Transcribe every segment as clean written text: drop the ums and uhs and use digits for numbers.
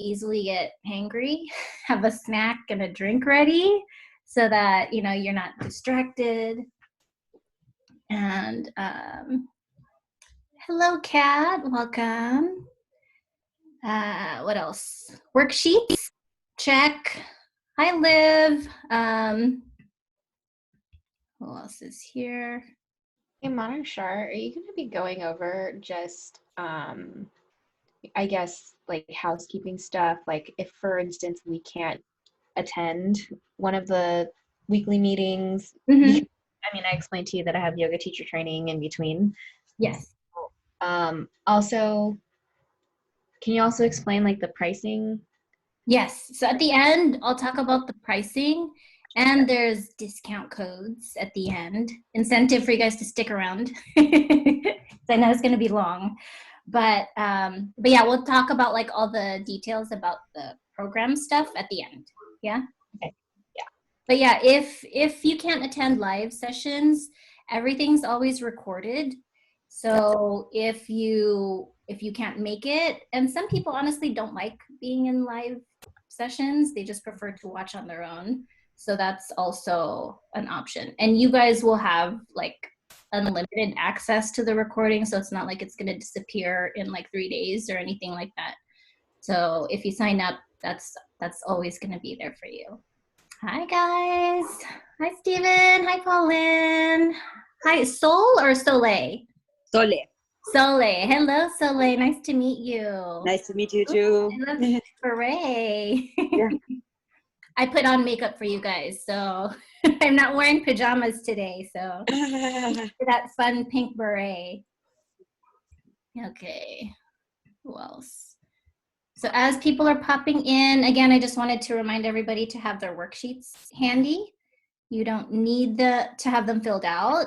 easily get hangry, have a snack and a drink ready so that, you know, you're not distracted. And hello, Kat, welcome. What else? Worksheets, check. Hi, Liv. Who else is here? Hey, Modern Shar, are you going to be going over just, I guess, like housekeeping stuff? Like if, for instance, we can't attend one of the weekly meetings, because, I mean, I explained to you that I have yoga teacher training in between. Yes. Also, can you also explain like the pricing? Yes. So at the end, I'll talk about the pricing, and there's discount codes at the end. Incentive for you guys to stick around. I know it's going to be long, but yeah, we'll talk about like all the details about the program stuff at the end. Yeah. Okay. Yeah. But yeah, if you can't attend live sessions, everything's always recorded. So if you can't make it, and some people honestly don't like being in live sessions, they just prefer to watch on their own. So that's also an option. And you guys will have like unlimited access to the recording, so it's not like it's going to disappear in like 3 days or anything like that. So if you sign up, that's always going to be there for you. Hi guys. Hi Steven. Hi Pauline. Hi Sol or Soleil? Sole. Soleil. Hello Soleil. Nice to meet you. Nice to meet you too. I love this beret. Yeah. I put on makeup for you guys, so I'm not wearing pajamas today, so that fun pink beret. Okay. Who else? So as people are popping in, again, I just wanted to remind everybody to have their worksheets handy. You don't need to have them filled out.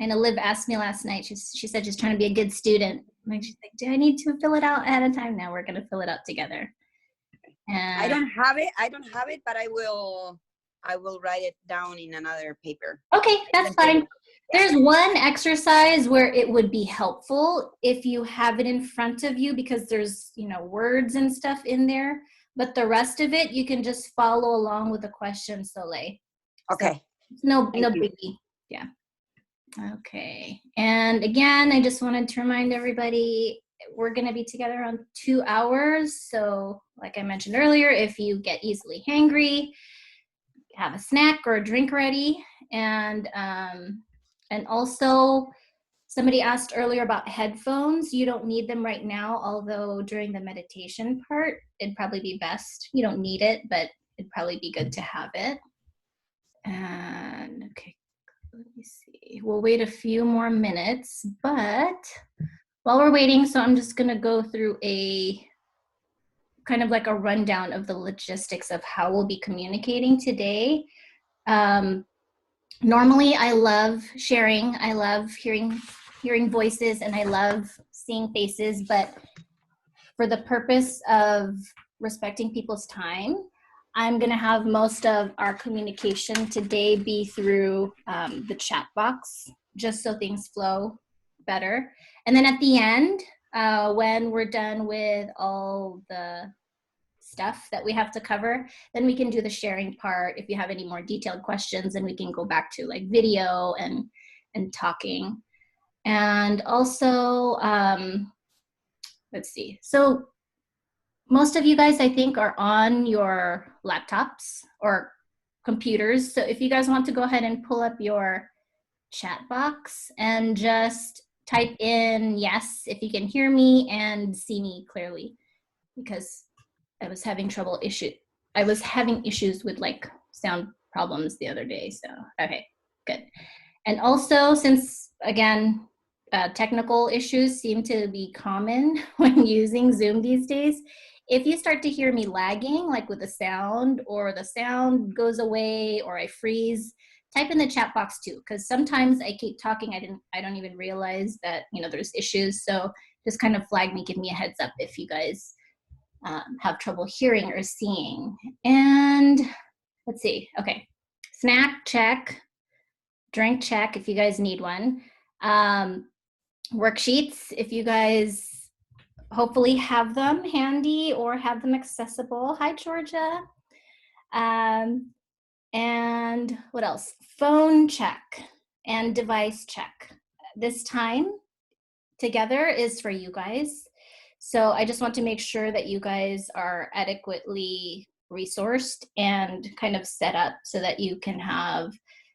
I know Liv asked me last night, she said she's trying to be a good student. Like, she's like, do I need to fill it out ahead of time? No, we're going to fill it out together. And I don't have it, but I will write it down in another paper. Okay, that's fine. There's one exercise where it would be helpful if you have it in front of you, because there's, you know, words and stuff in there, but the rest of it, you can just follow along with the question, Soleil. Okay. So, no biggie. Yeah. Okay. And again, I just wanted to remind everybody, we're going to be together around 2 hours. So like I mentioned earlier, if you get easily hangry, have a snack or a drink ready. And also, somebody asked earlier about headphones. You don't need them right now, although during the meditation part, it'd probably be best. You don't need it, but it'd probably be good to have it. And okay, let me see. We'll wait a few more minutes, but while we're waiting, so I'm just gonna go through a kind of like a rundown of the logistics of how we'll be communicating today. Normally, I love sharing. I love hearing voices, and I love seeing faces, but for the purpose of respecting people's time, I'm going to have most of our communication today be through the chat box, just so things flow better. And then at the end, when we're done with all the stuff that we have to cover, then we can do the sharing part. If you have any more detailed questions, then we can go back to like video and talking. And also, let's see. So most of you guys, I think, are on your laptops or computers. So if you guys want to go ahead and pull up your chat box and just type in yes if you can hear me and see me clearly, because I was having issues with like sound problems the other day. So, okay, good. And also, since again, technical issues seem to be common when using Zoom these days, if you start to hear me lagging, like with the sound, or the sound goes away, or I freeze, type in the chat box too, because sometimes I keep talking, I don't even realize that, you know, there's issues. So just kind of flag me, give me a heads up if you guys have trouble hearing or seeing. And let's see, okay, snack check, drink check if you guys need one. Worksheets, if you guys hopefully have them handy or have them accessible. Hi, Georgia. And what else? Phone check and device check. This time together is for you guys. So I just want to make sure that you guys are adequately resourced and kind of set up so that you can have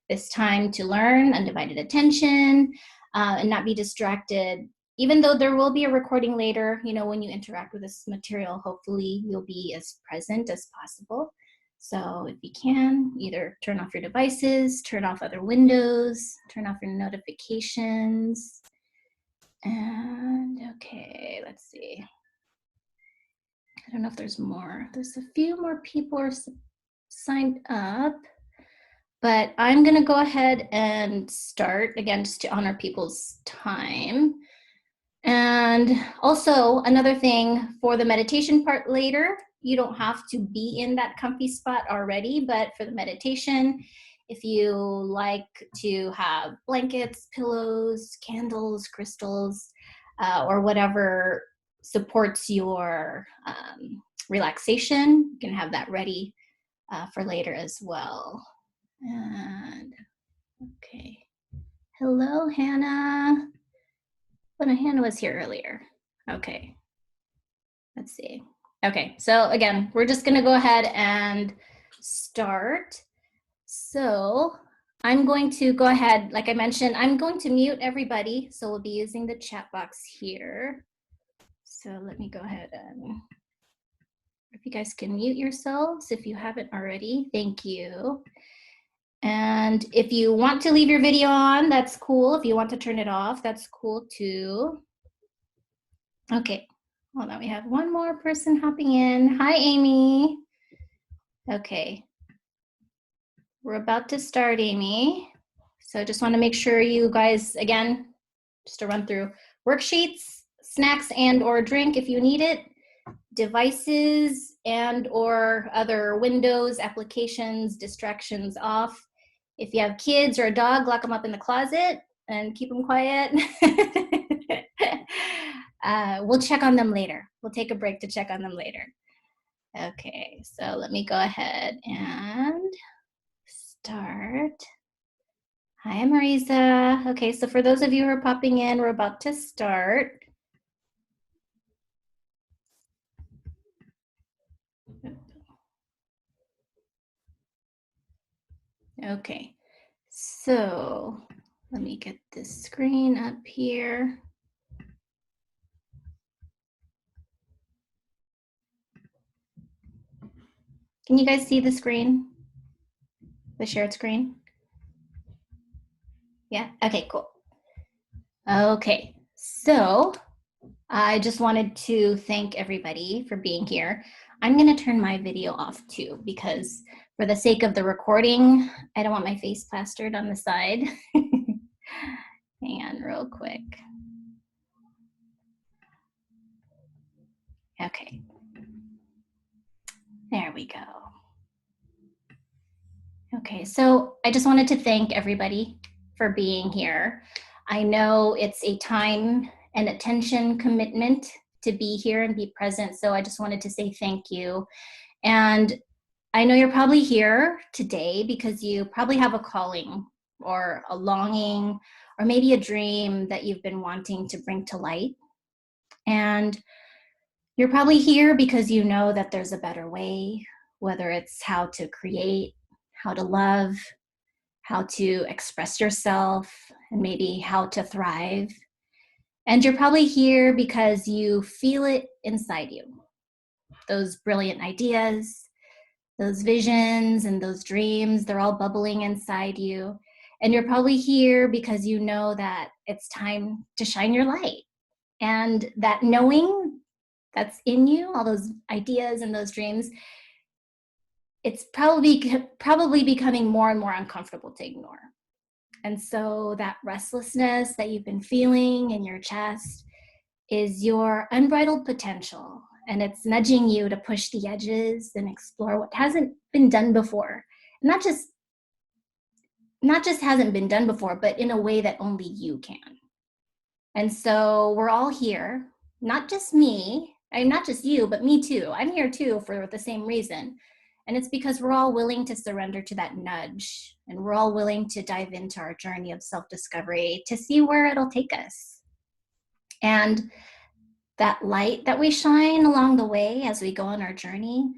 this time to learn, undivided attention, and not be distracted. Even though there will be a recording later, you know, when you interact with this material, hopefully you'll be as present as possible. So if you can, either turn off your devices, turn off other windows, turn off your notifications. And okay, let's see. I don't know if there's more. There's a few more people are signed up, but I'm gonna go ahead and start again, just to honor people's time. And also another thing for the meditation part later, you don't have to be in that comfy spot already, but for the meditation, if you like to have blankets, pillows, candles, crystals, or whatever supports your relaxation, you can have that ready for later as well. And okay, hello, Hannah. But Hannah was here earlier. Okay, let's see. Okay, so again, we're just gonna go ahead and start. So I'm going to go ahead, like I mentioned, I'm going to mute everybody. So we'll be using the chat box here. So let me go ahead and, if you guys can mute yourselves, if you haven't already, thank you. And if you want to leave your video on, that's cool. If you want to turn it off, that's cool too. Okay, hold on, we have one more person hopping in. Hi, Amy. Okay, we're about to start, Amy. So just want to make sure you guys, again, just to run through worksheets, snacks and or drink if you need it, devices and or other windows, applications, distractions off. If you have kids or a dog, lock them up in the closet and keep them quiet. We'll check on them later. We'll take a break to check on them later. Okay, so let me go ahead and start. Hi, Marisa. Okay, so for those of you who are popping in, we're about to start. Okay, so let me get this screen up here. Can you guys see the screen? The shared screen? Yeah, okay, cool. Okay, so I just wanted to thank everybody for being here. I'm gonna turn my video off too, because for the sake of the recording, I don't want my face plastered on the side. Hang on real quick. Okay, there we go. Okay, so I just wanted to thank everybody for being here. I know it's a time and attention commitment to be here and be present, so I just wanted to say thank you. And I know you're probably here today because you probably have a calling or a longing or maybe a dream that you've been wanting to bring to light. And you're probably here because you know that there's a better way, whether it's how to create, how to love, how to express yourself, and maybe how to thrive. And you're probably here because you feel it inside you. Those brilliant ideas, those visions and those dreams, they're all bubbling inside you. And you're probably here because you know that it's time to shine your light. And that knowing that's in you, all those ideas and those dreams, it's probably becoming more and more uncomfortable to ignore. And so that restlessness that you've been feeling in your chest is your unbridled potential. And it's nudging you to push the edges and explore what hasn't been done before. Not just hasn't been done before, but in a way that only you can. And so we're all here not just me, I'm not just you, but me too. I'm here too for the same reason. And it's because we're all willing to surrender to that nudge, and we're all willing to dive into our journey of self-discovery to see where it'll take us. And that light that we shine along the way as we go on our journey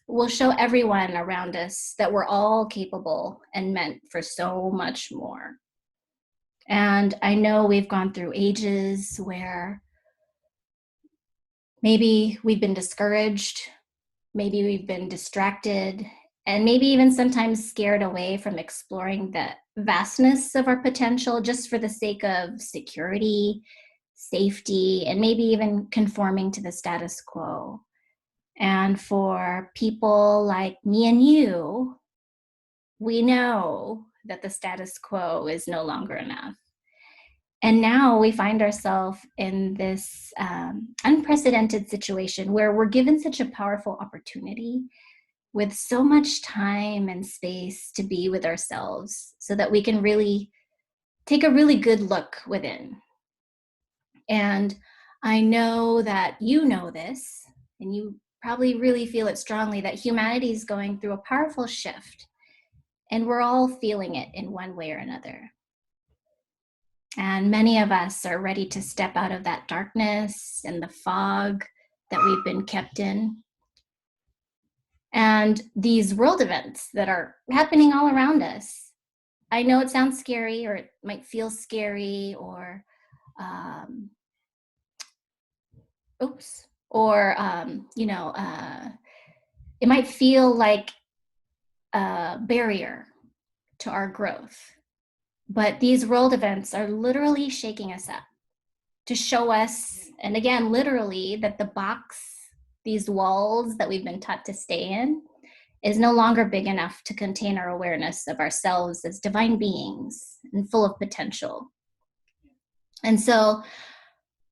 will show everyone around us that we're all capable and meant for so much more. And I know we've gone through ages where maybe we've been discouraged, maybe we've been distracted, and maybe even sometimes scared away from exploring the vastness of our potential just for the sake of security, safety, and maybe even conforming to the status quo. And for people like me and you, we know that the status quo is no longer enough. And now we find ourselves in this unprecedented situation where we're given such a powerful opportunity with so much time and space to be with ourselves so that we can really take a really good look within. And I know that you know this, and you probably really feel it strongly, that humanity is going through a powerful shift, and we're all feeling it in one way or another. And many of us are ready to step out of that darkness and the fog that we've been kept in. And these world events that are happening all around us, I know it sounds scary, or it might feel scary, or it might feel like a barrier to our growth. But these world events are literally shaking us up to show us, and again, literally, that the box, these walls that we've been taught to stay in, is no longer big enough to contain our awareness of ourselves as divine beings and full of potential. And so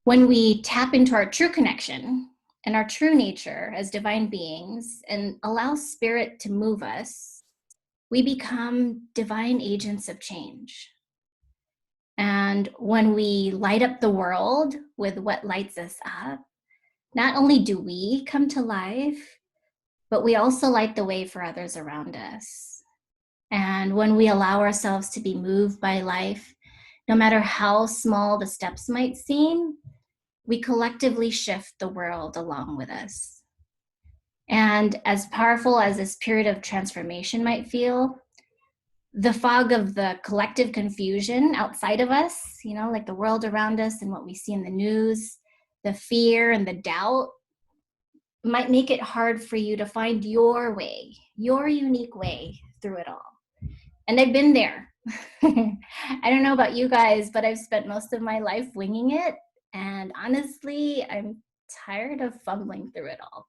when we tap into our true connection and our true nature as divine beings and allow spirit to move us, we become divine agents of change. And when we light up the world with what lights us up, not only do we come to life, but we also light the way for others around us. And when we allow ourselves to be moved by life, no matter how small the steps might seem, we collectively shift the world along with us. And as powerful as this period of transformation might feel, the fog of the collective confusion outside of us, like the world around us and what we see in the news, the fear and the doubt, might make it hard for you to find your way, your unique way through it all. And I've been there. I don't know about you guys, but I've spent most of my life winging it. And honestly, I'm tired of fumbling through it all.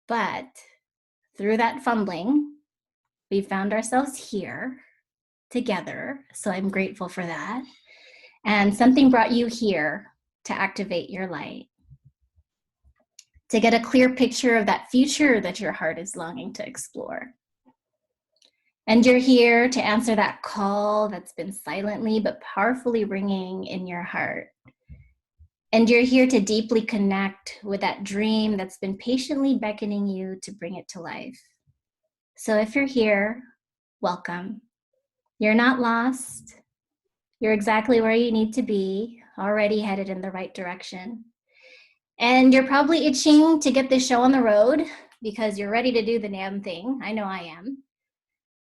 But through that fumbling, we found ourselves here together. So I'm grateful for that. And something brought you here to activate your light, to get a clear picture of that future that your heart is longing to explore. And you're here to answer that call that's been silently but powerfully ringing in your heart. And you're here to deeply connect with that dream that's been patiently beckoning you to bring it to life. So if you're here, welcome. You're not lost. You're exactly where you need to be, already headed in the right direction. And you're probably itching to get this show on the road because you're ready to do the damn thing. I know I am.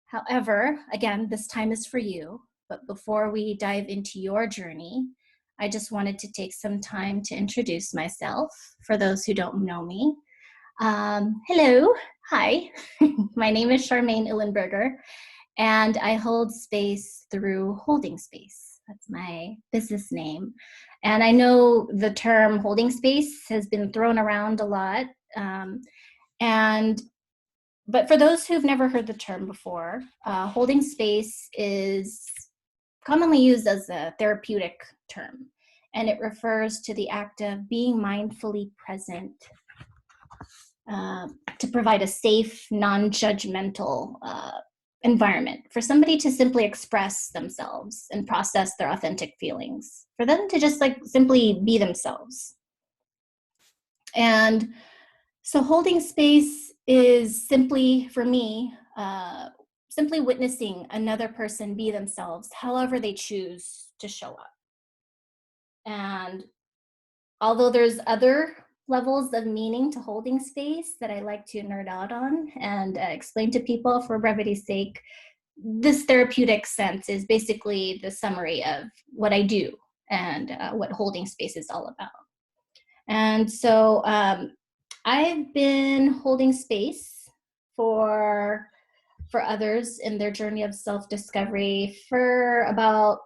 However, again, this time is for you. But before we dive into your journey, I just wanted to take some time to introduce myself for those who don't know me. Hello, hi. My name is Charmaine Illenberger, and I hold space through holding space. That's my business name. And I know the term holding space has been thrown around a lot. But for those who've never heard the term before, holding space is commonly used as a therapeutic term, and it refers to the act of being mindfully present to provide a safe, non-judgmental environment for somebody to simply express themselves and process their authentic feelings, for them to just like simply be themselves. And so holding space is simply, for me, simply witnessing another person be themselves however they choose to show up. And although there's other levels of meaning to holding space that I like to nerd out on and explain to people for brevity's sake, this therapeutic sense is basically the summary of what I do and what holding space is all about. And so I've been holding space for others in their journey of self-discovery for about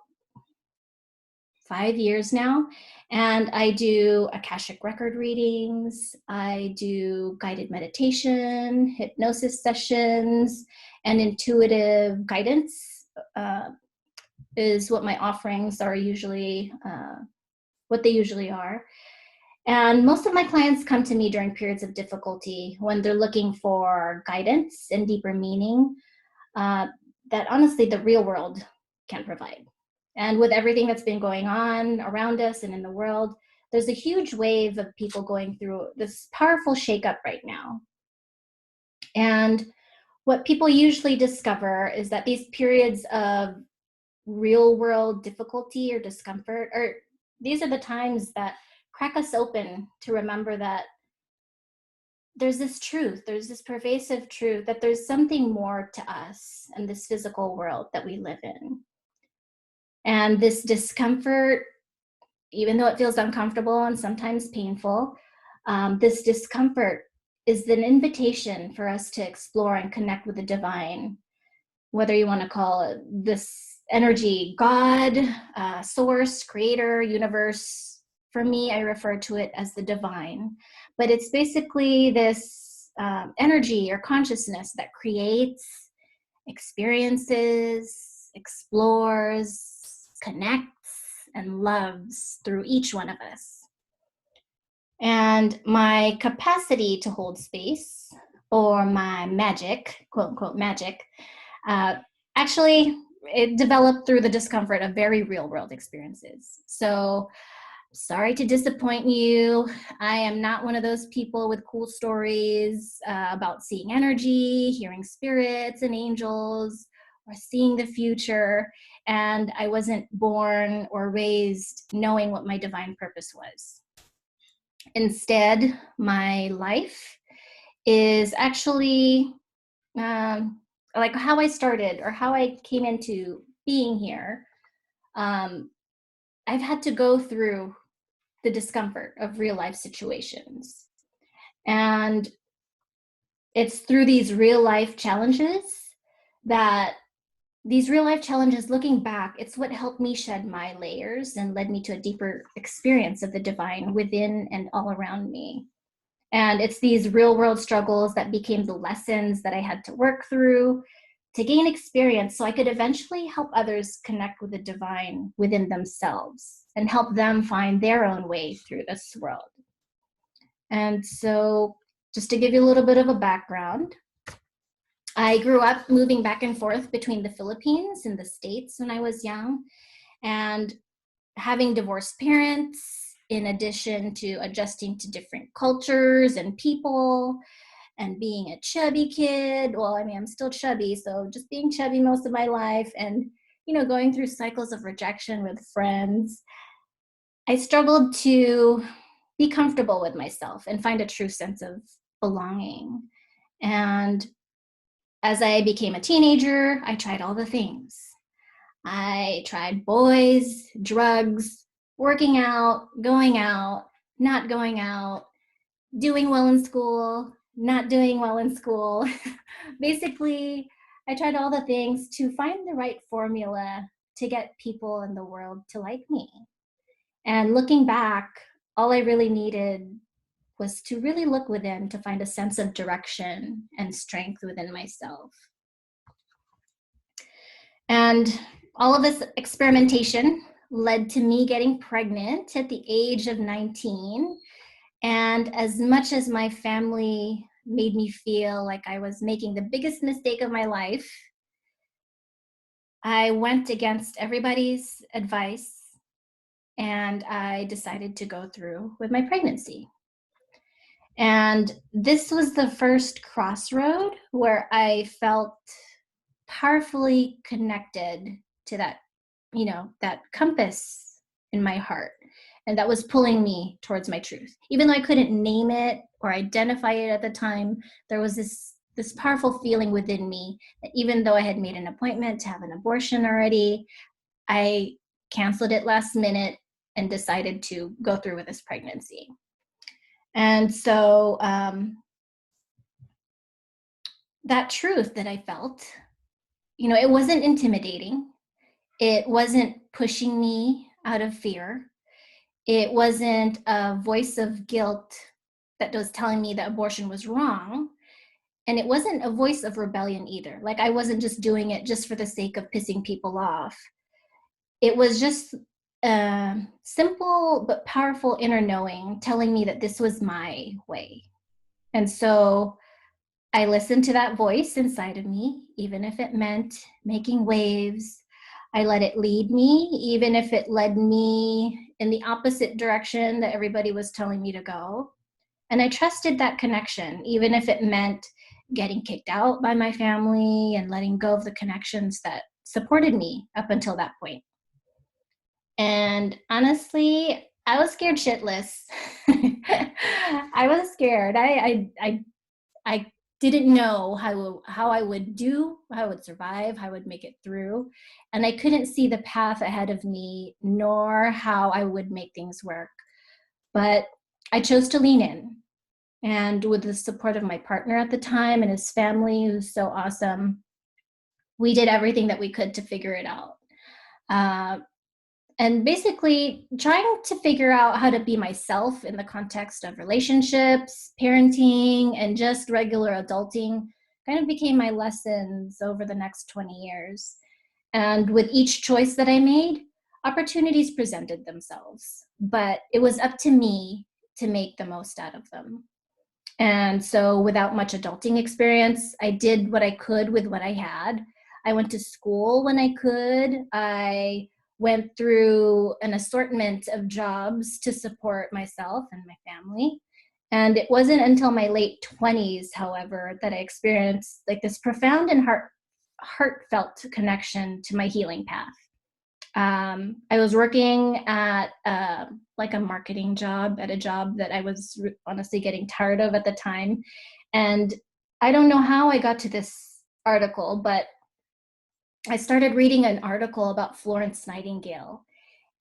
5 years now. And I do Akashic record readings, I do guided meditation, hypnosis sessions, and intuitive guidance is what my offerings are usually, what they usually are. And most of my clients come to me during periods of difficulty when they're looking for guidance and deeper meaning that honestly the real world can't provide. And with everything that's been going on around us and in the world, there's a huge wave of people going through this powerful shakeup right now. And what people usually discover is that these periods of real world difficulty or discomfort, or these are the times that crack us open to remember that there's this truth, there's this pervasive truth that there's something more to us and this physical world that we live in. And this discomfort, even though it feels uncomfortable and sometimes painful, this discomfort is an invitation for us to explore and connect with the divine, whether you want to call it this energy, God, source, creator, universe. For me, I refer to it as the divine. But it's basically this energy or consciousness that creates, experiences, explores, connects, and loves through each one of us. And my capacity to hold space, or my magic, quote unquote magic, actually, it developed through the discomfort of very real world experiences. So sorry to disappoint you. I am not one of those people with cool stories about seeing energy, hearing spirits and angels, or seeing the future. And I wasn't born or raised knowing what my divine purpose was. Instead, my life is actually like how I started or how I came into being here. I've had to go through the discomfort of real life situations. And it's through these real life challenges looking back, it's what helped me shed my layers and led me to a deeper experience of the divine within and all around me. And it's these real world struggles that became the lessons that I had to work through to gain experience so I could eventually help others connect with the divine within themselves and help them find their own way through this world. And so just to give you a little bit of a background, I grew up moving back and forth between the Philippines and the States when I was young, and having divorced parents, in addition to adjusting to different cultures and people, and being a chubby kid. Well, I mean, I'm still chubby, so just being chubby most of my life, and, you know, going through cycles of rejection with friends, I struggled to be comfortable with myself and find a true sense of belonging. And as I became a teenager, I tried all the things. I tried boys, drugs, working out, not going out, doing well in school, not doing well in school. Basically, I tried all the things to find the right formula to get people in the world to like me. And looking back, all I really needed was to really look within to find a sense of direction and strength within myself. And all of this experimentation led to me getting pregnant at the age of 19. And as much as my family made me feel like I was making the biggest mistake of my life, I went against everybody's advice and I decided to go through with my pregnancy. And this was the first crossroad where I felt powerfully connected to that, that compass in my heart. And that was pulling me towards my truth. Even though I couldn't name it or identify it at the time, there was this powerful feeling within me that even though I had made an appointment to have an abortion already, I canceled it last minute and decided to go through with this pregnancy. And so that truth that I felt, it wasn't intimidating. It wasn't pushing me out of fear. It wasn't a voice of guilt that was telling me that abortion was wrong. And it wasn't a voice of rebellion either. Like I wasn't just doing it just for the sake of pissing people off. It was just a simple but powerful inner knowing telling me that this was my way. And so I listened to that voice inside of me, even if it meant making waves. I let it lead me, even if it led me in the opposite direction that everybody was telling me to go. And I trusted that connection, even if it meant getting kicked out by my family and letting go of the connections that supported me up until that point. And honestly, I was scared shitless. I was scared. I didn't know how I would survive, how I would make it through. And I couldn't see the path ahead of me, nor how I would make things work. But I chose to lean in. And with the support of my partner at the time and his family, who's so awesome, we did everything that we could to figure it out. And basically trying to figure out how to be myself in the context of relationships, parenting, and just regular adulting kind of became my lessons over the next 20 years. And with each choice that I made, opportunities presented themselves, but it was up to me to make the most out of them. And so without much adulting experience, I did what I could with what I had. I went to school when I could. I went through an assortment of jobs to support myself and my family. And it wasn't until my late 20s, however, that I experienced like this profound and heartfelt connection to my healing path. I was working at like a marketing job, at a job that I was honestly getting tired of at the time. And I don't know how I got to this article, but I started reading an article about Florence Nightingale.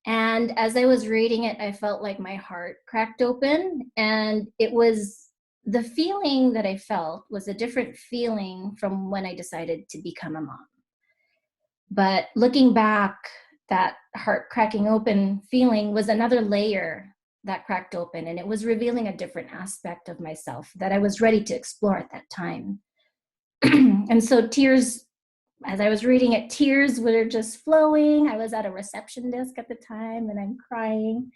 And as I was reading it, I felt like my heart cracked open. And it was the feeling that I felt was a different feeling from when I decided to become a mom. But looking back, that heart cracking open feeling was another layer that cracked open, and it was revealing a different aspect of myself that I was ready to explore at that time. And so tears, as I was reading it, tears were just flowing. I was at a reception desk at the time and I'm crying.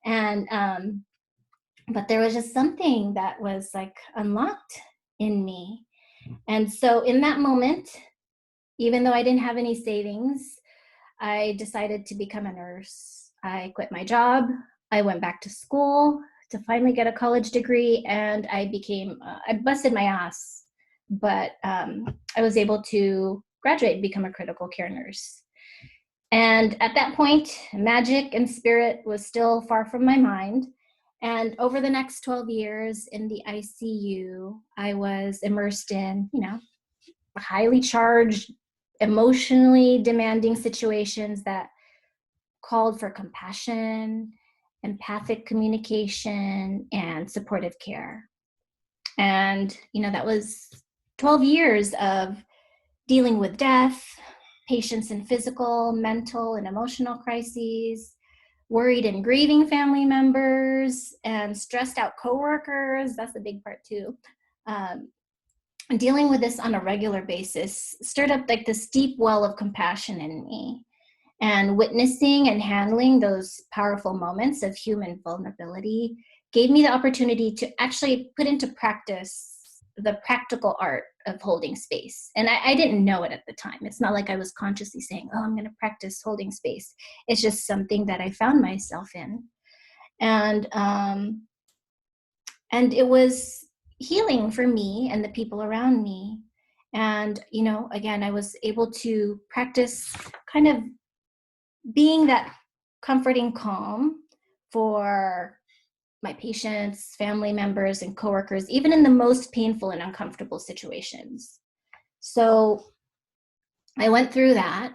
And, but there was just something that was like unlocked in me. And so in that moment, even though I didn't have any savings, I decided to become a nurse. I quit my job. I went back to school to finally get a college degree, and I busted my ass, but I was able to graduate and become a critical care nurse. And at that point, magic and spirit was still far from my mind. And over the next 12 years in the ICU, I was immersed in, highly charged, emotionally demanding situations that called for compassion, empathic communication, and supportive care. And, that was 12 years of dealing with death, patients in physical, mental, and emotional crises, worried and grieving family members, and stressed out coworkers. That's a big part too. Dealing with this on a regular basis stirred up like this deep well of compassion in me. And witnessing and handling those powerful moments of human vulnerability gave me the opportunity to actually put into practice the practical art of holding space. And I didn't know it at the time. It's not like I was consciously saying, oh, I'm going to practice holding space. It's just something that I found myself in. And it was healing for me and the people around me. And, you know, again, I was able to practice kind of being that comforting calm for my patients, family members, and coworkers, even in the most painful and uncomfortable situations. So I went through that.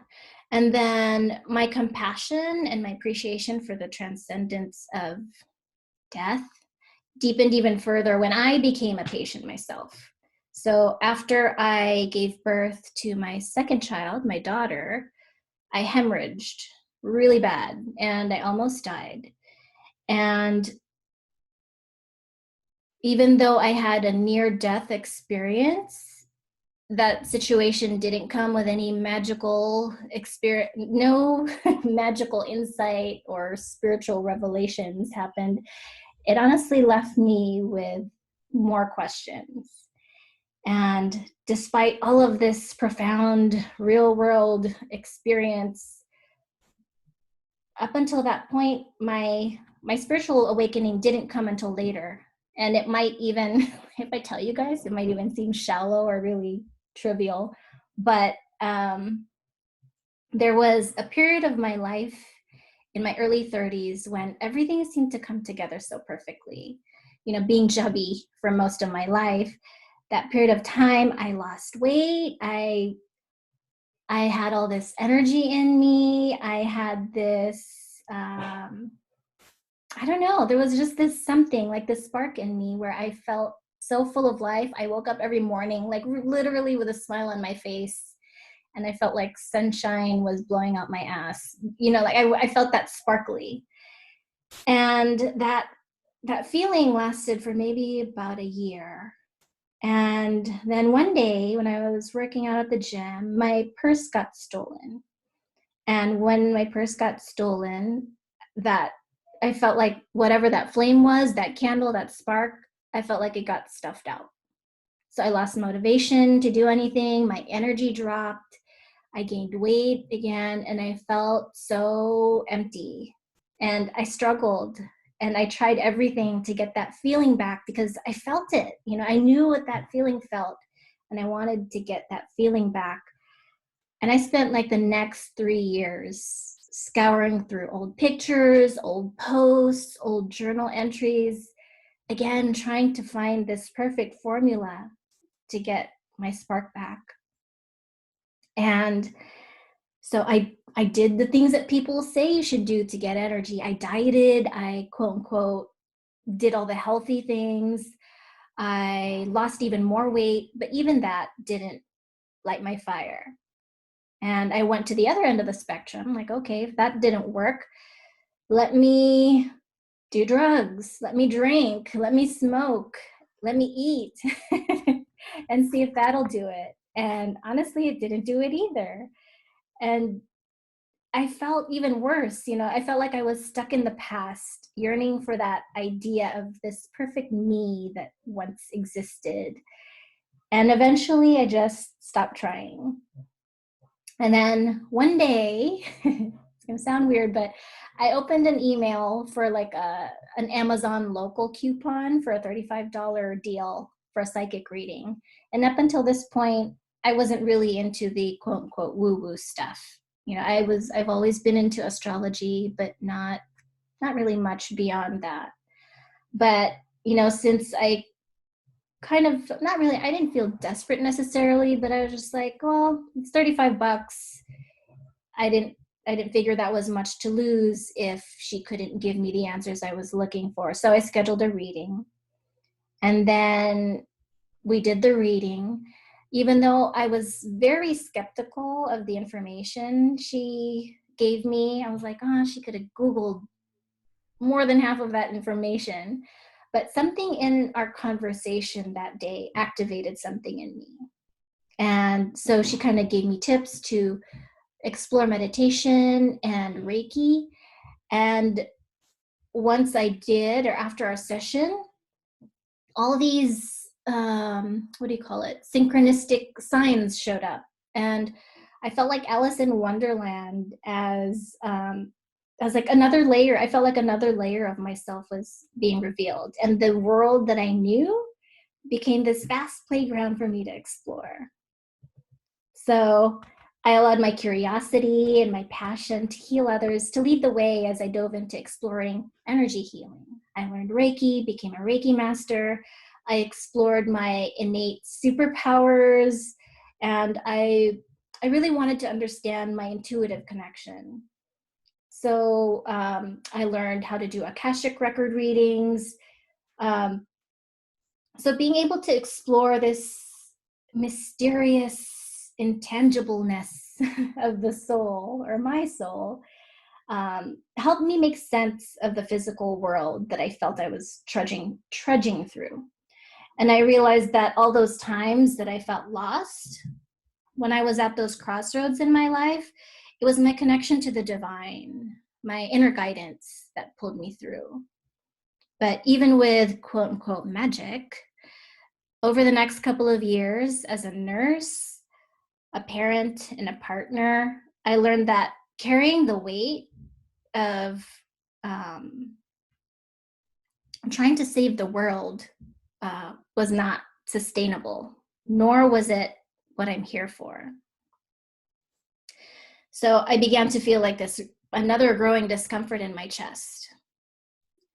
And then my compassion and my appreciation for the transcendence of death deepened even further when I became a patient myself. So after I gave birth to my second child, my daughter, I hemorrhaged really bad and I almost died. And even though I had a near-death experience, that situation didn't come with any magical experience, no magical insight or spiritual revelations happened. It honestly left me with more questions. And despite all of this profound real world experience, up until that point, my spiritual awakening didn't come until later. And it might even, if I tell you guys, it might even seem shallow or really trivial. But there was a period of my life in my early 30s when everything seemed to come together so perfectly. You know, being chubby for most of my life, that period of time, I lost weight. I had all this energy in me. I had this, I don't know, there was just this something, like this spark in me where I felt so full of life. I woke up every morning, like literally with a smile on my face. And I felt like sunshine was blowing out my ass. You know, like I felt that sparkly. And that feeling lasted for maybe about a year. And then one day when I was working out at the gym, my purse got stolen. And when my purse got stolen, that I felt like whatever that flame was, that candle, that spark, I felt like it got stuffed out. So I lost motivation to do anything. My energy dropped. I gained weight again, and I felt so empty. And I struggled, and I tried everything to get that feeling back because I felt it. You know, I knew what that feeling felt, and I wanted to get that feeling back. And I spent like the next 3 years scouring through old pictures, old posts, old journal entries, again, trying to find this perfect formula to get my spark back. And so I did the things that people say you should do to get energy. I dieted, I quote unquote did all the healthy things. I lost even more weight, but even that didn't light my fire. And I went to the other end of the spectrum, like, okay, if that didn't work, let me do drugs, let me drink, let me smoke, let me eat, and see if that'll do it. And honestly, it didn't do it either. And I felt even worse. You know, I felt like I was stuck in the past, yearning for that idea of this perfect me that once existed. And eventually I just stopped trying. And then one day, it's gonna sound weird, but I opened an email for like an Amazon local coupon for a $35 deal for a psychic reading. And up until this point, I wasn't really into the quote unquote woo-woo stuff. You know, I've always been into astrology, but not really much beyond that. But, you know, since I kind of, not really, I didn't feel desperate necessarily, but I was just like, well, it's $35. I didn't figure that was much to lose if she couldn't give me the answers I was looking for. So I scheduled a reading. And then we did the reading. Even though I was very skeptical of the information she gave me, I was like, oh, she could have Googled more than half of that information. But something in our conversation that day activated something in me. And so she kind of gave me tips to explore meditation and Reiki. And once I did, or after our session, all these what do you call it? Synchronistic signs showed up. And I felt like Alice in Wonderland as like another layer. I felt like another layer of myself was being revealed. And the world that I knew became this vast playground for me to explore. So I allowed my curiosity and my passion to heal others to lead the way as I dove into exploring energy healing. I learned Reiki, became a Reiki master. I explored my innate superpowers, and I really wanted to understand my intuitive connection. So I learned how to do Akashic record readings. So being able to explore this mysterious intangibleness of the soul, or my soul, helped me make sense of the physical world that I felt I was trudging through. And I realized that all those times that I felt lost, when I was at those crossroads in my life, it was my connection to the divine, my inner guidance that pulled me through. But even with quote unquote magic, over the next couple of years as a nurse, a parent, and a partner, I learned that carrying the weight of trying to save the world was not sustainable, nor was it what I'm here for. So I began to feel like another growing discomfort in my chest.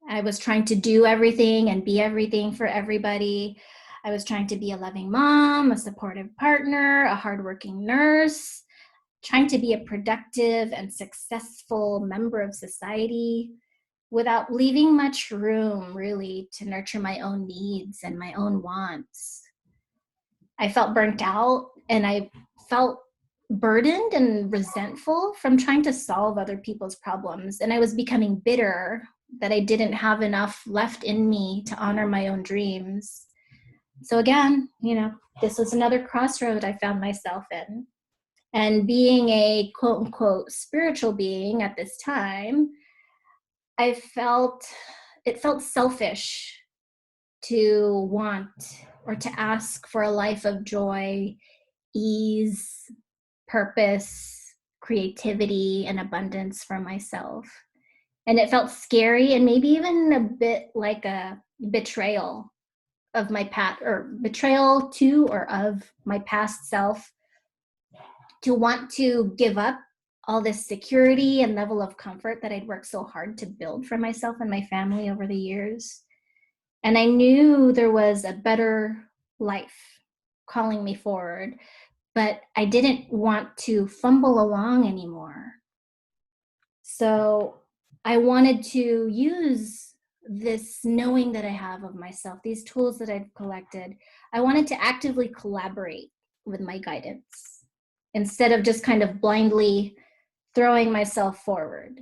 I was trying to do everything and be everything for everybody. I was trying to be a loving mom, a supportive partner, a hardworking nurse, trying to be a productive and successful member of society without leaving much room really to nurture my own needs and my own wants. I felt burnt out, and I felt burdened and resentful from trying to solve other people's problems. And I was becoming bitter that I didn't have enough left in me to honor my own dreams. So again, this was another crossroad I found myself in. And being a quote unquote spiritual being at this time, it felt selfish to want or to ask for a life of joy, ease, purpose, creativity, and abundance for myself. And it felt scary and maybe even a bit like a betrayal of my past, or betrayal to or of my past self, to want to give up all this security and level of comfort that I'd worked so hard to build for myself and my family over the years. And I knew there was a better life calling me forward, but I didn't want to fumble along anymore. So I wanted to use this knowing that I have of myself, these tools that I've collected. I wanted to actively collaborate with my guidance instead of just kind of blindly throwing myself forward.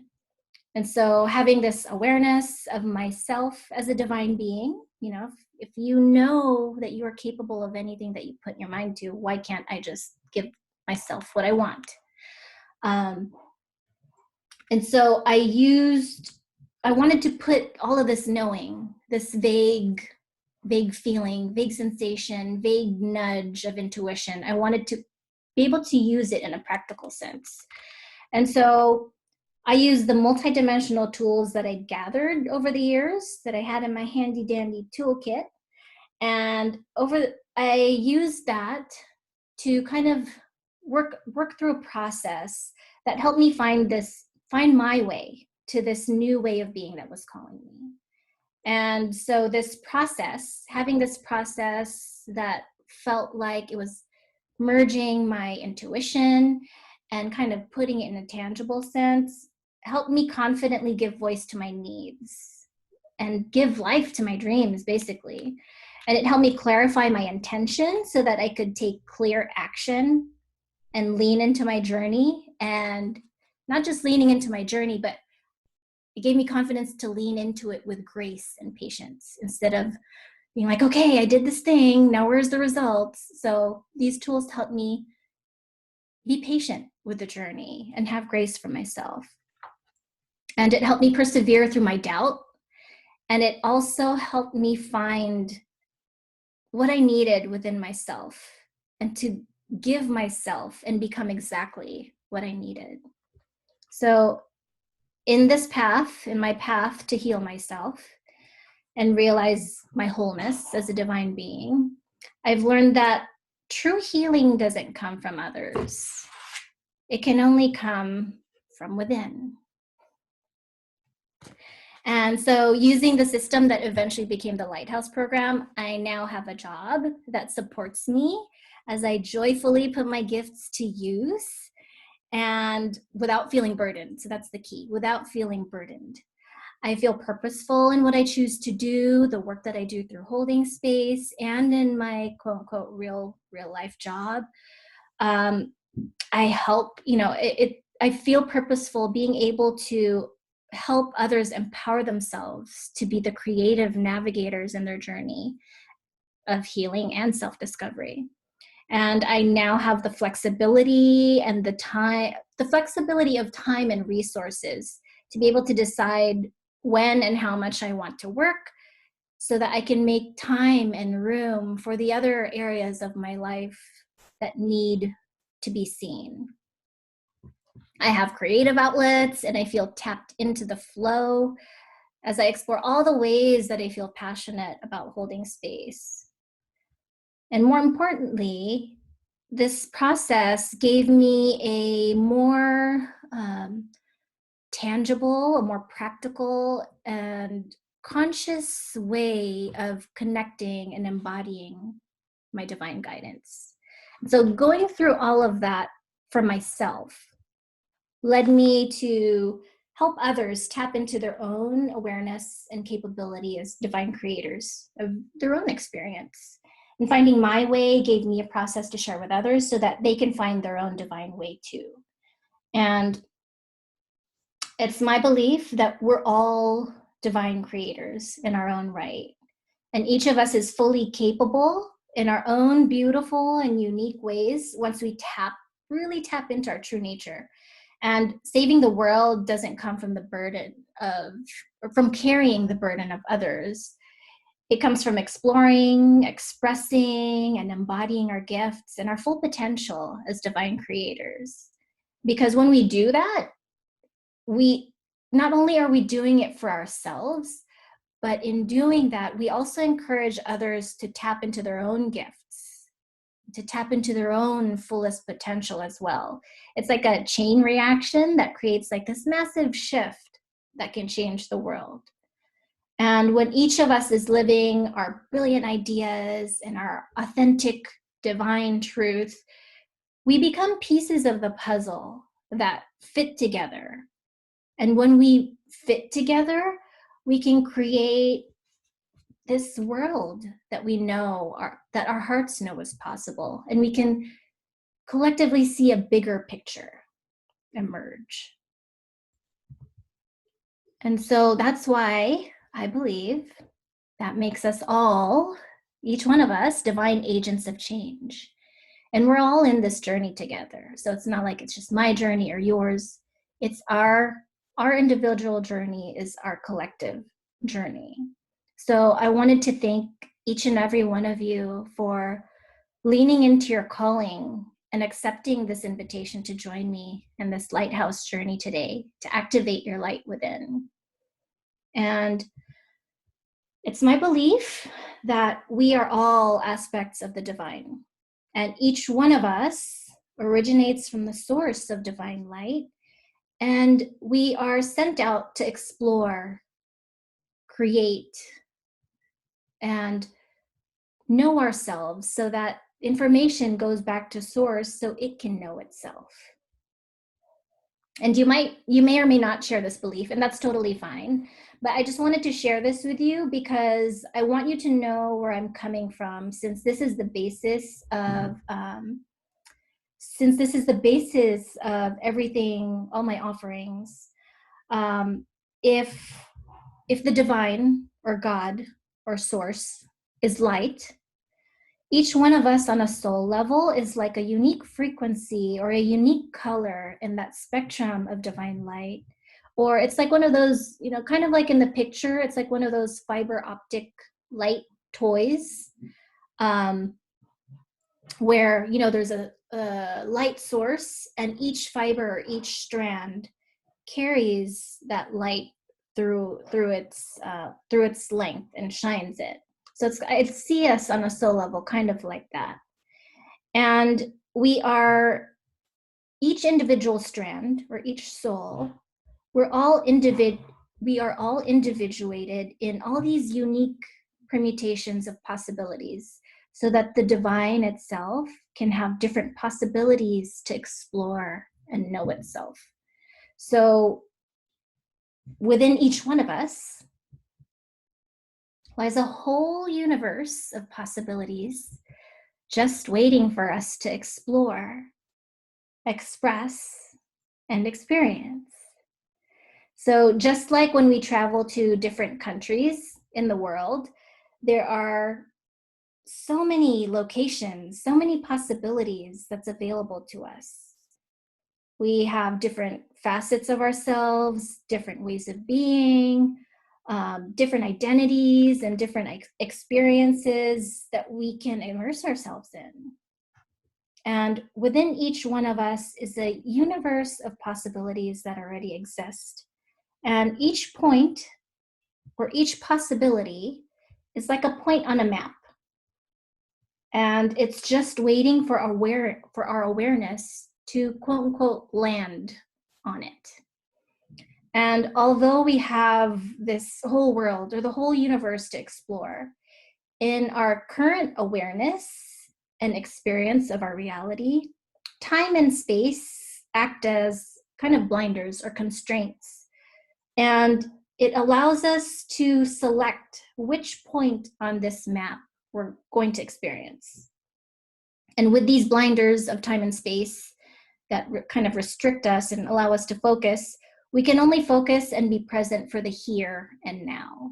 And so having this awareness of myself as a divine being, if you know that you are capable of anything that you put your mind to, why can't I just give myself what I want? And so I wanted to put all of this knowing, this vague feeling, vague sensation, vague nudge of intuition. I wanted to be able to use it in a practical sense. And so I used the multidimensional tools that I gathered over the years that I had in my handy dandy toolkit. And I used that to kind of work through a process that helped me find my way to this new way of being that was calling me. And so having this process that felt like it was merging my intuition and kind of putting it in a tangible sense, helped me confidently give voice to my needs and give life to my dreams, basically. And it helped me clarify my intention so that I could take clear action and lean into my journey. And not just leaning into my journey, but it gave me confidence to lean into it with grace and patience instead of being like, okay, I did this thing, now where's the results? So these tools help me be patient with the journey and have grace for myself. And it helped me persevere through my doubt. And it also helped me find what I needed within myself and to give myself and become exactly what I needed. So in this path, in my path to heal myself and realize my wholeness as a divine being, I've learned that true healing doesn't come from others. It can only come from within. And so using the system that eventually became the Lighthouse Program, I now have a job that supports me as I joyfully put my gifts to use and without feeling burdened. So that's the key, without feeling burdened. I feel purposeful in what I choose to do, the work that I do through holding space and in my quote unquote real life job. I help, I feel purposeful being able to help others empower themselves to be the creative navigators in their journey of healing and self-discovery. And I now have the flexibility and the flexibility of time and resources to be able to decide when and how much I want to work so that I can make time and room for the other areas of my life that need to be seen. I have creative outlets and I feel tapped into the flow as I explore all the ways that I feel passionate about holding space. And more importantly, this process gave me a more tangible, a more practical and conscious way of connecting and embodying my divine guidance. So going through all of that for myself led me to help others tap into their own awareness and capability as divine creators of their own experience. And finding my way gave me a process to share with others so that they can find their own divine way too. And it's my belief that we're all divine creators in our own right. And each of us is fully capable in our own beautiful and unique ways once we really tap into our true nature. And saving the world doesn't come from the burden or from carrying the burden of others. It comes from exploring, expressing, and embodying our gifts and our full potential as divine creators. Because when we do that, we not only are we doing it for ourselves, but in doing that, we also encourage others to tap into their own gifts, to tap into their own fullest potential as well. It's like a chain reaction that creates like this massive shift that can change the world. And when each of us is living our brilliant ideas and our authentic divine truth, we become pieces of the puzzle that fit together. And when we fit together, we can create this world that we know, that our hearts know is possible. And we can collectively see a bigger picture emerge. And so that's why I believe that makes us all, each one of us, divine agents of change. And we're all in this journey together. So it's not like it's just my journey or yours. It's our individual journey is our collective journey. So I wanted to thank each and every one of you for leaning into your calling and accepting this invitation to join me in this lighthouse journey today to activate your light within. And it's my belief that we are all aspects of the divine, and each one of us originates from the source of divine light, and we are sent out to explore, create, and know ourselves so that information goes back to source so it can know itself. And you may or may not share this belief, and that's totally fine. But I just wanted to share this with you because I want you to know where I'm coming from, since this is the basis of everything, all my offerings. If the divine or God or source is light, each one of us on a soul level is like a unique frequency or a unique color in that spectrum of divine light. Or it's like one of those, kind of like in the picture, it's like one of those fiber optic light toys where, you know, there's a light source, and each fiber, each strand carries that light through its length and shines it. So I see us on a soul level kind of like that. And we are each individual strand, or each soul, we are all individuated in all these unique permutations of possibilities, so that the divine itself can have different possibilities to explore and know itself. So within each one of us lies a whole universe of possibilities just waiting for us to explore, express, and experience. So just like when we travel to different countries in the world, there are so many locations, so many possibilities that's available to us. We have different facets of ourselves, different ways of being, different identities, and different experiences that we can immerse ourselves in. And within each one of us is a universe of possibilities that already exist. And each point, or each possibility, is like a point on a map. And it's just waiting for our awareness to, quote unquote, land on it. And although we have this whole world, or the whole universe, to explore, in our current awareness and experience of our reality, time and space act as kind of blinders or constraints. And it allows us to select which point on this map we're going to experience. And with these blinders of time and space that kind of restrict us and allow us to focus, we can only focus and be present for the here and now.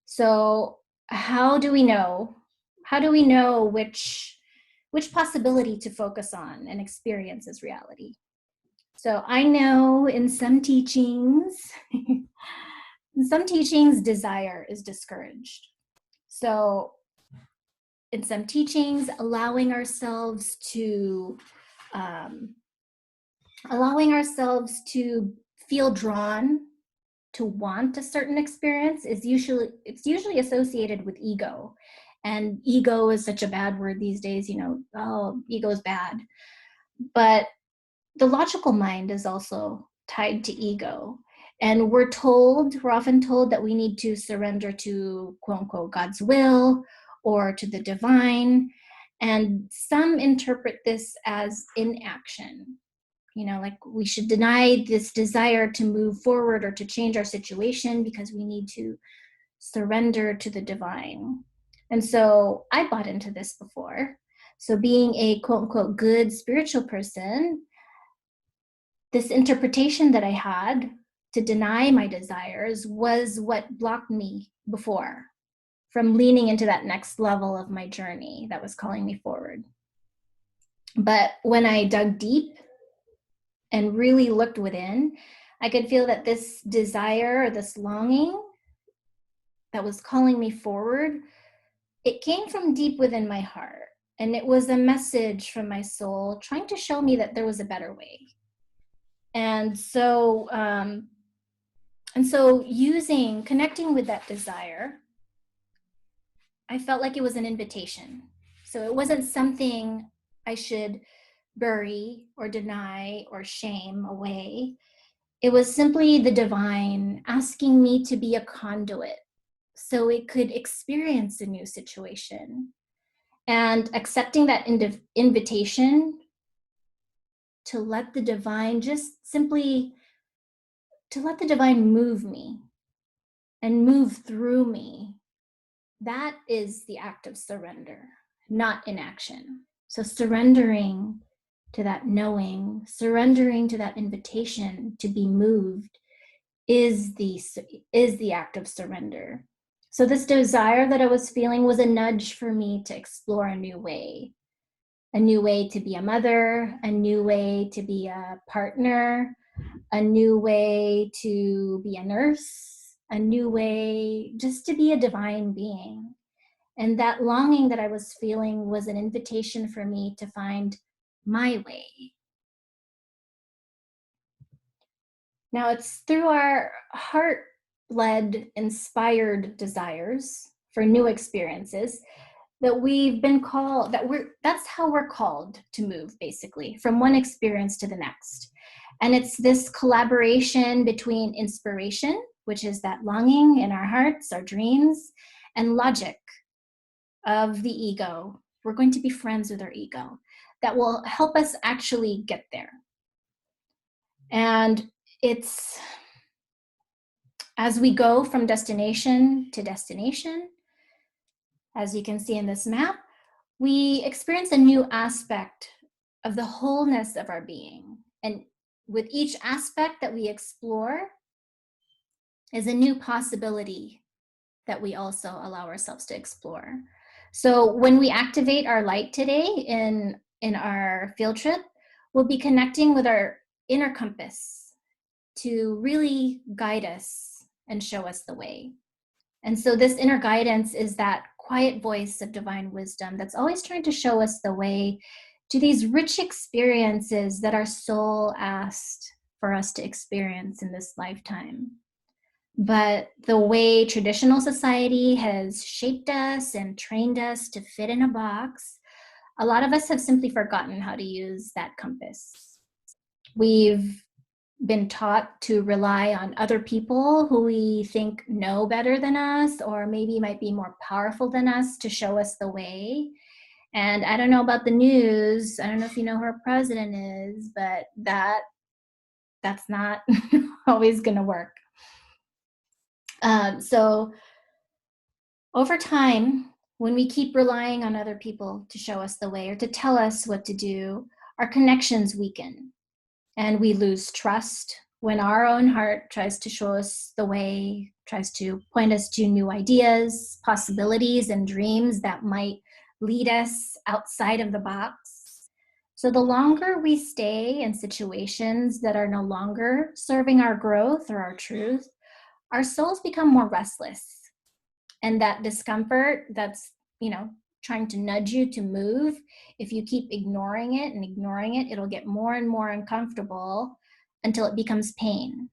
So how do we know which possibility to focus on and experience as reality? So I know in some teachings, desire is discouraged. So in some teachings, allowing ourselves to feel drawn to want a certain experience is usually associated with ego. And ego is such a bad word these days, ego is bad. But the logical mind is also tied to ego. And we're often told that we need to surrender to, quote unquote, God's will or to the divine. And some interpret this as inaction. Like we should deny this desire to move forward or to change our situation because we need to surrender to the divine. And so I bought into this before. So being a, quote unquote, good spiritual person, this interpretation that I had to deny my desires was what blocked me before from leaning into that next level of my journey that was calling me forward. But when I dug deep and really looked within, I could feel that this desire, or this longing that was calling me forward, it came from deep within my heart. And it was a message from my soul trying to show me that there was a better way. And so connecting with that desire, I felt like it was an invitation. So it wasn't something I should bury or deny or shame away. It was simply the divine asking me to be a conduit so it could experience a new situation, and accepting that invitation to let the divine move me and move through me. That is the act of surrender, not inaction. So surrendering to that knowing, surrendering to that invitation to be moved is the act of surrender. So this desire that I was feeling was a nudge for me to explore a new way to be a mother, a new way to be a partner, a new way to be a nurse, a new way just to be a divine being. And that longing that I was feeling was an invitation for me to find my way. Now, it's through our heart-led, inspired desires for new experiences that we've been called, that's how we're called to move, basically, from one experience to the next. And it's this collaboration between inspiration, which is that longing in our hearts, our dreams, and logic of the ego. We're going to be friends with our ego that will help us actually get there. And it's as we go from destination to destination, as you can see in this map, we experience a new aspect of the wholeness of our being. And with each aspect that we explore is a new possibility that we also allow ourselves to explore. So when we activate our light today in our field trip, we'll be connecting with our inner compass to really guide us and show us the way. And so this inner guidance is that quiet voice of divine wisdom that's always trying to show us the way to these rich experiences that our soul asked for us to experience in this lifetime. But the way traditional society has shaped us and trained us to fit in a box, a lot of us have simply forgotten how to use that compass. We've been taught to rely on other people who we think know better than us or maybe might be more powerful than us to show us the way. And I don't know about the news. I don't know if you know who our president is, but that's not always going to work. So over time, when we keep relying on other people to show us the way or to tell us what to do, our connections weaken and we lose trust when our own heart tries to show us the way, tries to point us to new ideas, possibilities, and dreams that might lead us outside of the box. So the longer we stay in situations that are no longer serving our growth or our truth, our souls become more restless. And that discomfort that's, trying to nudge you to move, if you keep ignoring it and ignoring it, it'll get more and more uncomfortable until it becomes pain,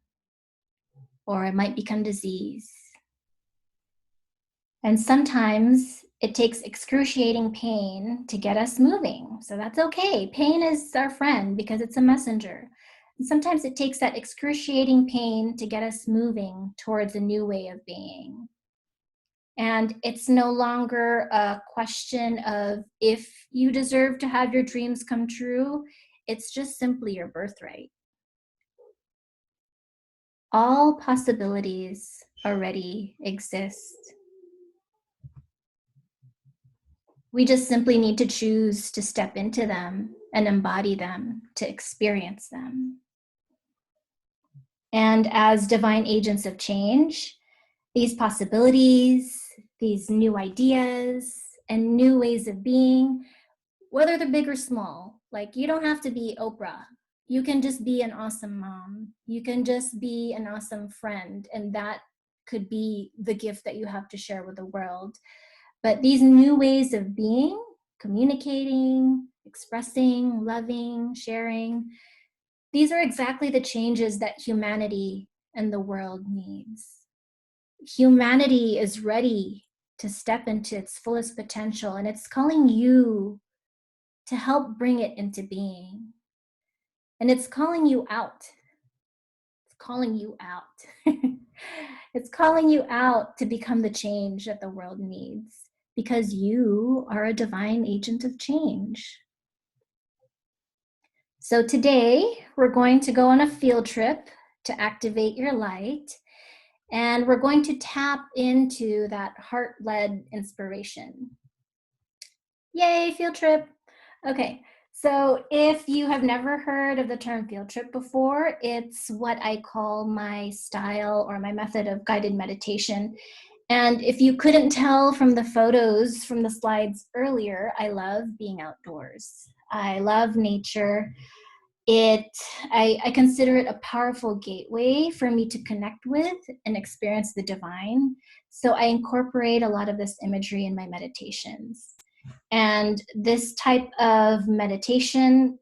or it might become disease. And sometimes it takes excruciating pain to get us moving. So that's okay. Pain is our friend because it's a messenger. And sometimes it takes that excruciating pain to get us moving towards a new way of being. And it's no longer a question of if you deserve to have your dreams come true. It's just simply your birthright. All possibilities already exist. We just simply need to choose to step into them and embody them, to experience them. And as divine agents of change, these possibilities, these new ideas, and new ways of being, whether they're big or small, like you don't have to be Oprah. You can just be an awesome mom. You can just be an awesome friend. And that could be the gift that you have to share with the world. But these new ways of being, communicating, expressing, loving, sharing, these are exactly the changes that humanity and the world needs. Humanity is ready to step into its fullest potential, and it's calling you to help bring it into being. And it's calling you out. It's calling you out. It's calling you out to become the change that the world needs, because you are a divine agent of change. So today, we're going to go on a field trip to activate your light. And we're going to tap into that heart-led inspiration. Yay, field trip. Okay, so if you have never heard of the term field trip before, it's what I call my style or my method of guided meditation. And if you couldn't tell from the photos from the slides earlier, I love being outdoors. I love nature. I consider it a powerful gateway for me to connect with and experience the divine. So I incorporate a lot of this imagery in my meditations. And this type of meditation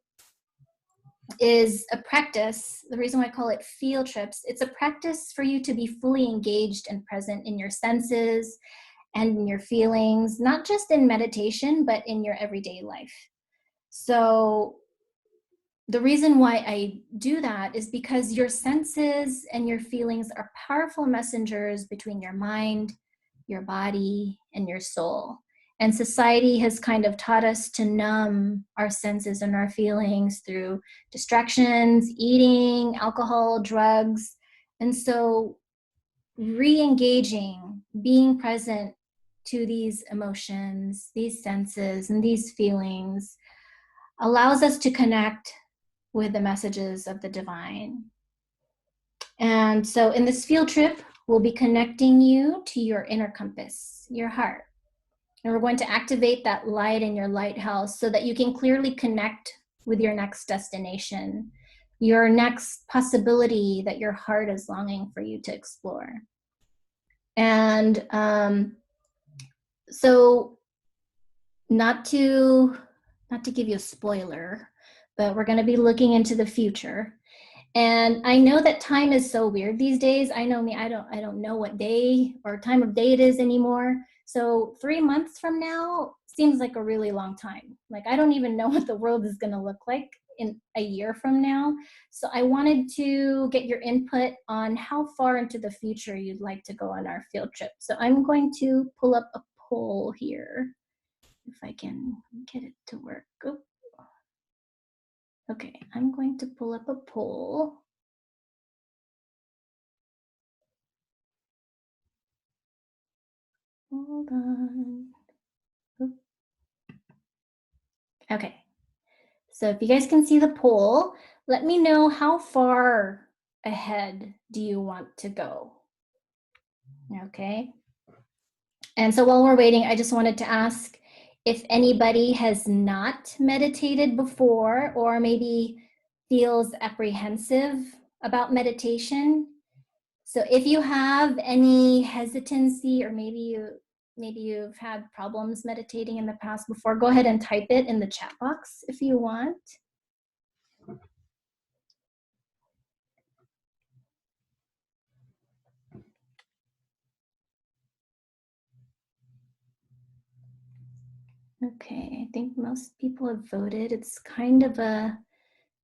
is a practice. The reason why I call it field trips, it's a practice for you to be fully engaged and present in your senses and in your feelings, not just in meditation, but in your everyday life. So the reason why I do that is because your senses and your feelings are powerful messengers between your mind, your body, and your soul. And society has kind of taught us to numb our senses and our feelings through distractions, eating, alcohol, drugs. And so re-engaging, being present to these emotions, these senses, and these feelings allows us to connect with the messages of the divine. And so in this field trip, we'll be connecting you to your inner compass, your heart. And we're going to activate that light in your lighthouse so that you can clearly connect with your next destination, your next possibility that your heart is longing for you to explore. And so not to give you a spoiler, but we're going to be looking into the future. And I know that time is so weird these days. I know me, I don't know what day or time of day it is anymore. So 3 months from now seems like a really long time. Like I don't even know what the world is going to look like in a year from now. So I wanted to get your input on how far into the future you'd like to go on our field trip. So I'm going to pull up a poll here, if I can get it to work. Oh. Okay, I'm going to pull up a poll. Hold on. Oop. Okay, so if you guys can see the poll, let me know how far ahead do you want to go? Okay. And so while we're waiting, I just wanted to ask if anybody has not meditated before or maybe feels apprehensive about meditation. So if you have any hesitancy or maybe you've had problems meditating in the past before, go ahead and type it in the chat box if you want. Okay, I think most people have voted. It's kind of a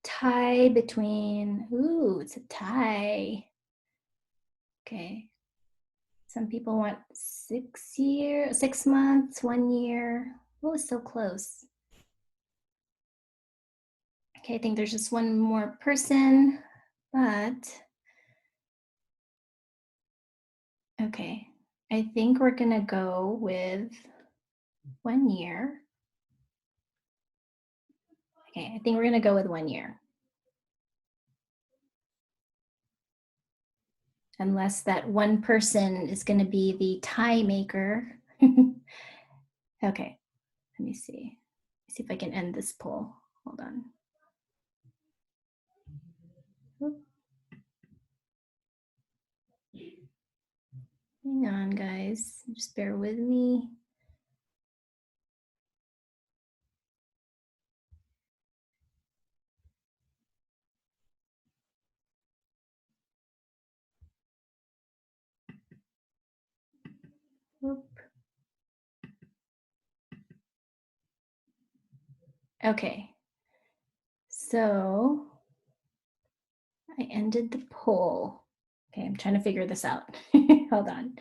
tie between, ooh, it's a tie. Okay. Some people want 6 months, 1 year. Oh, it's so close. Okay, I think there's just one more person, but okay. I think we're gonna go with 1 year. Okay, I think we're gonna go with 1 year. Unless that one person is gonna be the tie maker. Okay, let me see. Let's see if I can end this poll. Hold on. Hang on, guys. Just bear with me. Whoop. Okay. So I ended the poll. Okay, I'm trying to figure this out. Hold on.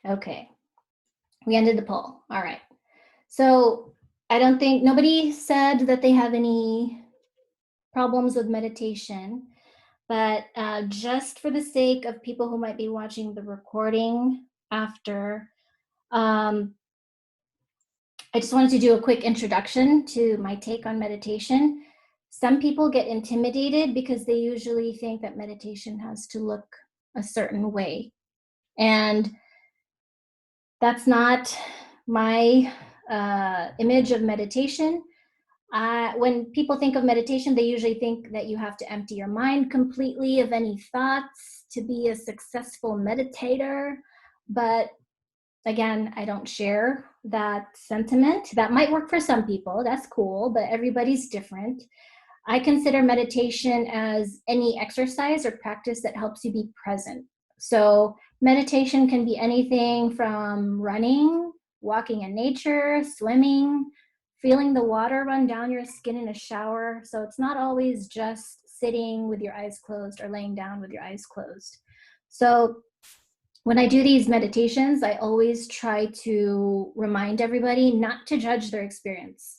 Okay, we ended the poll. All right. So I don't think nobody said that they have any problems with meditation, but just for the sake of people who might be watching the recording after, I just wanted to do a quick introduction to my take on meditation. Some people get intimidated because they usually think that meditation has to look a certain way. And That's not my image of meditation. When people think of meditation, they usually think that you have to empty your mind completely of any thoughts to be a successful meditator. But again, I don't share that sentiment. That might work for some people, that's cool, but everybody's different. I consider meditation as any exercise or practice that helps you be present. So meditation can be anything from running, walking in nature, swimming, feeling the water run down your skin in a shower. So it's not always just sitting with your eyes closed or laying down with your eyes closed. So when I do these meditations, I always try to remind everybody not to judge their experience.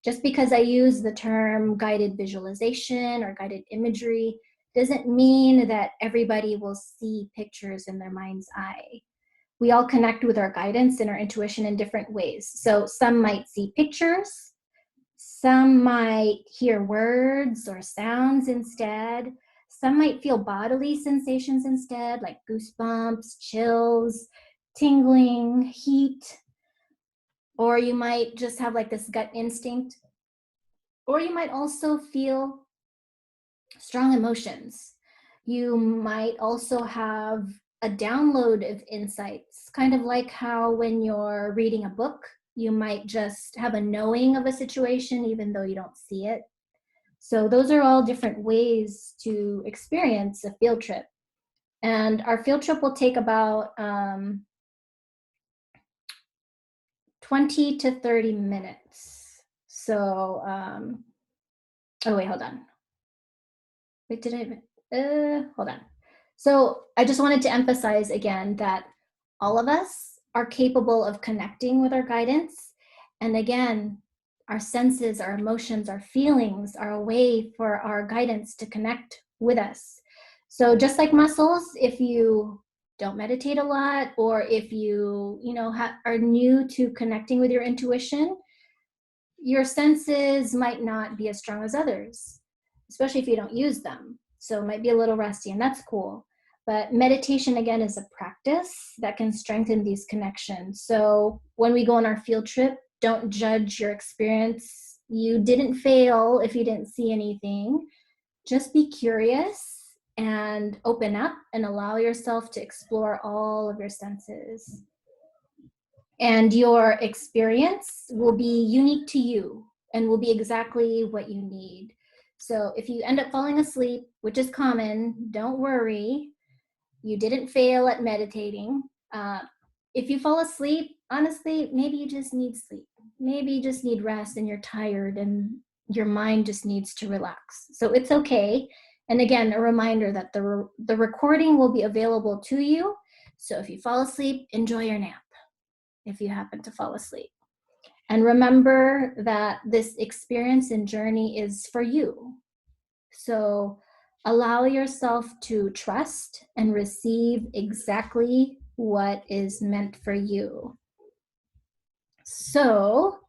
Just because I use the term guided visualization or guided imagery doesn't mean that everybody will see pictures in their mind's eye. We all connect with our guidance and our intuition in different ways. So some might see pictures, some might hear words or sounds instead. Some might feel bodily sensations instead, like goosebumps, chills, tingling, heat. Or you might just have like this gut instinct. Or you might also feel strong emotions. You might also have a download of insights, kind of like how when you're reading a book, you might just have a knowing of a situation even though you don't see it. So those are all different ways to experience a field trip. And our field trip will take about 20 to 30 minutes. So, oh wait, hold on. Wait, hold on. So I just wanted to emphasize again that all of us are capable of connecting with our guidance. And again, our senses, our emotions, our feelings are a way for our guidance to connect with us. So just like muscles, if you don't meditate a lot, or if you are new to connecting with your intuition, your senses might not be as strong as others, especially if you don't use them. So it might be a little rusty, and that's cool. But meditation, again, is a practice that can strengthen these connections. So when we go on our field trip, don't judge your experience. You didn't fail if you didn't see anything. Just be curious and open up and allow yourself to explore all of your senses. And your experience will be unique to you and will be exactly what you need. So if you end up falling asleep, which is common, don't worry. You didn't fail at meditating. If you fall asleep, honestly, maybe you just need sleep. Maybe you just need rest and you're tired and your mind just needs to relax. So it's okay. And again, a reminder that the recording will be available to you. So if you fall asleep, enjoy your nap if you happen to fall asleep. And remember that this experience and journey is for you. So allow yourself to trust and receive exactly what is meant for you. So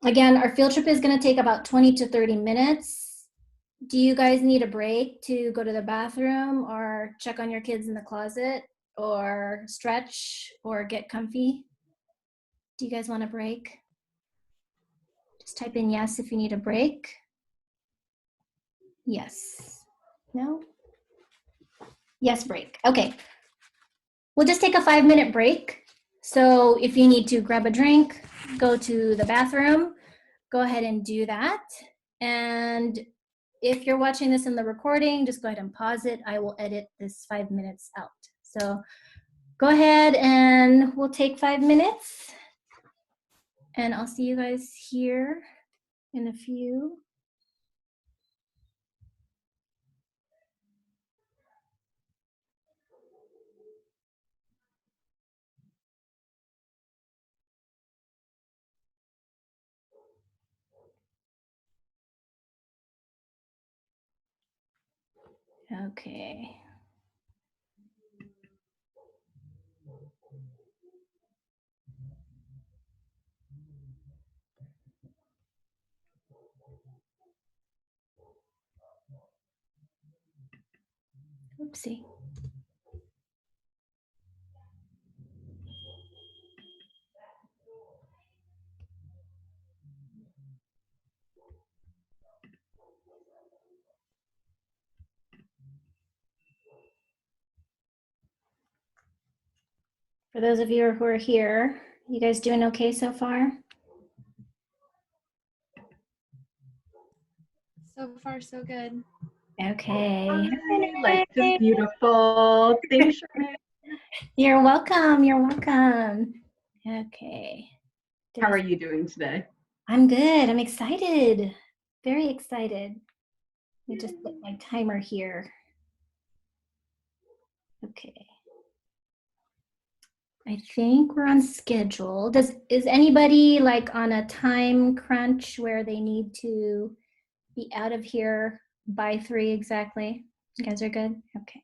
again, our field trip is going to take about 20 to 30 minutes. Do you guys need a break to go to the bathroom or check on your kids in the closet or stretch or get comfy? Do you guys want a break? Just type in yes if you need a break. Yes. No? Yes, break. Okay. We'll just take a 5-minute break. So if you need to grab a drink, go to the bathroom, go ahead and do that. And if you're watching this in the recording, just go ahead and pause it. I will edit this 5 minutes out. So go ahead and we'll take 5 minutes. And I'll see you guys here in a few. Okay. Oopsie. For those of you who are here, you guys doing okay so far? So far, so good. Okay. Like just beautiful. Thanks, Sherman. You're welcome. You're welcome. Okay. How are you doing today? I'm good. I'm excited. Very excited. Let me just put my timer here. Okay. I think we're on schedule. Is anybody like on a time crunch where they need to be out of here by 3 exactly? You guys are good? Okay.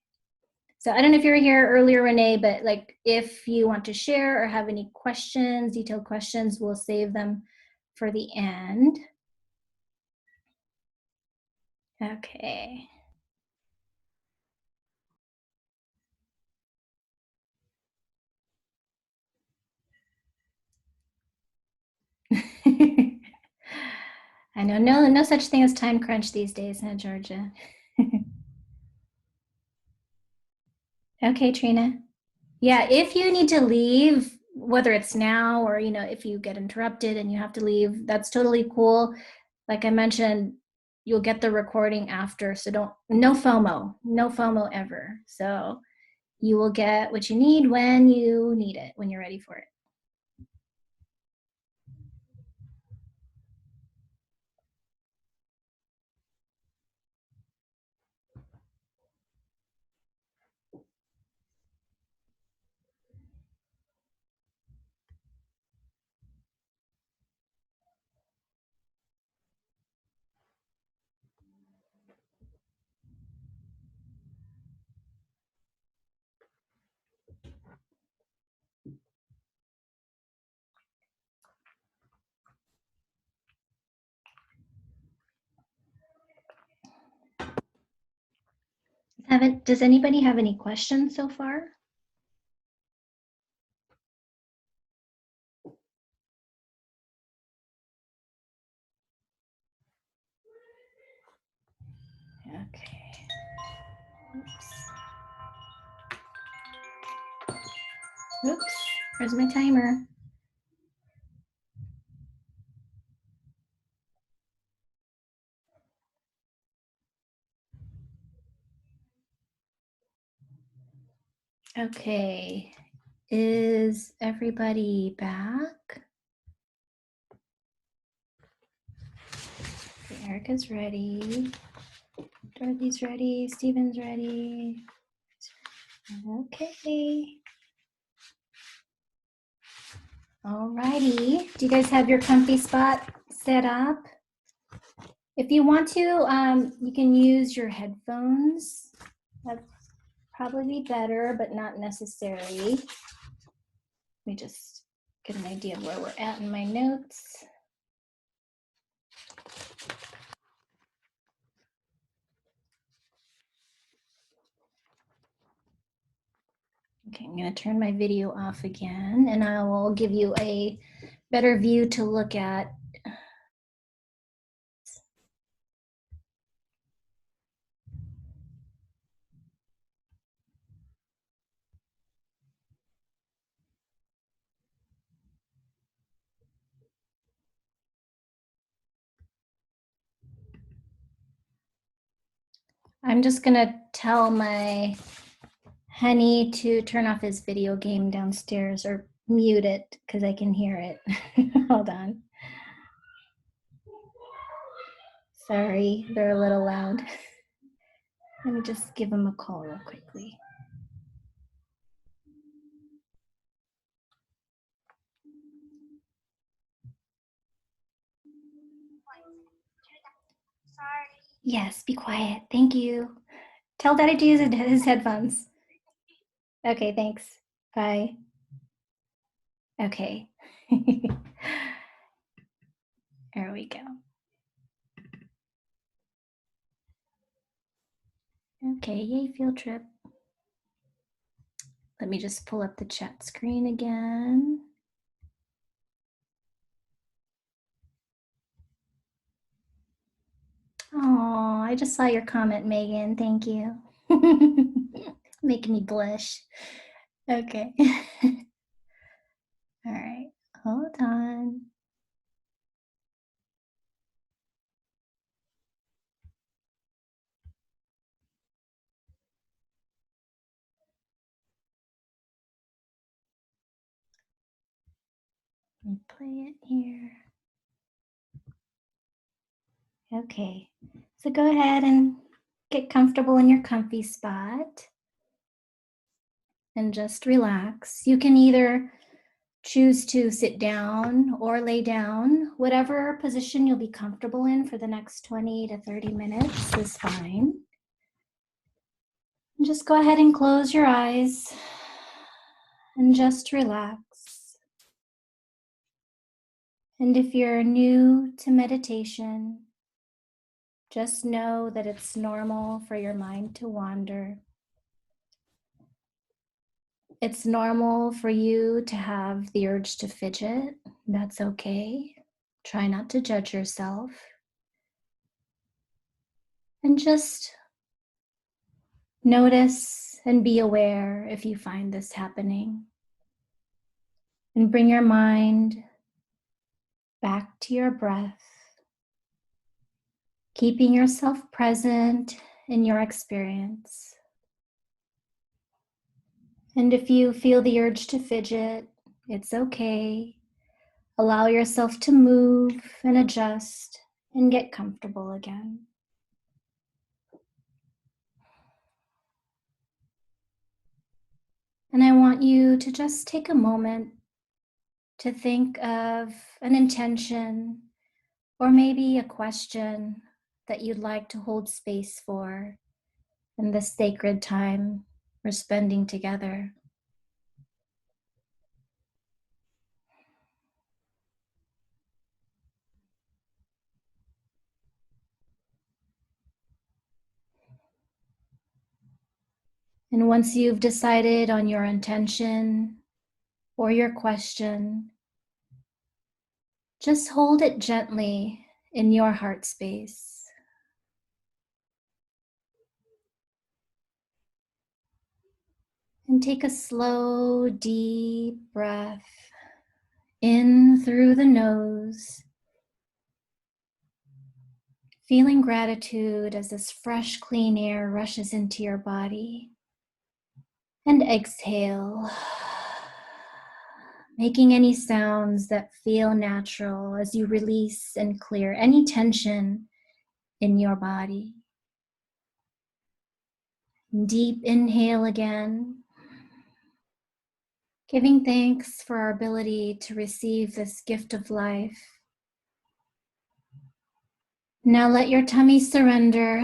So I don't know if you were here earlier, Renee, but like if you want to share or have any questions, detailed questions, we'll save them for the end. Okay. I know, no such thing as time crunch these days, huh, Georgia? Okay, Trina. Yeah, if you need to leave, whether it's now or, you know, if you get interrupted and you have to leave, that's totally cool. Like I mentioned, you'll get the recording after, so no FOMO ever. So you will get what you need when you need it, when you're ready for it. Does anybody have any questions so far? Okay. Oops. Oops. Where's my timer? Okay. Is everybody back? Okay, Erica's ready. Dorothy's ready. Steven's ready. Okay. Alrighty. Do you guys have your comfy spot set up? If you want to, you can use your headphones. That'd probably be better, but not necessary. Let me just get an idea of where we're at in my notes. Okay, I'm going to turn my video off again, and I will give you a better view to look at. I'm just going to tell my honey to turn off his video game downstairs or mute it because I can hear it. Hold on. Sorry, they're a little loud. Let me just give him a call real quickly. Yes, be quiet. Thank you. Tell Daddy to use his headphones. Okay, thanks. Bye. Okay. There we go. Okay, yay, field trip. Let me just pull up the chat screen again. Oh, I just saw your comment, Megan. Thank you. Making me blush. Okay. All right, hold on. Let me play it here. Okay, so go ahead and get comfortable in your comfy spot and just relax. You can either choose to sit down or lay down. Whatever position you'll be comfortable in for the next 20 to 30 minutes is fine. And just go ahead and close your eyes and just relax. And if you're new to meditation, just know that it's normal for your mind to wander. It's normal for you to have the urge to fidget. That's okay. Try not to judge yourself. And just notice and be aware if you find this happening. And bring your mind back to your breath, keeping yourself present in your experience. And if you feel the urge to fidget, it's okay. Allow yourself to move and adjust and get comfortable again. And I want you to just take a moment to think of an intention or maybe a question that you'd like to hold space for in this sacred time we're spending together. And once you've decided on your intention or your question, just hold it gently in your heart space. And take a slow, deep breath in through the nose, feeling gratitude as this fresh, clean air rushes into your body. And exhale, making any sounds that feel natural as you release and clear any tension in your body. Deep inhale again, giving thanks for our ability to receive this gift of life. Now let your tummy surrender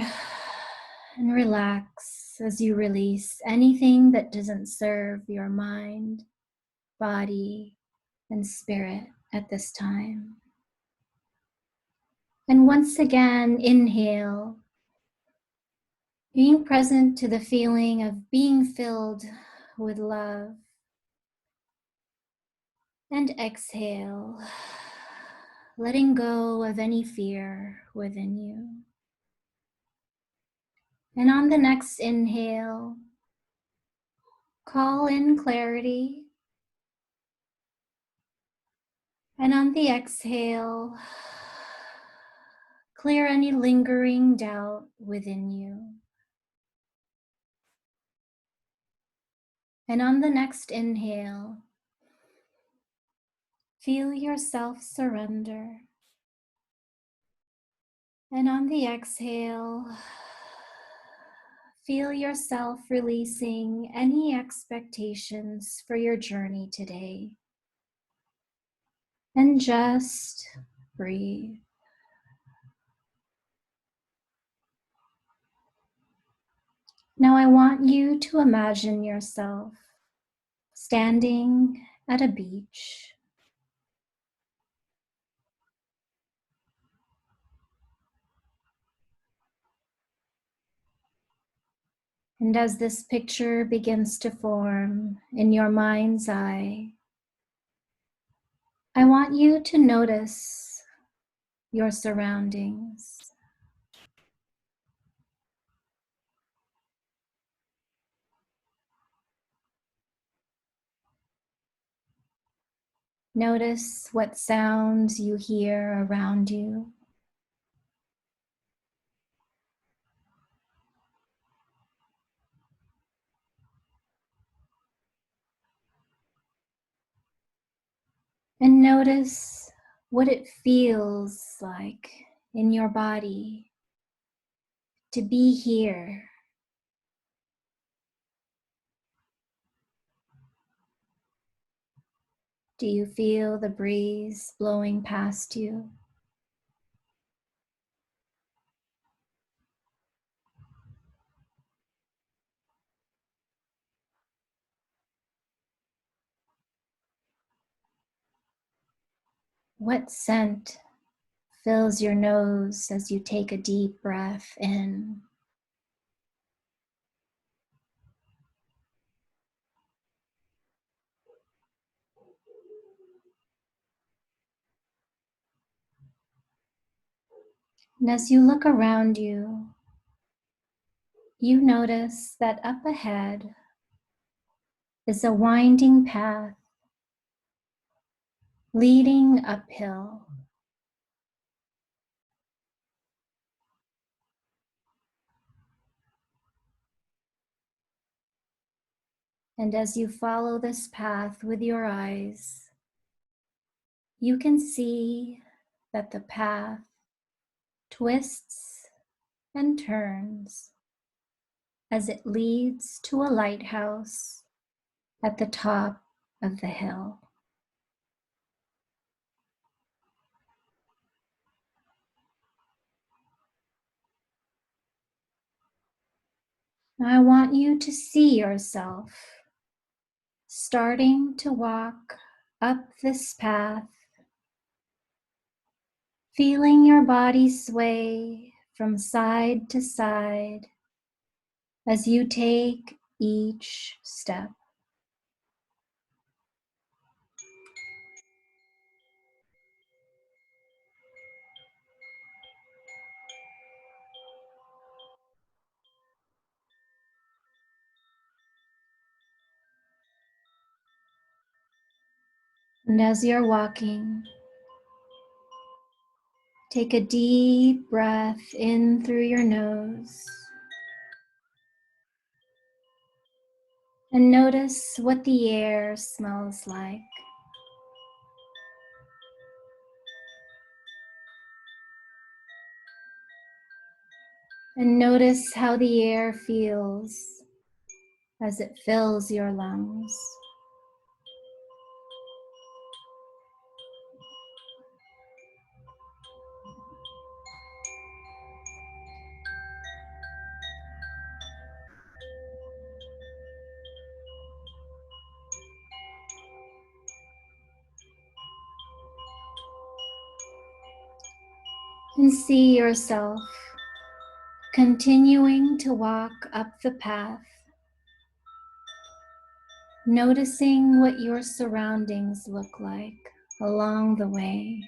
and relax as you release anything that doesn't serve your mind, body, and spirit at this time. And once again, inhale, being present to the feeling of being filled with love. And exhale, letting go of any fear within you. And on the next inhale, call in clarity. And on the exhale, clear any lingering doubt within you. And on the next inhale, feel yourself surrender. And on the exhale, feel yourself releasing any expectations for your journey today. And just breathe. Now I want you to imagine yourself standing at a beach. And as this picture begins to form in your mind's eye, I want you to notice your surroundings. Notice what sounds you hear around you. And notice what it feels like in your body to be here. Do you feel the breeze blowing past you? What scent fills your nose as you take a deep breath in? And as you look around you, you notice that up ahead is a winding path leading uphill. And as you follow this path with your eyes, you can see that the path twists and turns as it leads to a lighthouse at the top of the hill. I want you to see yourself starting to walk up this path, feeling your body sway from side to side as you take each step. And as you're walking, take a deep breath in through your nose and notice what the air smells like. And notice how the air feels as it fills your lungs. And see yourself continuing to walk up the path, noticing what your surroundings look like along the way.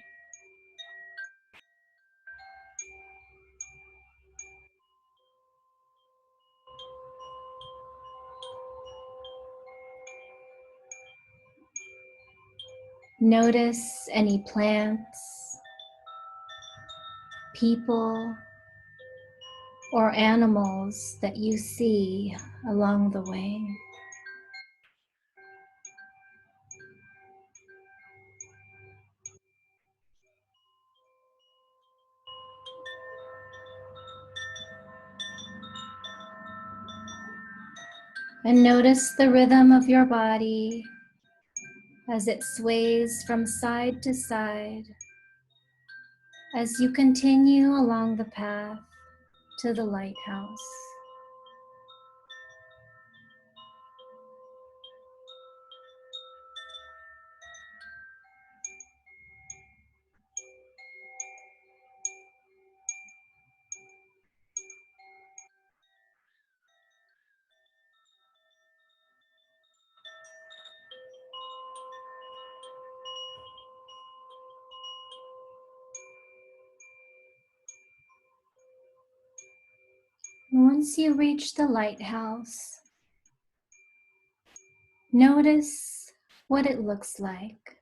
Notice any plants, people, or animals that you see along the way. And notice the rhythm of your body as it sways from side to side as you continue along the path to the lighthouse. Once you reach the lighthouse, notice what it looks like.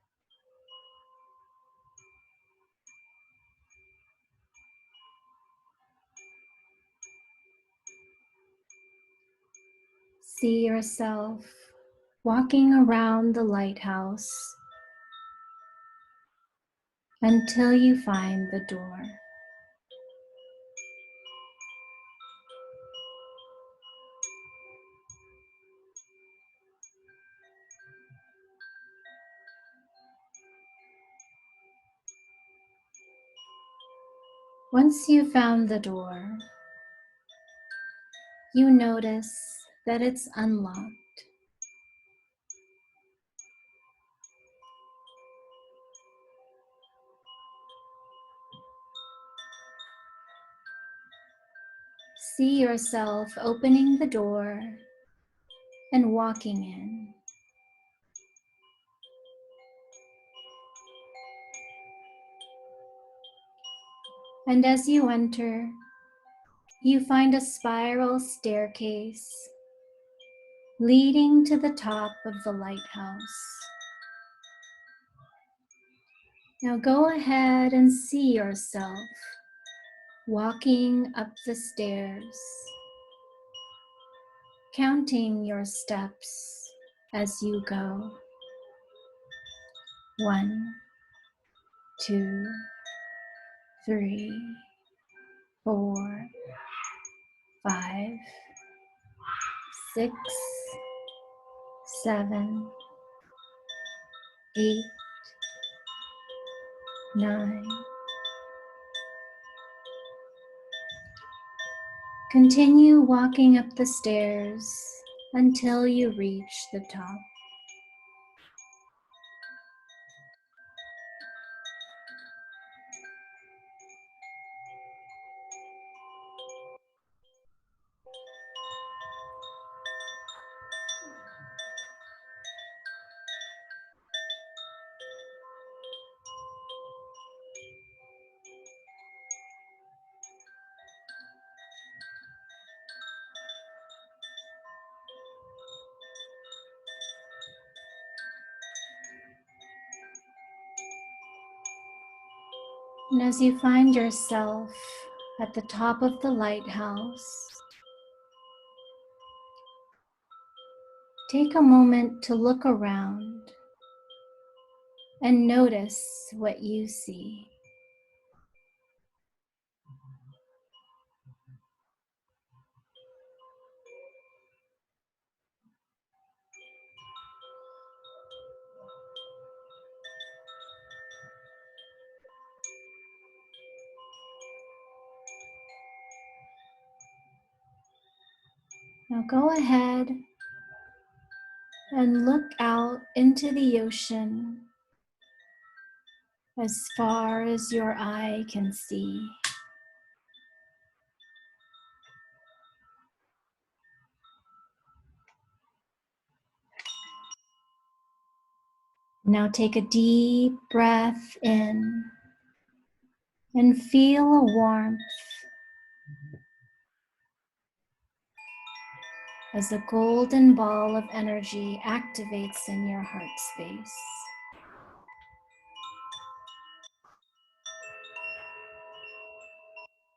see yourself walking around the lighthouse until you find the door. Once you found the door, you notice that it's unlocked. See yourself opening the door and walking in. And as you enter, you find a spiral staircase leading to the top of the lighthouse. Now go ahead and see yourself walking up the stairs, counting your steps as you go. 1, 2, 3, 4, 5, 6, 7, 8, 9. Continue walking up the stairs until you reach the top. And as you find yourself at the top of the lighthouse, take a moment to look around and notice what you see. Now go ahead and look out into the ocean as far as your eye can see. Now take a deep breath in and feel a warmth as a golden ball of energy activates in your heart space.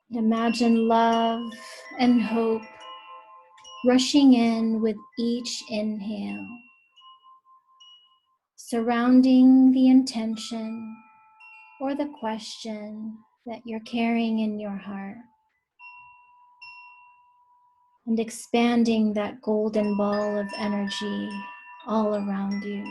Imagine love and hope rushing in with each inhale, surrounding the intention or the question that you're carrying in your heart, and expanding that golden ball of energy all around you.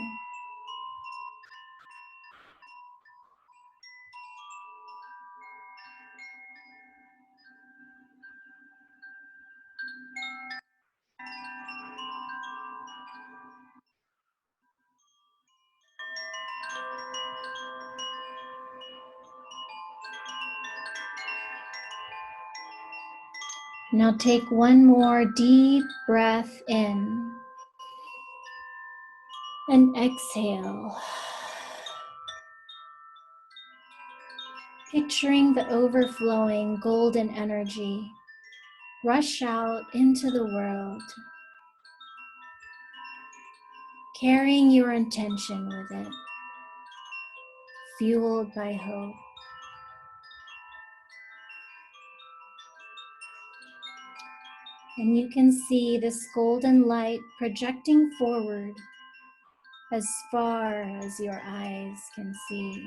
Now take one more deep breath in and exhale, picturing the overflowing golden energy rush out into the world, carrying your intention with it, fueled by hope. And you can see this golden light projecting forward as far as your eyes can see.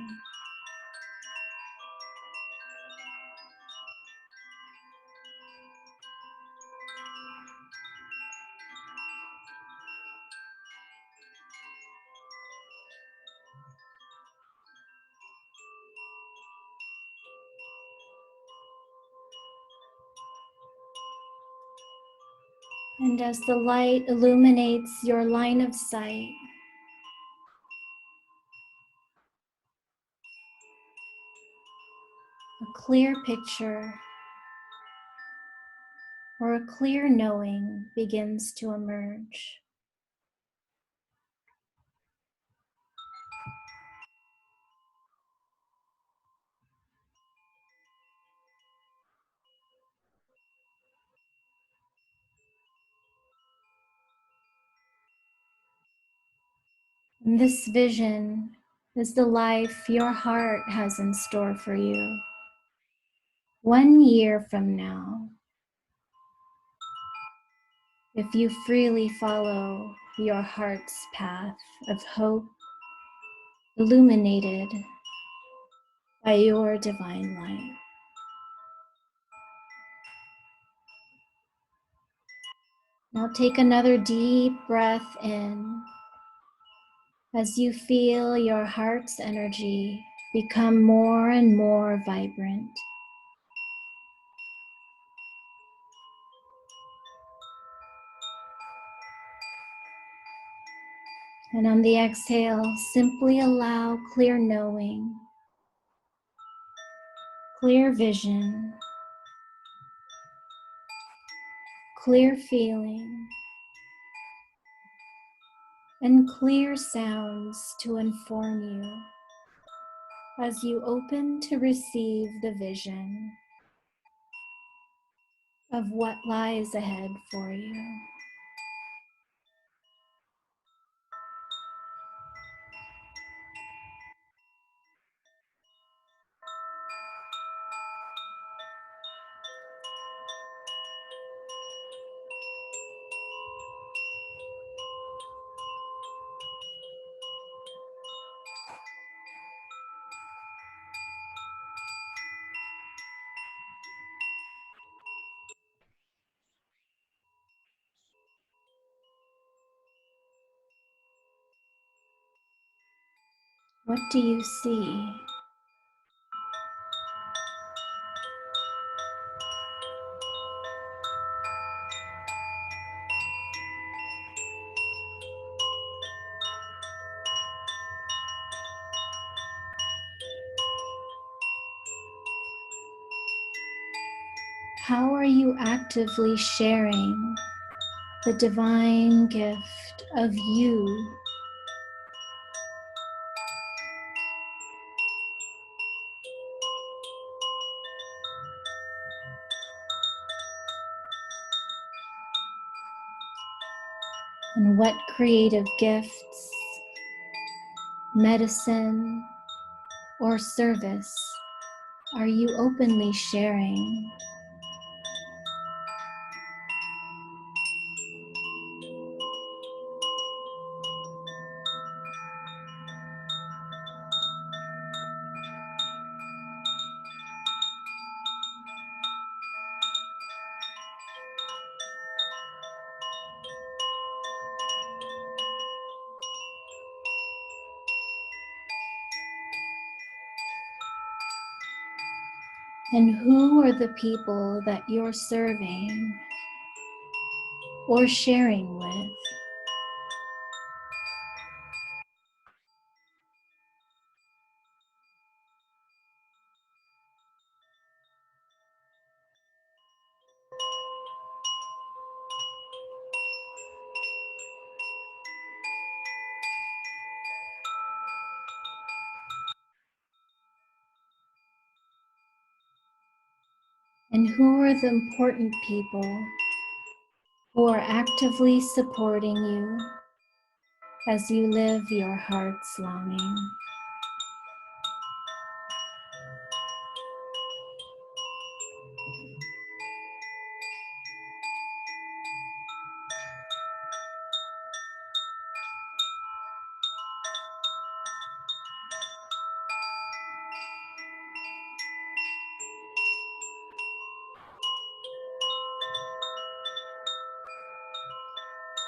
And as the light illuminates your line of sight, a clear picture or a clear knowing begins to emerge. And this vision is the life your heart has in store for you. 1 year from now, if you freely follow your heart's path of hope, illuminated by your divine light. Now take another deep breath in as you feel your heart's energy become more and more vibrant. And on the exhale, simply allow clear knowing, clear vision, clear feeling, and clear sounds to inform you as you open to receive the vision of what lies ahead for you. What do you see? How are you actively sharing the divine gift of you? And what creative gifts, medicine, or service are you openly sharing? And who are the people that you're serving or sharing with? And who are the important people who are actively supporting you as you live your heart's longing?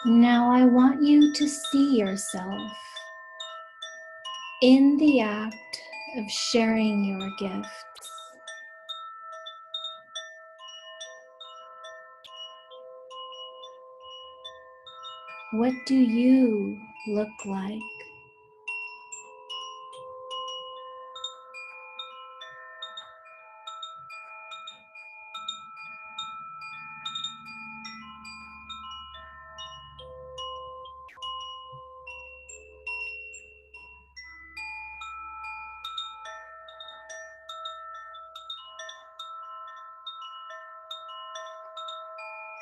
Now I want you to see yourself in the act of sharing your gifts. What do you look like?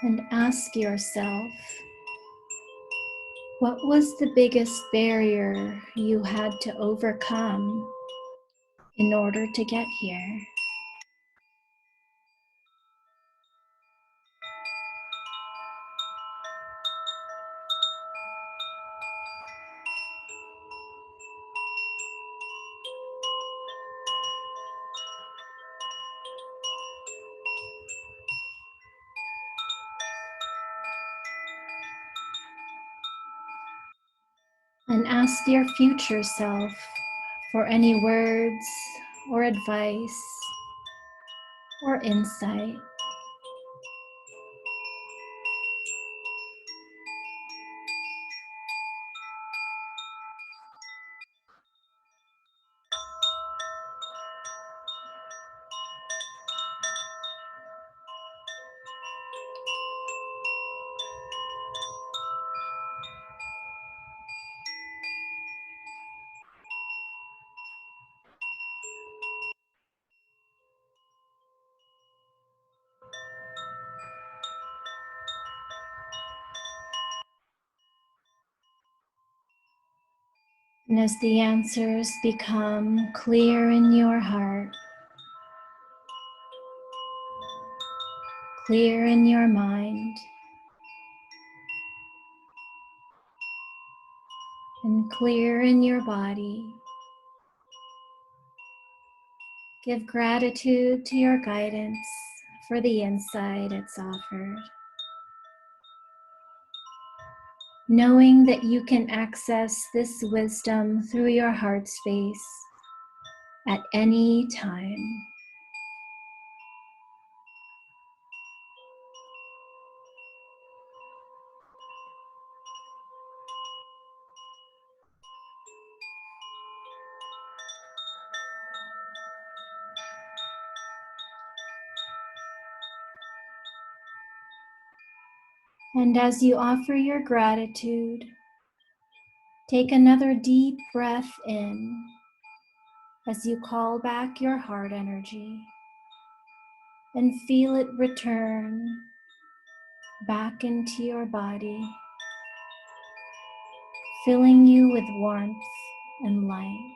And ask yourself, what was the biggest barrier you had to overcome in order to get here? And ask your future self for any words or advice or insight. And as the answers become clear in your heart, clear in your mind, and clear in your body, give gratitude to your guidance for the insight it's offered, knowing that you can access this wisdom through your heart space at any time. And as you offer your gratitude, take another deep breath in as you call back your heart energy and feel it return back into your body, filling you with warmth and light.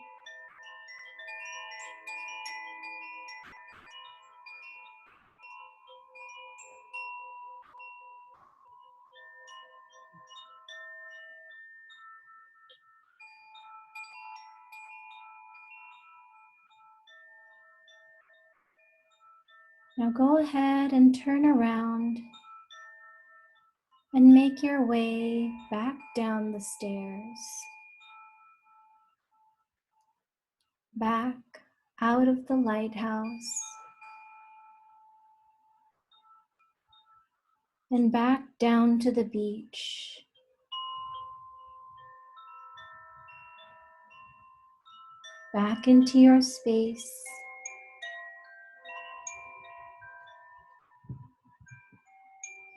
Now go ahead and turn around and make your way back down the stairs, back out of the lighthouse, and back down to the beach. Back into your space,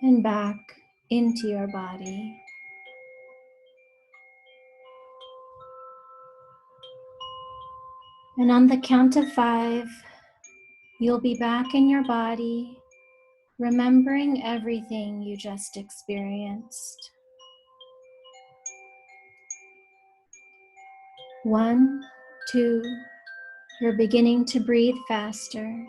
and back into your body. And on the count of 5, you'll be back in your body, remembering everything you just experienced. 1, 2, you're beginning to breathe faster,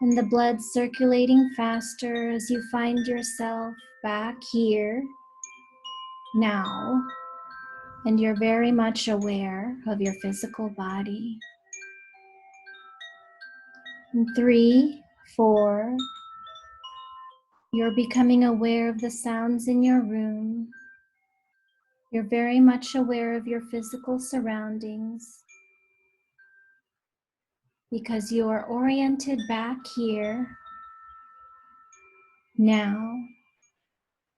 and the blood circulating faster as you find yourself back here, now, and you're very much aware of your physical body. And 3, 4, You're becoming aware of the sounds in your room. You're very much aware of your physical surroundings because you are oriented back here, now,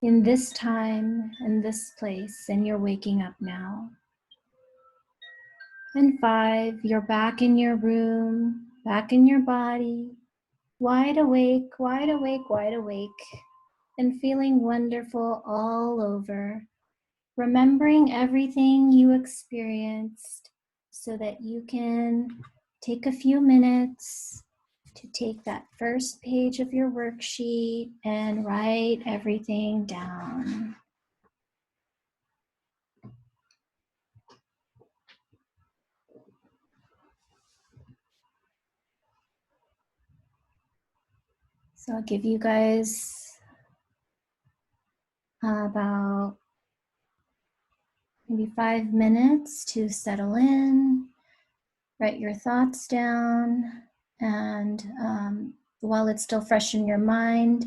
in this time and this place, and you're waking up now. And 5, you're back in your room, back in your body, wide awake, wide awake, wide awake, and feeling wonderful all over, remembering everything you experienced so that you can take a few minutes to take that first page of your worksheet and write everything down. So I'll give you guys about maybe 5 minutes to settle in, write your thoughts down, and while it's still fresh in your mind,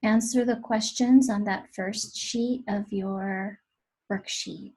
answer the questions on that first sheet of your worksheet.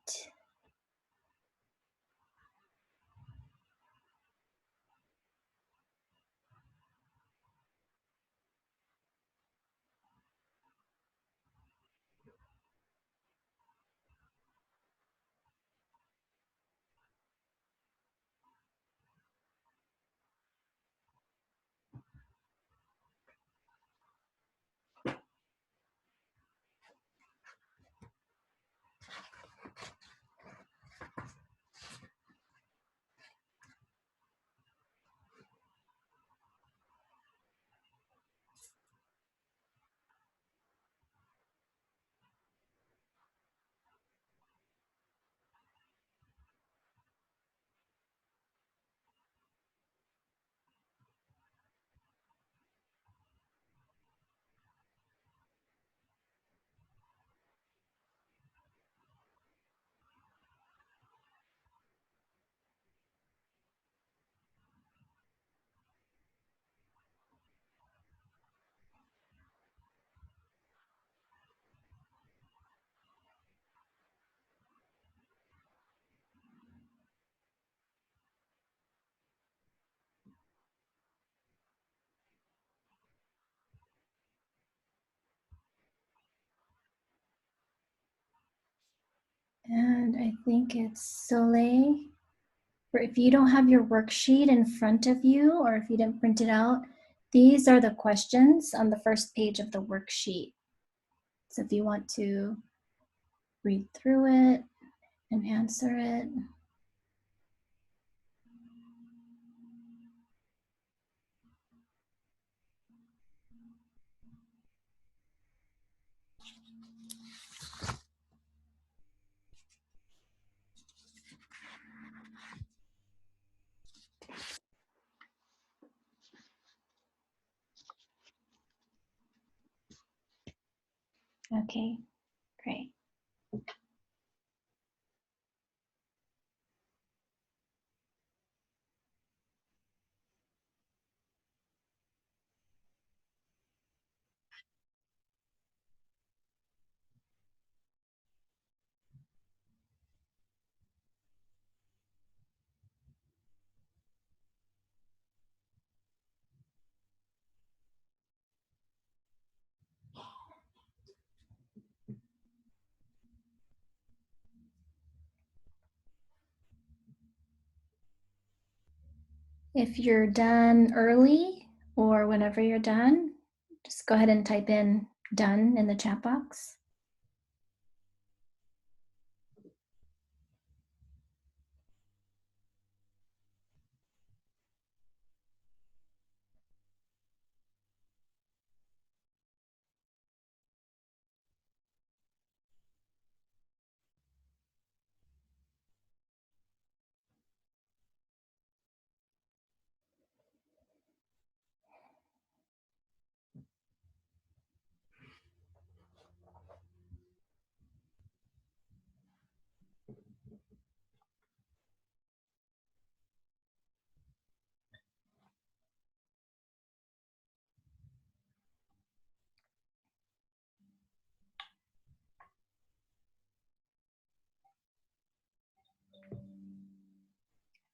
And I think it's Soleil. Or if you don't have your worksheet in front of you, or if you didn't print it out, these are the questions on the first page of the worksheet. So if you want to read through it and answer it. Okay, great. If you're done early or whenever you're done, just go ahead and type in done in the chat box.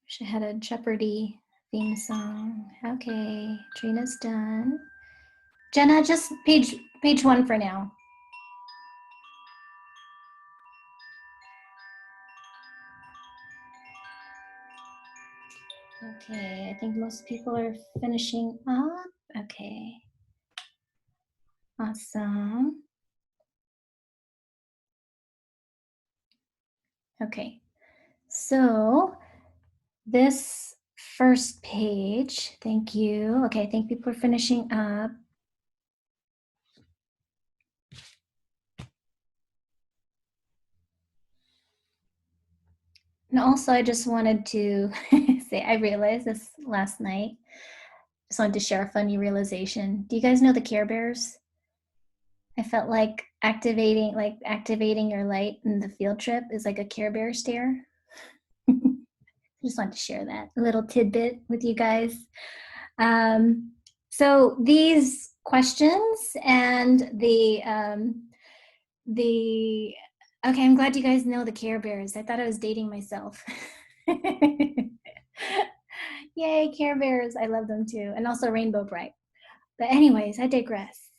Wish I had a Jeopardy theme song. Okay, Trina's done. Jenna, just page 1 for now. Okay, I think most people are finishing up. Okay. Awesome. Okay, so this first page, thank you. Okay, I think people are finishing up. And also, I just wanted to say, I realized this last night. Just wanted to share a funny realization. Do you guys know the Care Bears? I felt like activating your light in the field trip is like a Care Bear stare. Just wanted to share that little tidbit with you guys. So these questions and okay, I'm glad you guys know the Care Bears. I thought I was dating myself. Yay, Care Bears. I love them too. And also Rainbow Bright. But anyways, I digress.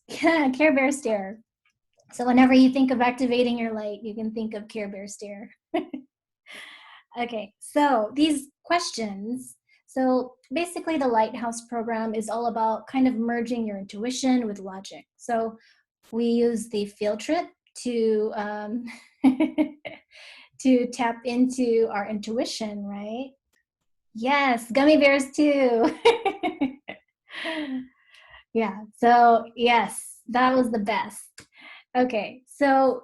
Yeah, Care Bear stare. So whenever you think of activating your light, you can think of Care Bear stare. Okay, so these questions. So basically the Lighthouse program is all about kind of merging your intuition with logic. So we use the field trip to to tap into our intuition, right? Yes, gummy bears too. Yeah, so yes, that was the best. Okay, so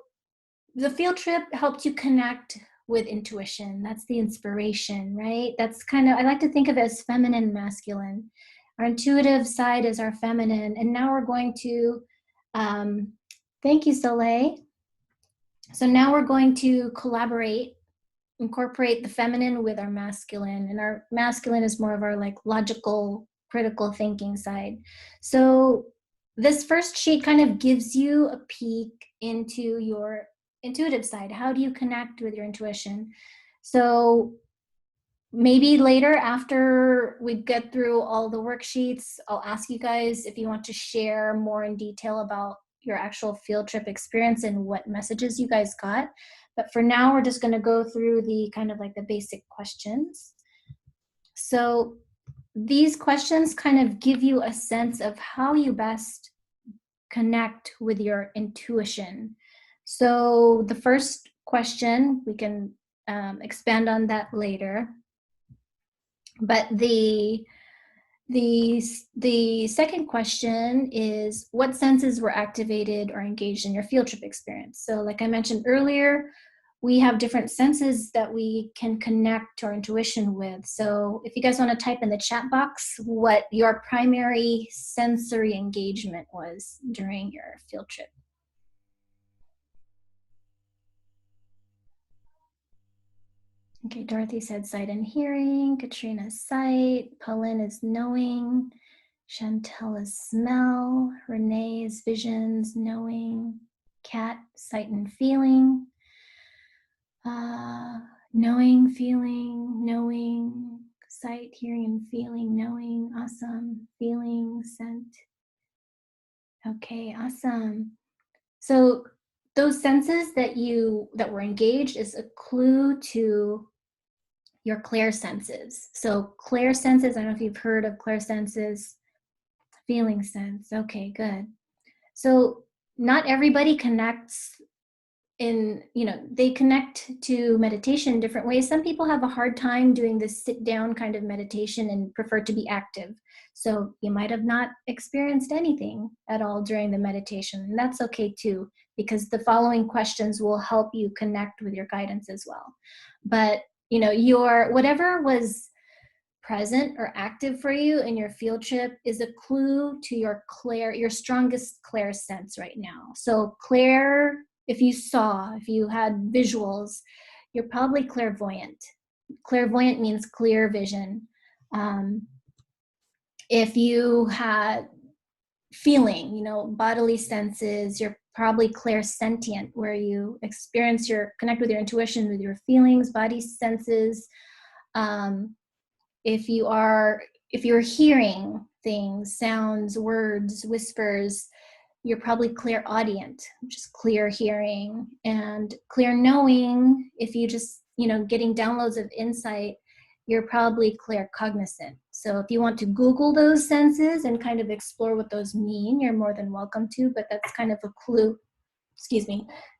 the field trip helped you connect with intuition. That's the inspiration, right? That's kind of, I like to think of it as feminine and masculine. Our intuitive side is our feminine. And now we're going to, thank you, Soleil. So now we're going to incorporate the feminine with our masculine. And our masculine is more of our like logical, critical thinking side. So this first sheet kind of gives you a peek into your intuitive side. How do you connect with your intuition? So maybe later after we get through all the worksheets, I'll ask you guys if you want to share more in detail about your actual field trip experience and what messages you guys got. But for now, we're just going to go through the kind of like the basic questions. So these questions kind of give you a sense of how you best connect with your intuition. So the first question, we can expand on that later. But the second question is, what senses were activated or engaged in your field trip experience? So like I mentioned earlier, we have different senses that we can connect to our intuition with. So if you guys want to type in the chat box what your primary sensory engagement was during your field trip. Okay, Dorothy said sight and hearing, Katrina sight, Pauline is knowing, Chantel is smell, Renee is visions, knowing, Kat sight and feeling, knowing, feeling, knowing, sight, hearing and feeling, knowing, awesome, feeling, scent. Okay, awesome. So those senses that were engaged is a clue to your clair senses. So clair senses, I don't know if you've heard of clair senses, feeling sense. Okay, good. So not everybody connects they connect to meditation in different ways. Some people have a hard time doing this sit down kind of meditation and prefer to be active. So you might have not experienced anything at all during the meditation. And that's okay too, because the following questions will help you connect with your guidance as well. But your whatever was present or active for you in your field trip is a clue to your strongest clair sense right now. So clair, if you had visuals, you're probably clairvoyant. Clairvoyant means clear vision. If you had feeling, bodily senses, you're probably clairsentient, where you connect with your intuition, with your feelings, body senses. If you're hearing things, sounds, words, whispers, you're probably clairaudient, which is clear hearing, and clear knowing. If you just, getting downloads of insight, you're probably claircognizant. So if you want to Google those senses and kind of explore what those mean, you're more than welcome to, but that's kind of a clue,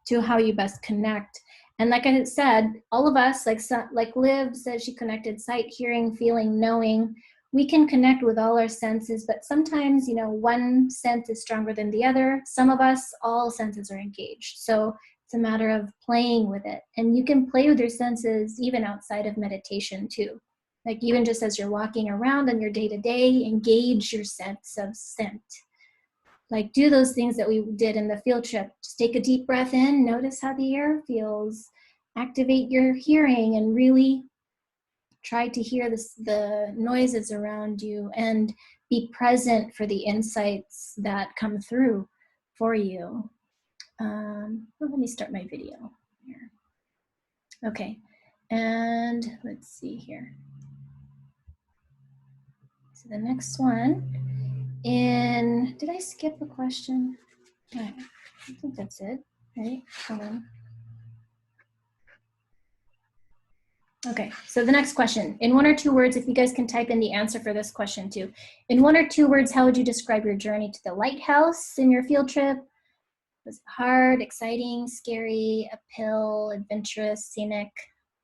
to how you best connect. And like I said, all of us, like Liv said, she connected sight, hearing, feeling, knowing. We can connect with all our senses, but sometimes, one sense is stronger than the other. Some of us, all senses are engaged. So it's a matter of playing with it. And you can play with your senses even outside of meditation too. Like even just as you're walking around on your day-to-day, engage your sense of scent. Like do those things that we did in the field trip. Just take a deep breath in, notice how the air feels, activate your hearing, and really try to hear the noises around you and be present for the insights that come through for you. Let me start my video here. Okay, and let's see here. So the next one, did I skip a question? I think that's it, right? Hold on. Okay, so the next question. In 1 or 2 words, if you guys can type in the answer for this question too. In 1 or 2 words, how would you describe your journey to the lighthouse in your field trip? Was it hard, exciting, scary, uphill, adventurous, scenic?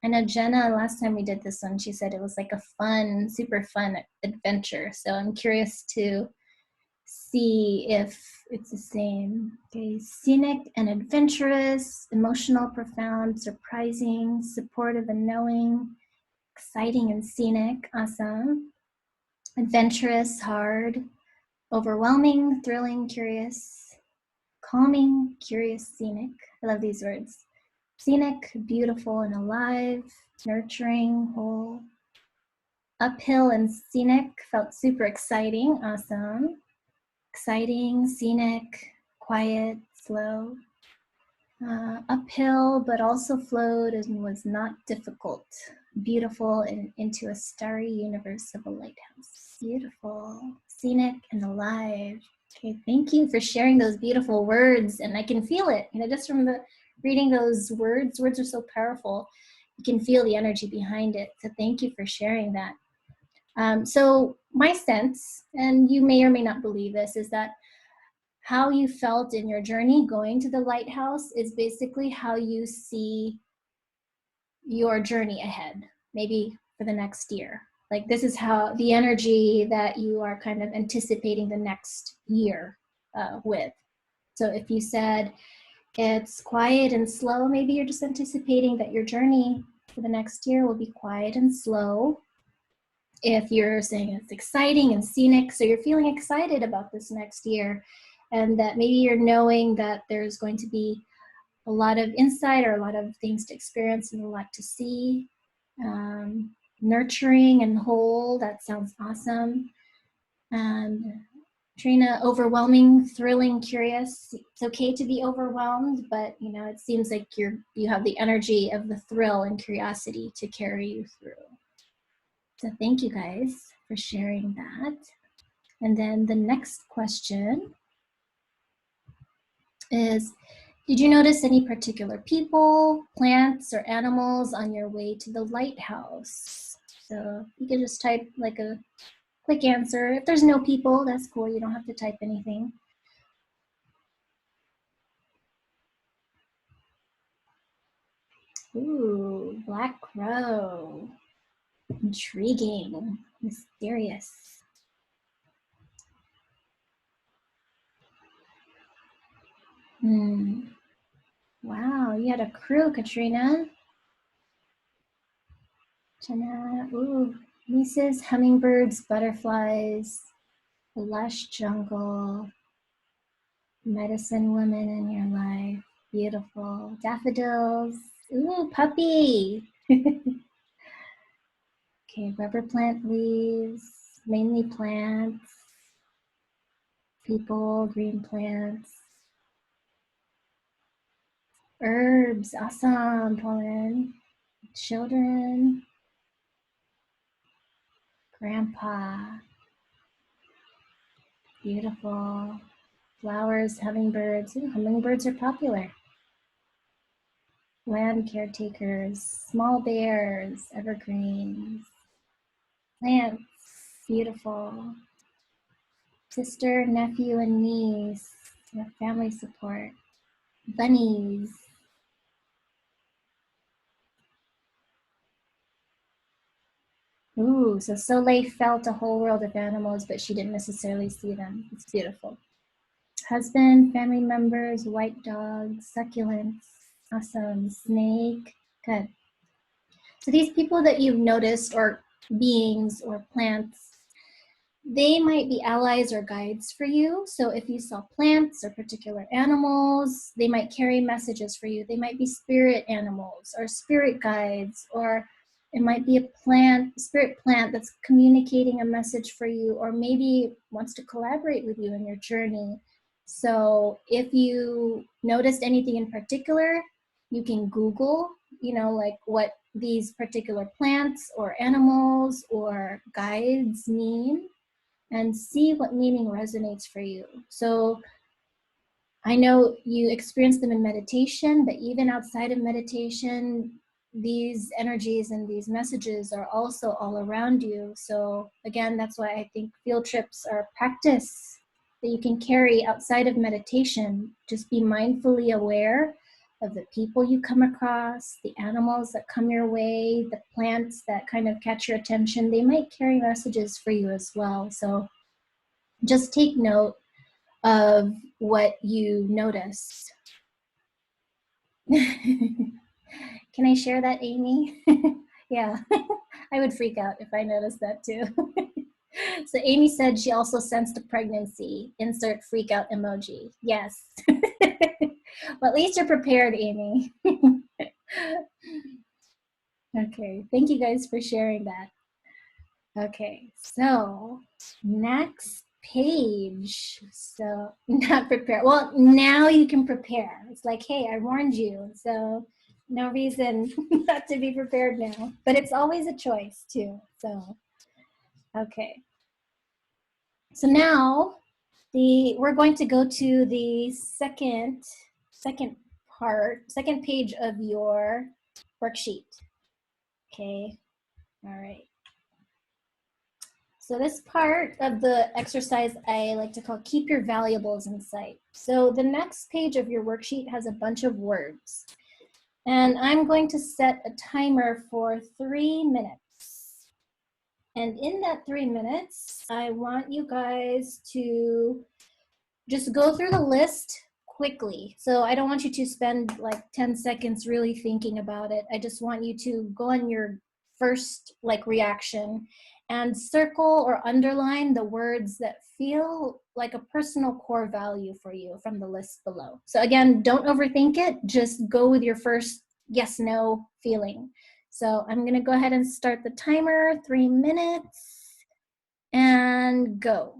I know Jenna, last time we did this one, she said it was like a fun, super fun adventure. So I'm curious to see if it's the same. Okay, scenic and adventurous, emotional, profound, surprising, supportive and knowing, exciting and scenic, awesome. Adventurous, hard, overwhelming, thrilling, curious, calming, curious, scenic. I love these words. Scenic, beautiful and alive, nurturing, whole. Uphill and scenic felt super exciting, awesome. Exciting, scenic, quiet, slow. Uphill, but also flowed and was not difficult. Beautiful and into a starry universe of a lighthouse. Beautiful, scenic, and alive. Okay, thank you for sharing those beautiful words. And I can feel it, just from reading those words. Words are so powerful. You can feel the energy behind it. So thank you for sharing that. So my sense, and you may or may not believe this, is that how you felt in your journey going to the lighthouse is basically how you see your journey ahead, maybe for the next year. Like this is how the energy that you are kind of anticipating the next year with. So if you said it's quiet and slow, maybe you're just anticipating that your journey for the next year will be quiet and slow. If you're saying it's exciting and scenic, so you're feeling excited about this next year, and that maybe you're knowing that there's going to be a lot of insight or a lot of things to experience and a lot to see. Nurturing and whole, that sounds awesome. And Trina, overwhelming, thrilling, curious. It's okay to be overwhelmed, but it seems like you have the energy of the thrill and curiosity to carry you through. So thank you guys for sharing that. And then the next question is, did you notice any particular people, plants, or animals on your way to the lighthouse? So you can just type like a quick answer. If there's no people, that's cool. You don't have to type anything. Ooh, black crow. Intriguing, mysterious. Wow, you had a crew, Katrina. Jenna, ooh, Lisa's hummingbirds, butterflies, the lush jungle, medicine woman in your life, beautiful. Daffodils, ooh, puppy. Okay, rubber plant leaves, mainly plants, people, green plants. Herbs, awesome, Pauline. Children, grandpa, beautiful. Flowers, hummingbirds. Ooh, hummingbirds are popular. Land caretakers, small bears, evergreens, plants, beautiful. Sister, nephew, and niece, your family support. Bunnies. Ooh, so Soleil felt a whole world of animals, but she didn't necessarily see them. It's beautiful. Husband, family members, white dogs, succulents. Awesome. Snake. Good. So these people that you've noticed, or beings or plants, they might be allies or guides for you. So if you saw plants or particular animals, they might carry messages for you. They might be spirit animals or spirit guides, or it might be a plant, spirit plant that's communicating a message for you, or maybe wants to collaborate with you in your journey. So if you noticed anything in particular, you can Google, like what these particular plants or animals or guides mean, and see what meaning resonates for you. So I know you experience them in meditation, but even outside of meditation, these energies and these messages are also all around you. So again, that's why I think field trips are a practice that you can carry outside of meditation. Just be mindfully aware of the people you come across, the animals that come your way, the plants that kind of catch your attention. They might carry messages for you as well. So just take note of what you noticed. Can I share that, Amy? Yeah, I would freak out if I noticed that too. So Amy said she also sensed a pregnancy. Insert freak out emoji. Yes. Well, at least you're prepared, Amy. Okay, thank you guys for sharing that. Okay, so next page. So not prepare. Well, now you can prepare. It's like, hey, I warned you. So no reason not to be prepared now. But it's always a choice too. So, okay. So now we're going to go to the second page of your worksheet. Okay. All right. So this part of the exercise I like to call keep your valuables in sight. So the next page of your worksheet has a bunch of words. And I'm going to set a timer for 3 minutes. And in that 3 minutes, I want you guys to just go through the list quickly. So I don't want you to spend like 10 seconds really thinking about it. I just want you to go on your first reaction and circle or underline the words that feel like a personal core value for you from the list below. So again, don't overthink it. Just go with your first yes, no feeling. So I'm going to go ahead and start the timer, 3 minutes, and go.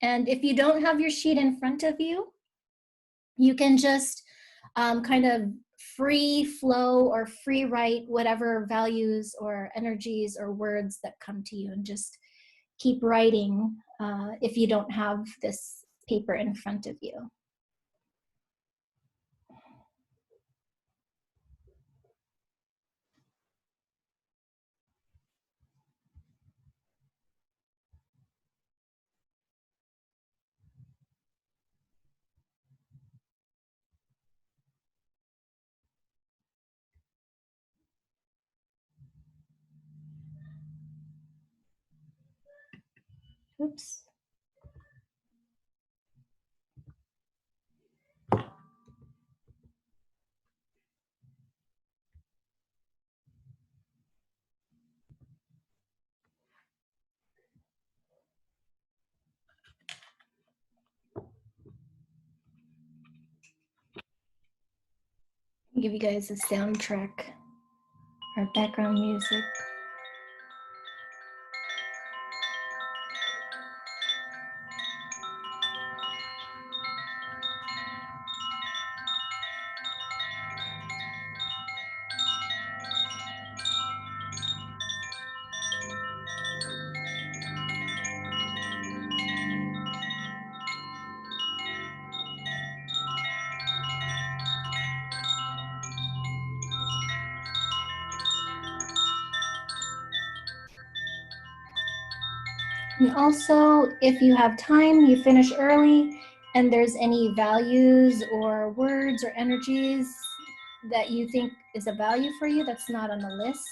And if you don't have your sheet in front of you, you can just kind of free flow or free write whatever values or energies or words that come to you, and just keep writing if you don't have this paper in front of you. Oops. I'll give you guys a soundtrack or background music. And also, if you have time, you finish early, and there's any values or words or energies that you think is a value for you that's not on the list,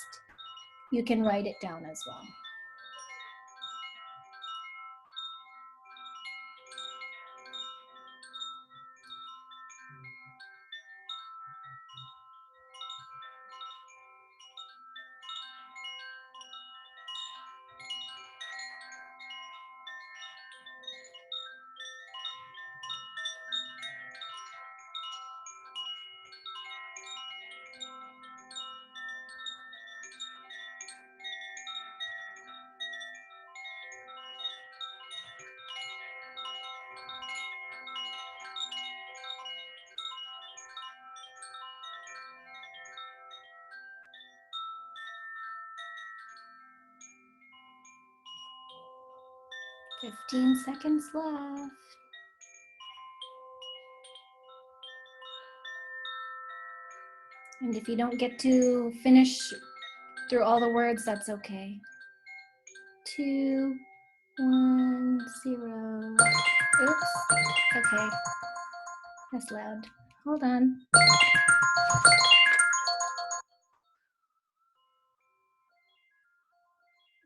you can write it down as well. "15 seconds left." And if you don't get to finish through all the words, that's okay. 2, 1, 0. Oops. Okay. That's loud. Hold on.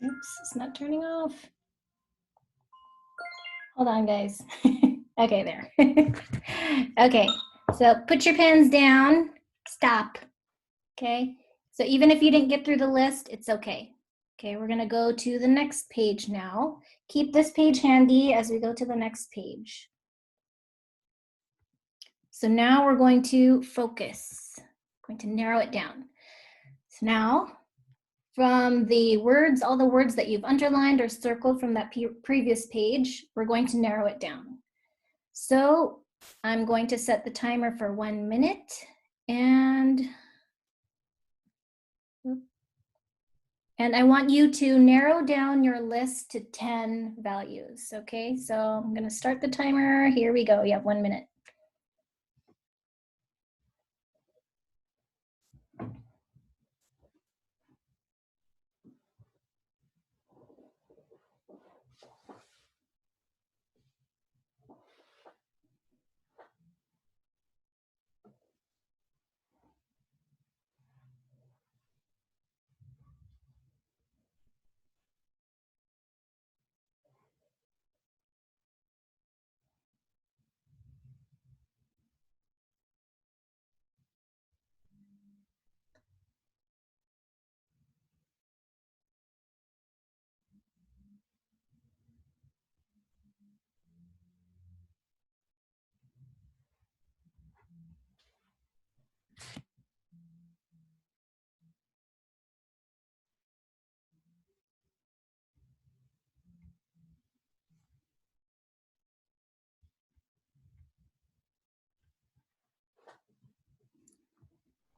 Oops, it's not turning off. Hold on, guys. Okay, there. Okay, so put your pens down. Stop. Okay, so even if you didn't get through the list, it's okay. Okay, we're gonna go to the next page now. Keep this page handy as we go to the next page. So now we're going to focus. Going to narrow it down. So now, from the words, all the words that you've underlined or circled from that previous page, we're going to narrow it down. So I'm going to set the timer for 1 minute, and I want you to narrow down your list to 10 values, okay? So I'm gonna start the timer. Here we go. You have 1 minute.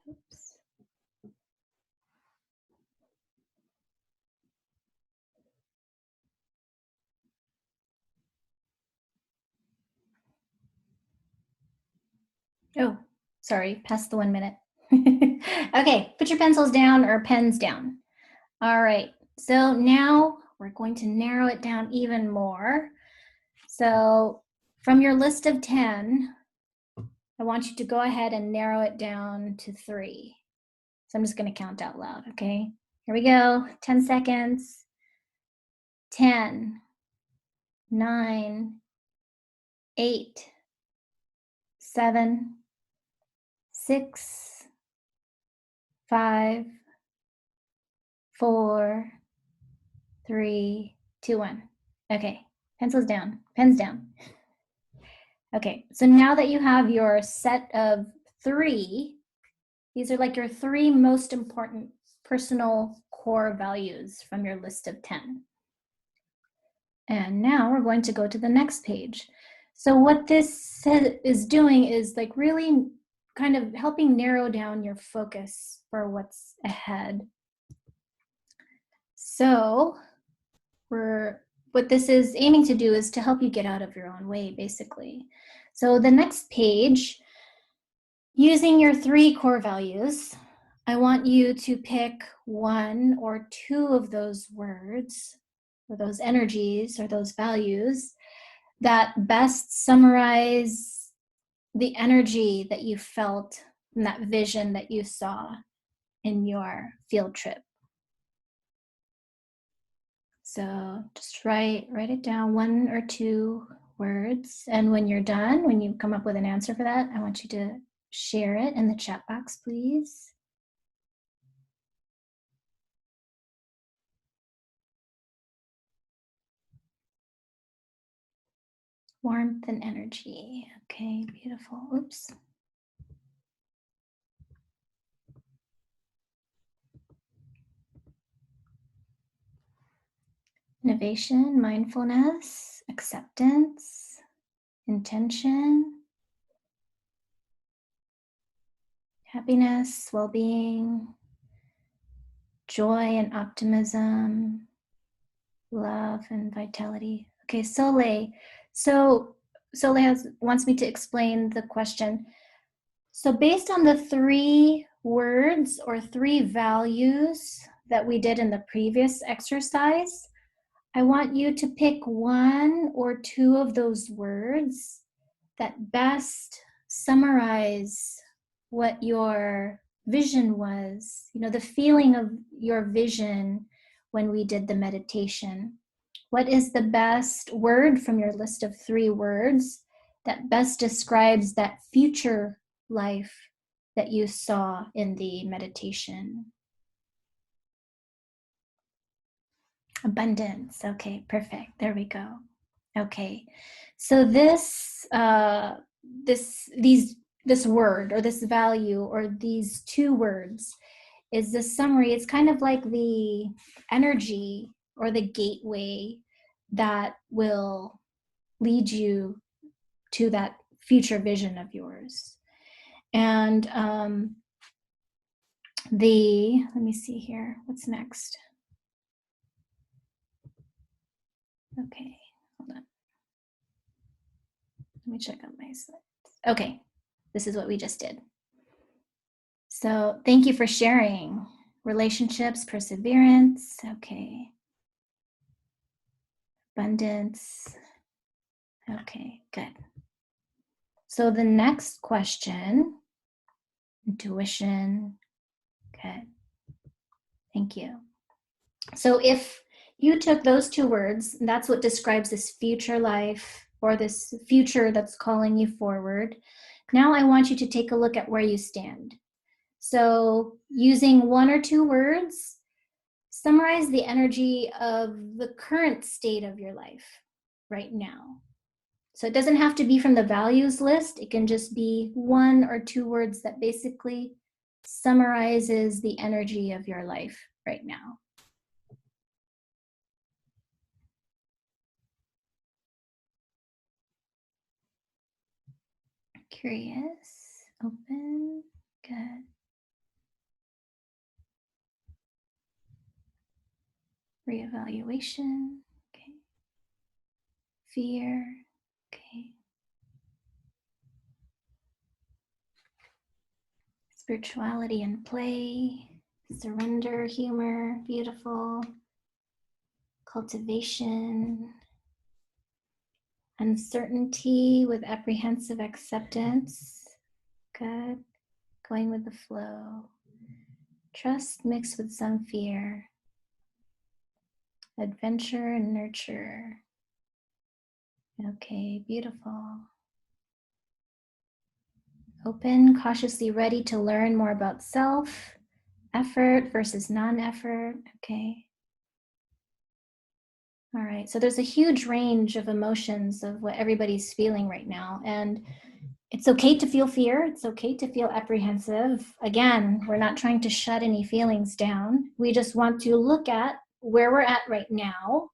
Oops. Oh, sorry, past the 1 minute. Okay, put your pencils down or pens down. All right, so now we're going to narrow it down even more. So from your list of 10, I want you to go ahead and narrow it down to 3. So I'm just gonna count out loud, okay? Here we go, 10 seconds. 10, 9, 8, 7, 6, 5, 4, 3, 2, 1. Okay, pencils down, pens down. Okay, so now that you have your set of 3, these are like your 3 most important personal core values from your list of 10. And now we're going to go to the next page. So what this is doing is like really kind of helping narrow down your focus for what's ahead. So what this is aiming to do is to help you get out of your own way, basically. So the next page, using your 3 core values, I want you to pick 1 or 2 of those words or those energies or those values that best summarize the energy that you felt and that vision that you saw in your field trip. So just write it down, 1 or 2 words. And when you're done, when you come up with an answer for that, I want you to share it in the chat box, please. Warmth and energy. Okay, beautiful. Oops. Innovation, mindfulness, acceptance, intention, happiness, well-being, joy and optimism, love and vitality. Okay, Soleil. So Soleil wants me to explain the question. So based on the 3 words or 3 values that we did in the previous exercise, I want you to pick 1 or 2 of those words that best summarize what your vision was, the feeling of your vision when we did the meditation. What is the best word from your list of 3 words that best describes that future life that you saw in the meditation? Abundance. Okay, perfect. There we go. Okay, so this word or this value or these 2 words is the summary. It's kind of like the energy or the gateway that will lead you to that future vision of yours. And let me see here, what's next? Okay, hold on. Let me check on my slides. Okay, this is what we just did. So thank you for sharing. Relationships, perseverance, okay. Abundance, okay, good. So the next question, intuition, good. Thank you. So if you took those 2 words, and that's what describes this future life or this future that's calling you forward, now I want you to take a look at where you stand. So using 1 or 2 words, summarize the energy of the current state of your life right now. So it doesn't have to be from the values list. It can just be 1 or 2 words that basically summarizes the energy of your life right now. Curious, open, good. Reevaluation, okay. Fear, okay. Spirituality and play, surrender, humor, beautiful. Cultivation, uncertainty with apprehensive acceptance, good. Going with the flow. Trust mixed with some fear. Adventure and nurture. Okay, beautiful. Open, cautiously ready to learn more about self, effort versus non-effort, okay. All right, so there's a huge range of emotions of what everybody's feeling right now, and it's okay to feel fear, it's okay to feel apprehensive. Again, we're not trying to shut any feelings down. We just want to look at where we're at right now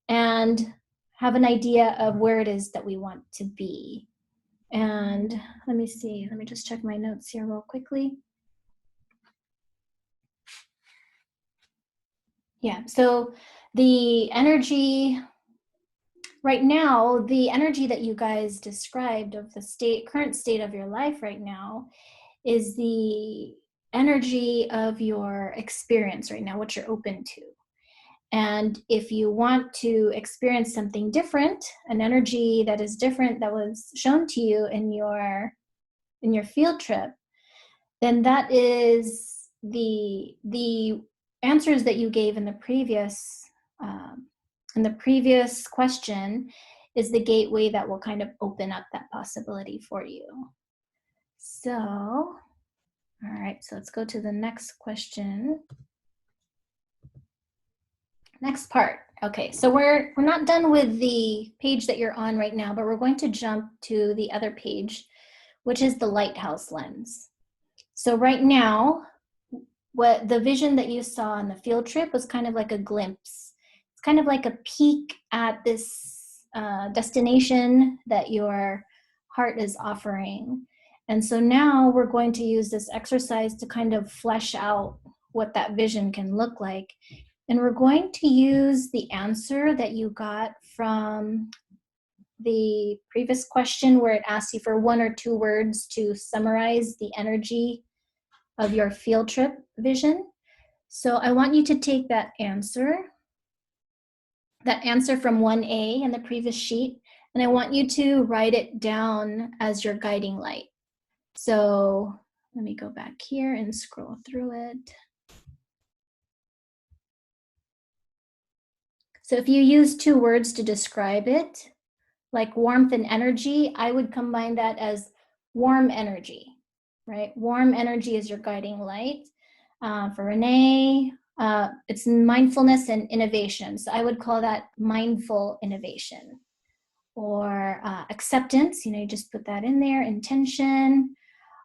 and have an idea of where it is that we want to be. And let me see, let me just check my notes here real quickly. Yeah, so the energy right now, the energy that you guys described of the current state of your life right now is the energy of your experience right now, what you're open to. And if you want to experience something different, an energy that is different that was shown to you in your field trip, then that is the answers that you gave in the previous question is the gateway that will kind of open up that possibility for you. So, all right, so let's go to the next question. Next part. Okay, so we're not done with the page that you're on right now, but we're going to jump to the other page, which is the lighthouse lens. So right now, what the vision that you saw on the field trip was kind of like a glimpse. It's kind of like a peek at this destination that your heart is offering. And so now we're going to use this exercise to kind of flesh out what that vision can look like. And we're going to use the answer that you got from the previous question where it asked you for 1 or 2 words to summarize the energy of your field trip vision. So I want you to take that answer from 1A in the previous sheet, and I want you to write it down as your guiding light. So let me go back here and scroll through it. So if you use 2 words to describe it, like warmth and energy, I would combine that as warm energy, right? Warm energy is your guiding light. For Renee, it's mindfulness and innovation. So I would call that mindful innovation. Or acceptance, you just put that in there, intention.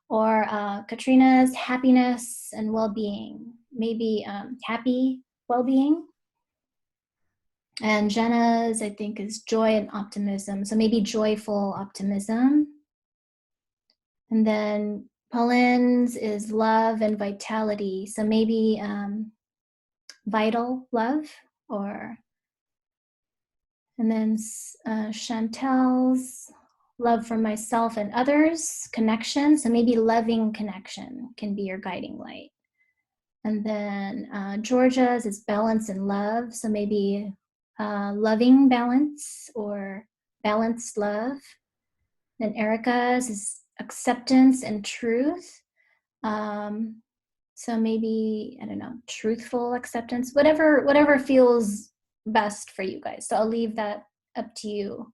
Or Katrina's happiness and well-being, maybe happy well-being. And Jenna's, I think, is joy and optimism. So maybe joyful optimism. And then Pauline's is love and vitality. So maybe vital love, and then Chantel's love for myself and others, connection. So maybe loving connection can be your guiding light. And then Georgia's is balance and love. So maybe loving balance or balanced love. Then Erica's is acceptance and truth. So maybe, I don't know, truthful acceptance, whatever feels best for you guys. So I'll leave that up to you.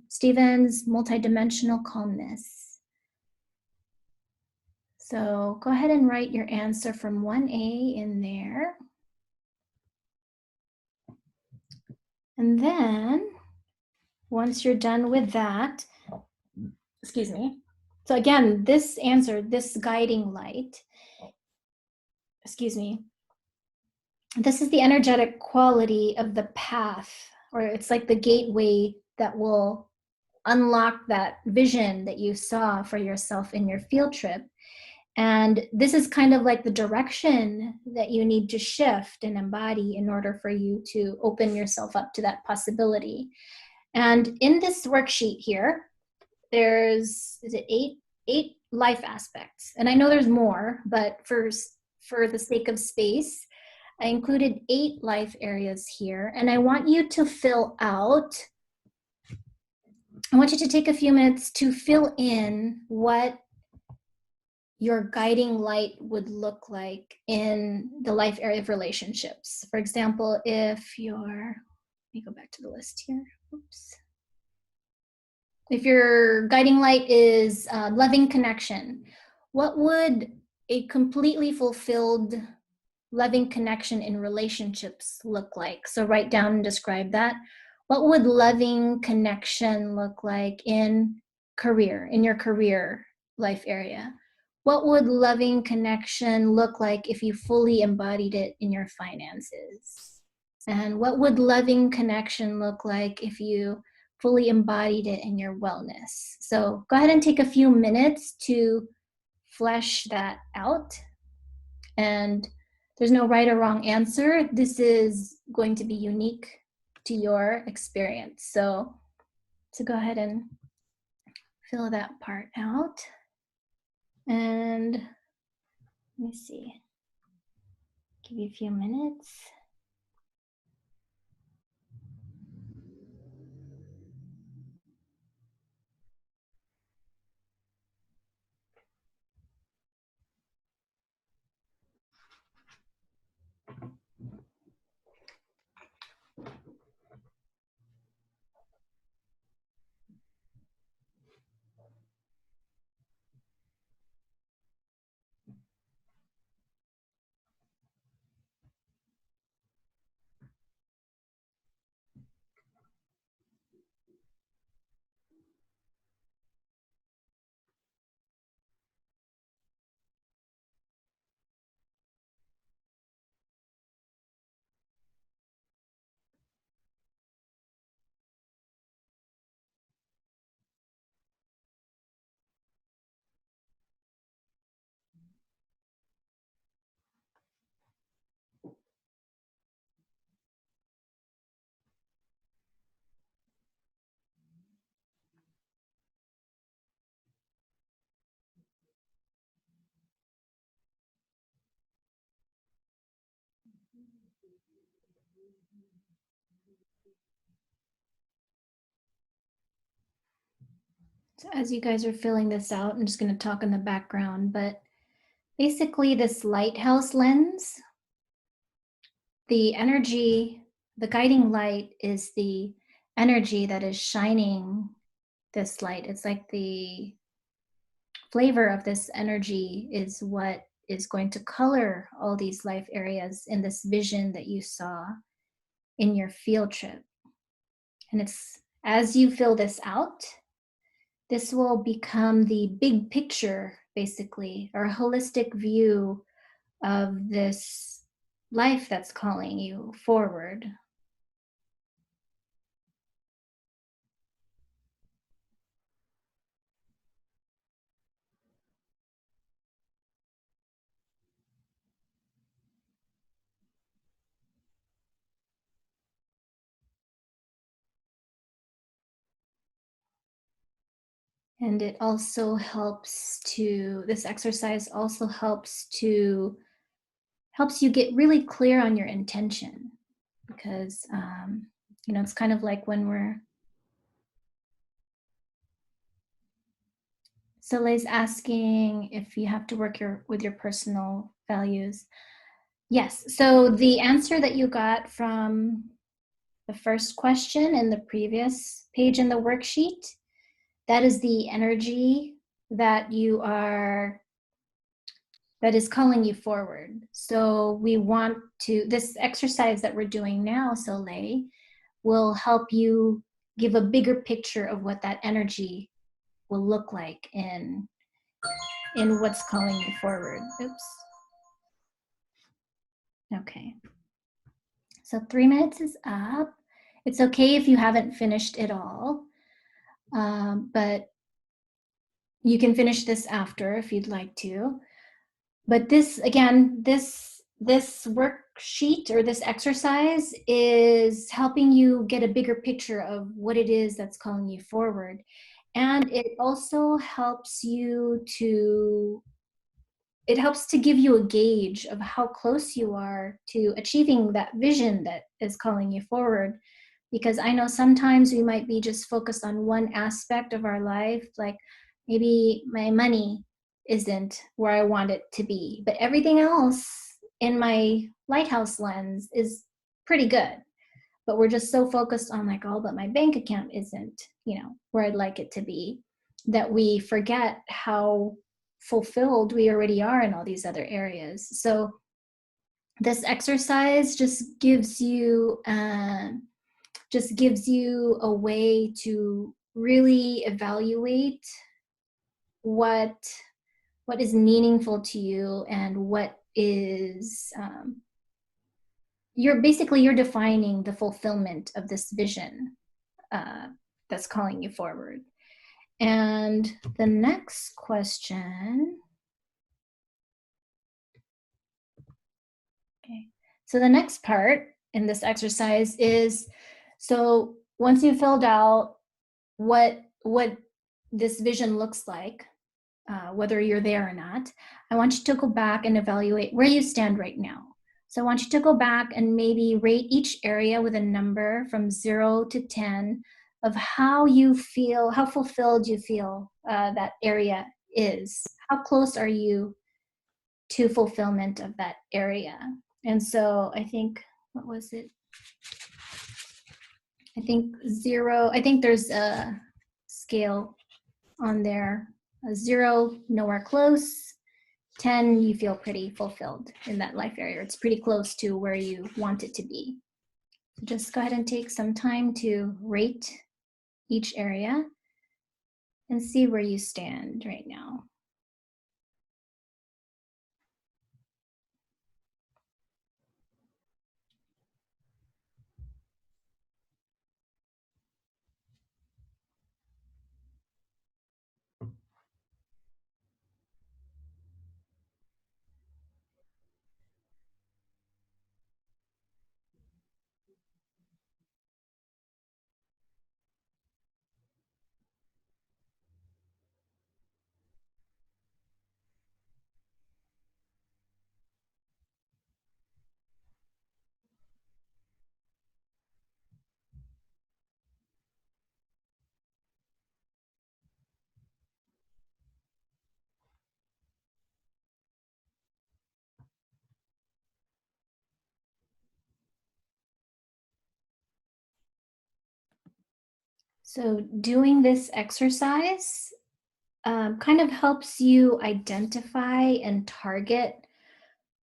Stephen's multidimensional calmness. So go ahead and write your answer from 1A in there. And then once you're done with that, excuse me. So again, this answer, this guiding light, excuse me, this is the energetic quality of the path, or it's like the gateway that will unlock that vision that you saw for yourself in your field trip. And this is kind of like the direction that you need to shift and embody in order for you to open yourself up to that possibility. And in this worksheet here, there's, is it eight life aspects? And I know there's more, but for the sake of space, I included 8 life areas here. And I want you to fill out, I want you to take a few minutes to fill in what your guiding light would look like in the life area of relationships. For example, if let me go back to the list here. Oops. If your guiding light is loving connection, what would a completely fulfilled loving connection in relationships look like? So write down and describe that. What would loving connection look like in your career life area? What would loving connection look like if you fully embodied it in your finances? And what would loving connection look like if you fully embodied it in your wellness? So go ahead and take a few minutes to flesh that out. And there's no right or wrong answer. This is going to be unique to your experience. So go ahead and fill that part out. And let me see, give you a few minutes. So as you guys are filling this out, I'm just going to talk in the background, but basically this lighthouse lens, the energy, the guiding light is the energy that is shining this light. It's like the flavor of this energy is what is going to color all these life areas in this vision that you saw in your field trip. And it's as you fill this out, this will become the big picture, basically, or a holistic view of this life that's calling you forward. And it also helps to, this exercise also helps you get really clear on your intention, because it's kind of like when we're, Soleil's asking if you have to work with your personal values. Yes, so the answer that you got from the first question in the previous page in the worksheet, that is the energy that that is calling you forward. So we want to, this exercise that we're doing now, Soleil, will help you give a bigger picture of what that energy will look like in what's calling you forward. Oops. Okay. So 3 minutes is up. It's okay if you haven't finished it all, but you can finish this after if you'd like to. But this, again, this worksheet or this exercise is helping you get a bigger picture of what it is that's calling you forward. And it also helps you to, it helps to give you a gauge of how close you are to achieving that vision that is calling you forward. Because I know sometimes we might be just focused on one aspect of our life, like maybe my money isn't where I want it to be, but everything else in my lighthouse lens is pretty good. But we're just so focused on like, oh, but my bank account isn't, where I'd like it to be, that we forget how fulfilled we already are in all these other areas. So this exercise just gives you a way to really evaluate what is meaningful to you and what is you're defining the fulfillment of this vision that's calling you forward. And the next question, okay, so the next part in this exercise is, so once you filled out what this vision looks like, whether you're there or not, I want you to go back and evaluate where you stand right now. So I want you to go back and maybe rate each area with a number from 0 to 10 of how you feel, how fulfilled you feel that area is. How close are you to fulfillment of that area? And so I think, what was it? I think 0, I think there's a scale on there. 0, nowhere close. 10, you feel pretty fulfilled in that life area. It's pretty close to where you want it to be. So just go ahead and take some time to rate each area and see where you stand right now. So doing this exercise kind of helps you identify and target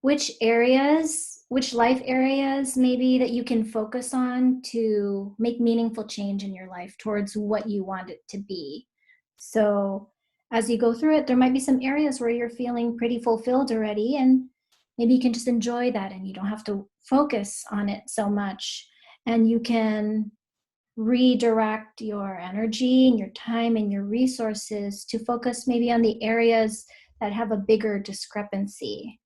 which areas, which life areas maybe that you can focus on to make meaningful change in your life towards what you want it to be. So as you go through it, there might be some areas where you're feeling pretty fulfilled already, and maybe you can just enjoy that and you don't have to focus on it so much. And you can redirect your energy and your time and your resources to focus maybe on the areas that have a bigger discrepancy.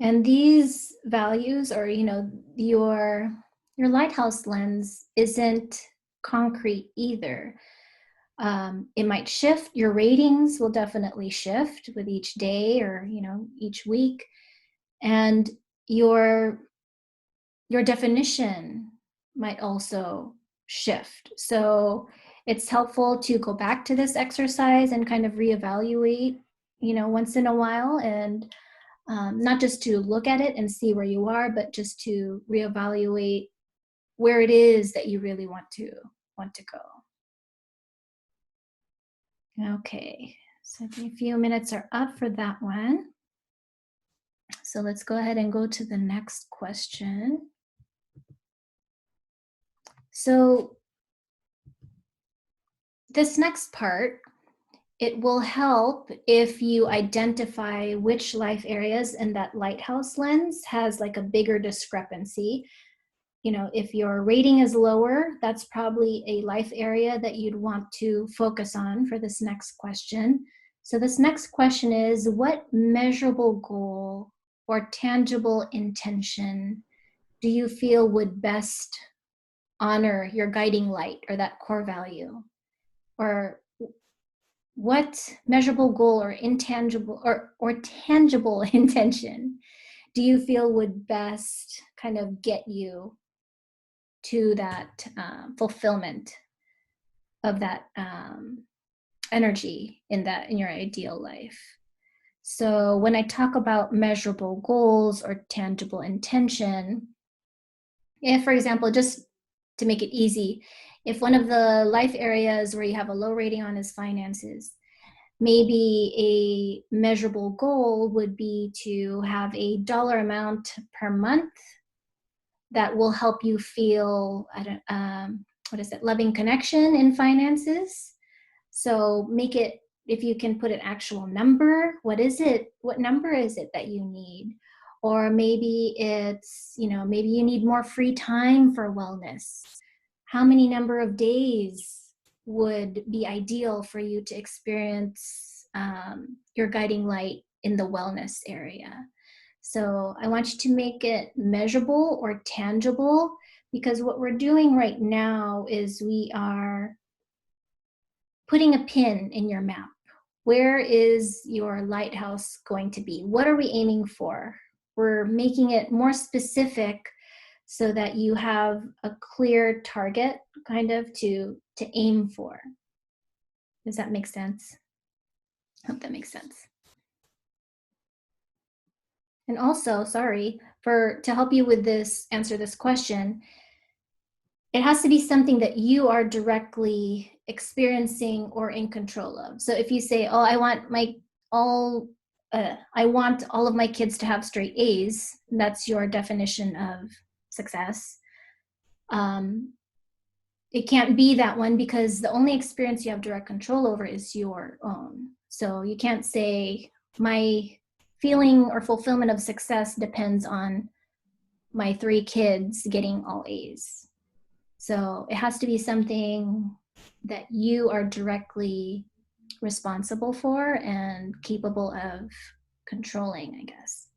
And these values, or your lighthouse lens isn't concrete either. It might shift. Your ratings will definitely shift with each day, or each week, and your definition might also shift. So it's helpful to go back to this exercise and kind of reevaluate, once in a while, and not just to look at it and see where you are, but just to reevaluate where it is that you really want to go. Okay, so a few minutes are up for that one. So let's go ahead and go to the next question. So this next part, it will help if you identify which life areas in that lighthouse lens has like a bigger discrepancy. If your rating is lower, that's probably a life area that you'd want to focus on for this next question. So this next question is, what measurable goal or tangible intention do you feel would best honor your guiding light or that core value? Or what measurable goal or intangible or tangible intention do you feel would best kind of get you to that fulfillment of that energy in your ideal life? So when I talk about measurable goals or tangible intention, if, for example, just to make it easy, if one of the life areas where you have a low rating on is finances, maybe a measurable goal would be to have a dollar amount per month that will help you feel, loving connection in finances. So make it, if you can put an actual number, what is it? What number is it that you need? Or maybe it's, maybe you need more free time for wellness. How many number of days would be ideal for you to experience your guiding light in the wellness area? So I want you to make it measurable or tangible, because what we're doing right now is we are putting a pin in your map. Where is your lighthouse going to be? What are we aiming for? We're making it more specific so that you have a clear target kind of to aim for. Does that make sense? I hope that makes sense. And also, sorry, to help you with this, answer this question, it has to be something that you are directly experiencing or in control of. So if you say, oh, I want all of my kids to have straight A's, that's your definition of success. It can't be that one, because the only experience you have direct control over is your own. So you can't say my feeling or fulfillment of success depends on my 3 kids getting all A's. So it has to be something that you are directly responsible for and capable of controlling, I guess.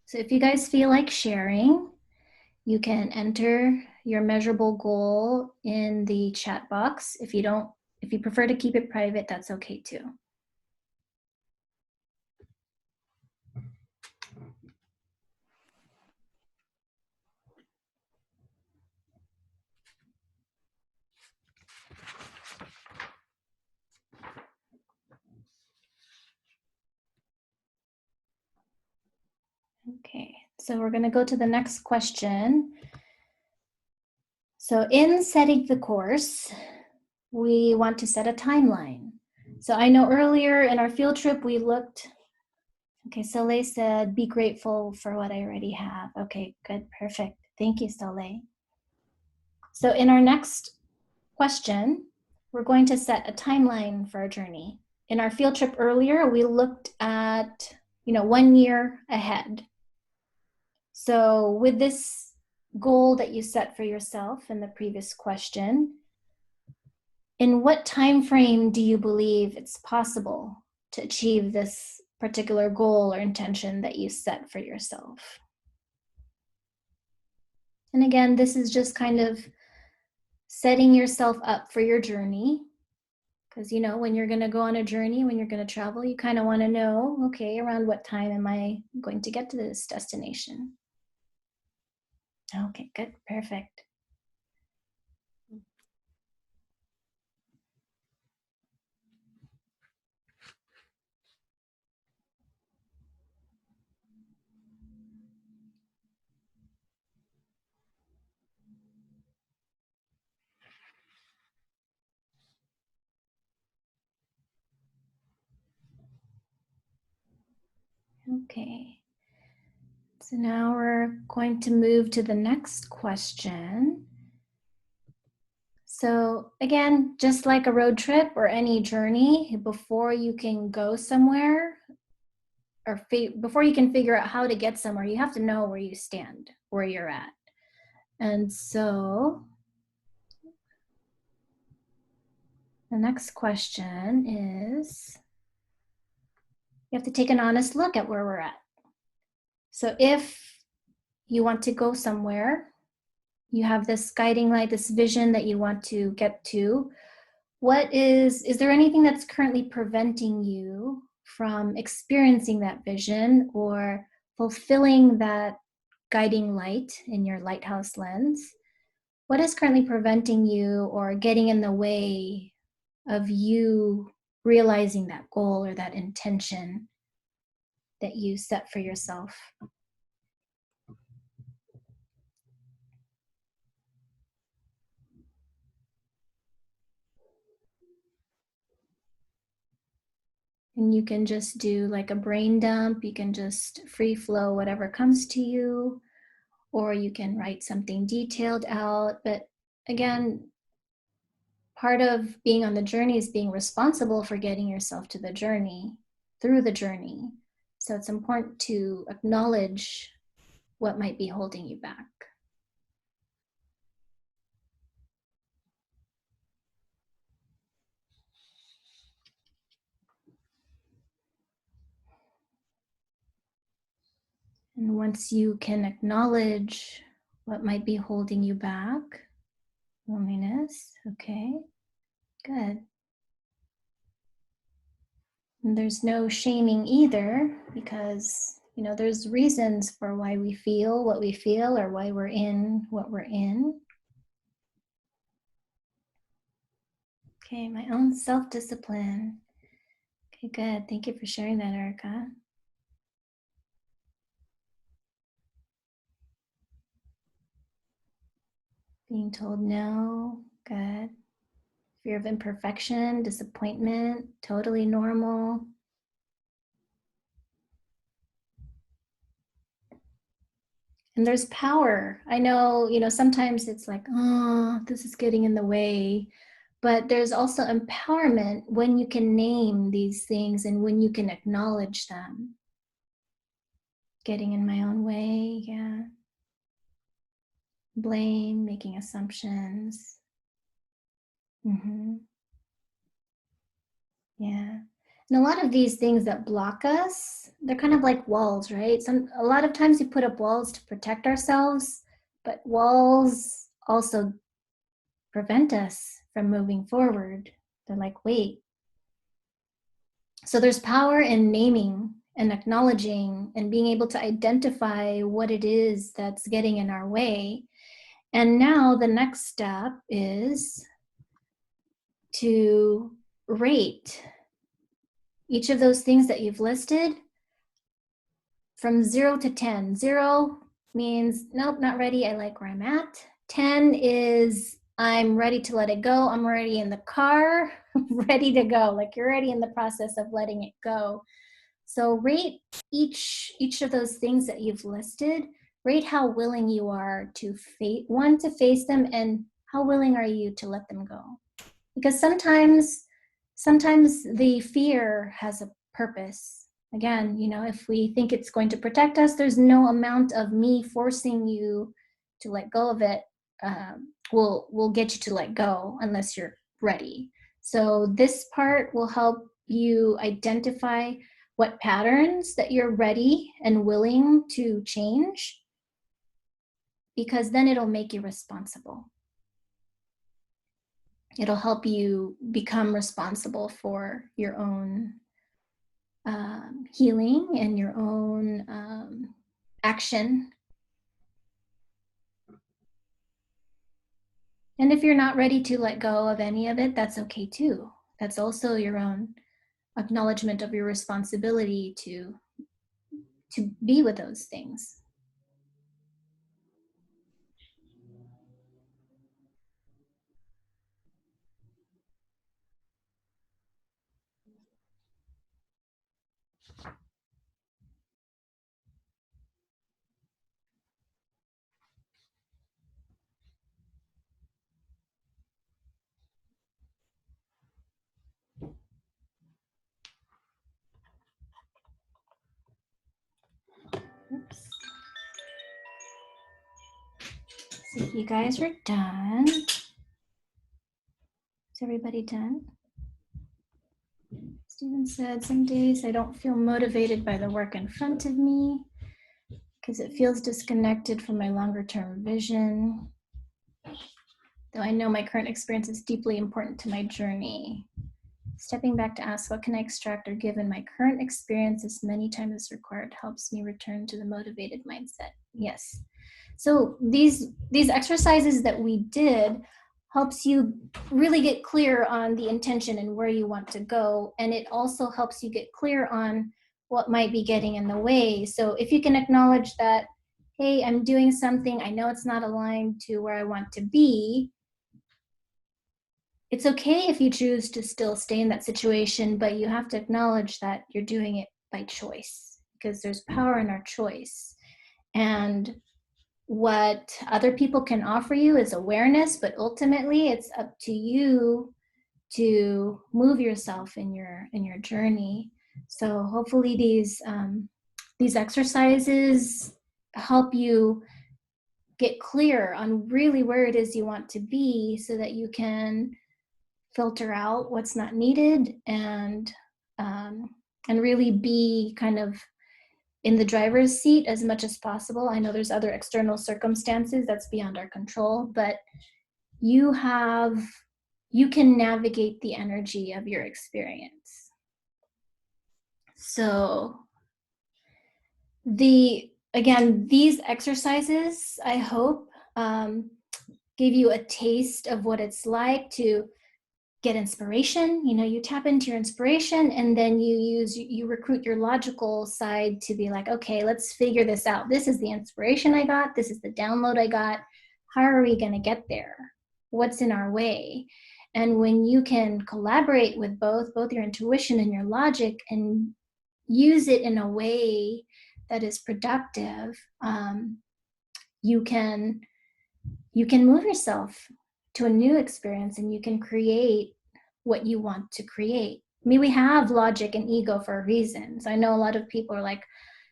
So if you guys feel like sharing, you can enter your measurable goal in the chat box. If you prefer to keep it private, that's okay too. Okay, so we're going to go to the next question. So in setting the course, we want to set a timeline. So I know earlier in our field trip, we looked, okay, Soleil said, be grateful for what I already have. Okay, good, perfect. Thank you, Soleil. So in our next question, we're going to set a timeline for our journey. In our field trip earlier, we looked at, 1 year ahead. So with this goal that you set for yourself in the previous question, in what time frame do you believe it's possible to achieve this particular goal or intention that you set for yourself? And again, this is just kind of setting yourself up for your journey. Because, when you're going to go on a journey, when you're going to travel, you kind of want to know, okay, around what time am I going to get to this destination? Okay, good, perfect. Okay. So now we're going to move to the next question. So again, just like a road trip or any journey, before you can go somewhere or before you can figure out how to get somewhere, you have to know where you stand, where you're at. And so the next question is, you have to take an honest look at where we're at. So if you want to go somewhere, you have this guiding light, this vision that you want to get to, is there anything that's currently preventing you from experiencing that vision or fulfilling that guiding light in your lighthouse lens? What is currently preventing you or getting in the way of you realizing that goal or that intention that you set for yourself? And you can just do like a brain dump. You can just free flow whatever comes to you, or you can write something detailed out. But again, part of being on the journey is being responsible for getting yourself to the journey, through the journey. So it's important to acknowledge what might be holding you back. And once you can acknowledge what might be holding you back, loneliness, okay, good. And there's no shaming either, because, there's reasons for why we feel what we feel or why we're in what we're in. Okay, my own self-discipline. Okay, good. Thank you for sharing that, Erica. Being told no, good. Fear of imperfection, disappointment, totally normal. And there's power. I know, sometimes it's like, oh, this is getting in the way. But there's also empowerment when you can name these things and when you can acknowledge them. Getting in my own way, yeah. Blame, making assumptions. Yeah. And a lot of these things that block us, they're kind of like walls, right? A lot of times we put up walls to protect ourselves, but walls also prevent us from moving forward. They're like, wait. So there's power in naming and acknowledging and being able to identify what it is that's getting in our way. And now the next step is to rate each of those things that you've listed from 0 to 10. 0 means, nope, not ready. I like where I'm at. 10 is, I'm ready to let it go. I'm already in the car, ready to go. Like you're already in the process of letting it go. So rate each of those things that you've listed. Rate how willing you are to face them, and how willing are you to let them go. Because sometimes the fear has a purpose. Again, you know, if we think it's going to protect us, there's no amount of me forcing you to let go of it will get you to let go unless you're ready. So this part will help you identify what patterns that you're ready and willing to change, because then it'll make you responsible. It'll help you become responsible for your own healing and your own action. And if you're not ready to let go of any of it, that's okay too. That's also your own acknowledgement of your responsibility to be with those things. Oops. So you guys are done. Is everybody done? Stephen said, some days I don't feel motivated by the work in front of me because it feels disconnected from my longer term vision. Though I know my current experience is deeply important to my journey. Stepping back to ask, what can I extract or give in my current experience as many times as required helps me return to the motivated mindset. Yes. So these exercises that we did helps you really get clear on the intention and where you want to go. And it also helps you get clear on what might be getting in the way. So if you can acknowledge that, hey, I'm doing something, I know it's not aligned to where I want to be. It's okay if you choose to still stay in that situation, but you have to acknowledge that you're doing it by choice, because there's power in our choice. And what other people can offer you is awareness, but ultimately it's up to you to move yourself in your journey. So hopefully these exercises help you get clear on really where it is you want to be, so that you can filter out what's not needed and really be kind of in the driver's seat as much as possible. I know there's other external circumstances that's beyond our control, but you can navigate the energy of your experience. So these exercises, I hope, give you a taste of what it's like to get inspiration. You know, you tap into your inspiration, and then you recruit your logical side to be like, okay, let's figure this out. This is the inspiration I got. This is the download I got. How are we going to get there? What's in our way? And when you can collaborate with both your intuition and your logic, and use it in a way that is productive, you can move yourself to a new experience, and you can create what you want to create. I mean, we have logic and ego for a reason. So I know a lot of people are like,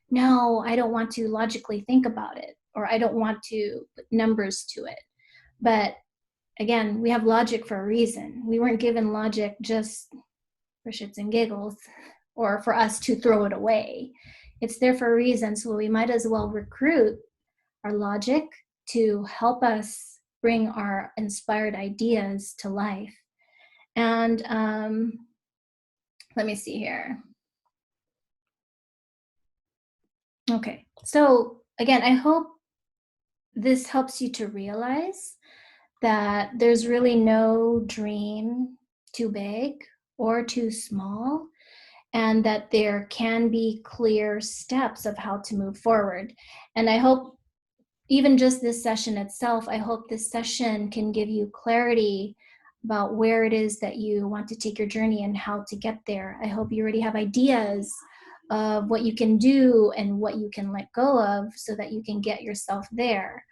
no, I don't want to logically think about it, or I don't want to put numbers to it. But again, we have logic for a reason. We weren't given logic just for shits and giggles, or for us to throw it away. It's there for a reason. So we might as well recruit our logic to help us bring our inspired ideas to life. And let me see here. Okay, so again, I hope this helps you to realize that there's really no dream too big or too small. and that there can be clear steps of how to move forward. And I hope even just this session itself, I hope this session can give you clarity about where it is that you want to take your journey and how to get there. I hope you already have ideas of what you can do and what you can let go of so that you can get yourself there.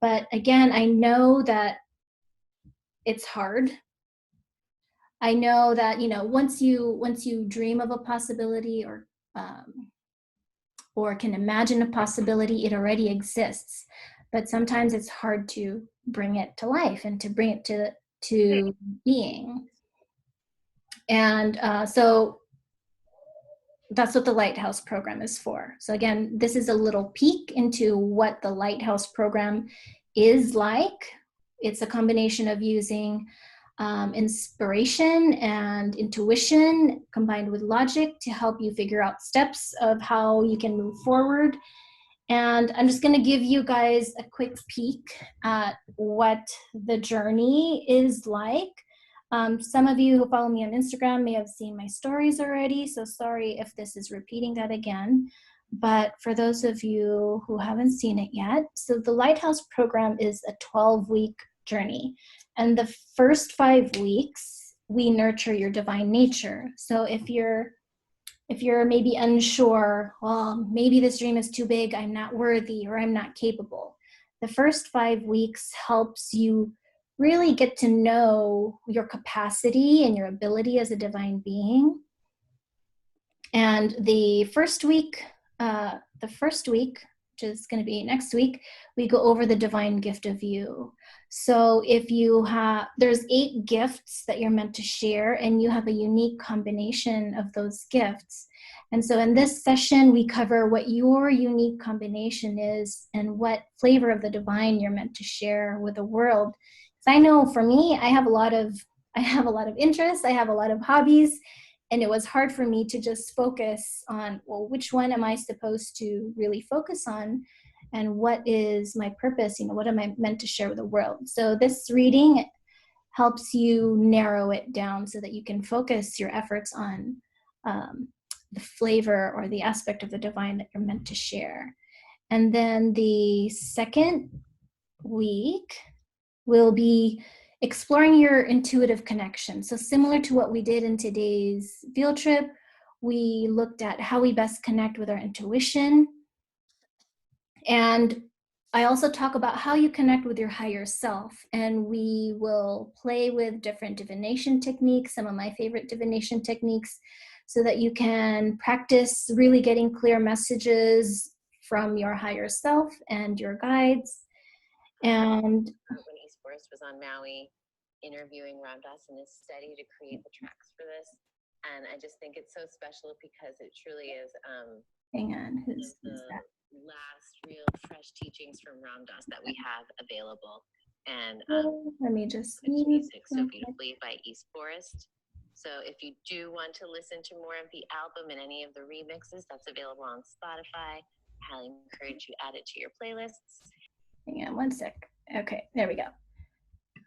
But again, I know that it's hard. I know that, you know, once you dream of a possibility or can imagine a possibility, it already exists. But sometimes it's hard to bring it to life and to bring it to being. And so that's what the Lighthouse Program is for. So again, this is a little peek into what the Lighthouse Program is like. It's a combination of using inspiration and intuition combined with logic to help you figure out steps of how you can move forward. And I'm just going to give you guys a quick peek at what the journey is like. Some of you who follow me on Instagram may have seen my stories already, so sorry if this is repeating that again. But for those of you who haven't seen it yet, so the Lighthouse Program is a 12-week journey. And the first 5 weeks, we nurture your divine nature. So if you're maybe unsure, well, maybe this dream is too big, I'm not worthy, or I'm not capable, the first 5 weeks helps you really get to know your capacity and your ability as a divine being. And the first week, which is going to be next week, we go over the divine gift of you. So if you have, there's 8 gifts that you're meant to share, and you have a unique combination of those gifts. And so in this session, we cover what your unique combination is and what flavor of the divine you're meant to share with the world. So I know for me, I have a lot of interests, I have a lot of hobbies, and it was hard for me to just focus on, well, which one am I supposed to really focus on? And what is my purpose? You know, what am I meant to share with the world? So this reading helps you narrow it down so that you can focus your efforts on the flavor or the aspect of the divine that you're meant to share. And then the second week will be exploring your intuitive connection. So similar to what we did in today's field trip, we looked at how we best connect with our intuition. And I also talk about how you connect with your higher self. And we will play with different divination techniques, some of my favorite divination techniques, so that you can practice really getting clear messages from your higher self and your guides. And when East Forest was on Maui interviewing Ram Dass in his study to create the tracks for this. And I just think it's so special because it truly is hang on, who's the that? last real fresh teachings from Ram Dass that we have available. And Let me just it's music so beautifully by East Forest. So if you do want to listen to more of the album and any of the remixes, that's available on Spotify. I highly encourage you add it to your playlists. Hang on one sec. Okay, there we go.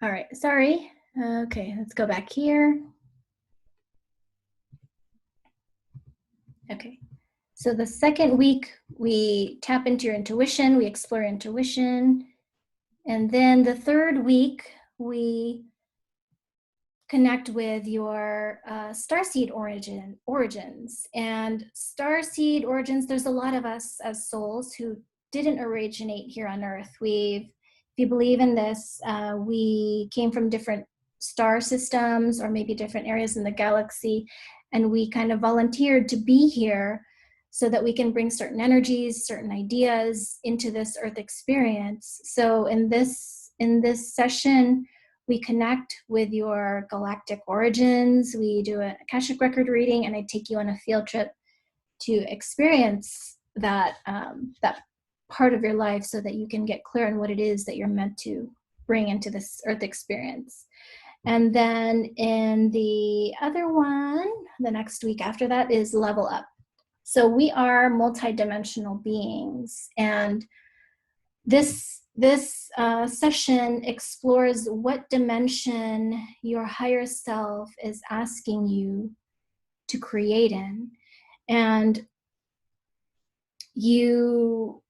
All right, sorry. Okay, let's go back here. Okay, so the second week, we tap into your intuition, we explore intuition. And then the third week, we connect with your starseed origins. And starseed origins, there's a lot of us as souls who didn't originate here on Earth. If you believe in this, we came from different star systems or maybe different areas in the galaxy, and we kind of volunteered to be here so that we can bring certain energies, certain ideas into this Earth experience. So in this session, we connect with your galactic origins, we do an Akashic record reading, and I take you on a field trip to experience that part of your life so that you can get clear on what it is that you're meant to bring into this Earth experience. And then in the other one, the next week after that is Level Up. So we are multidimensional beings, and this session explores what dimension your higher self is asking you to create in. And you,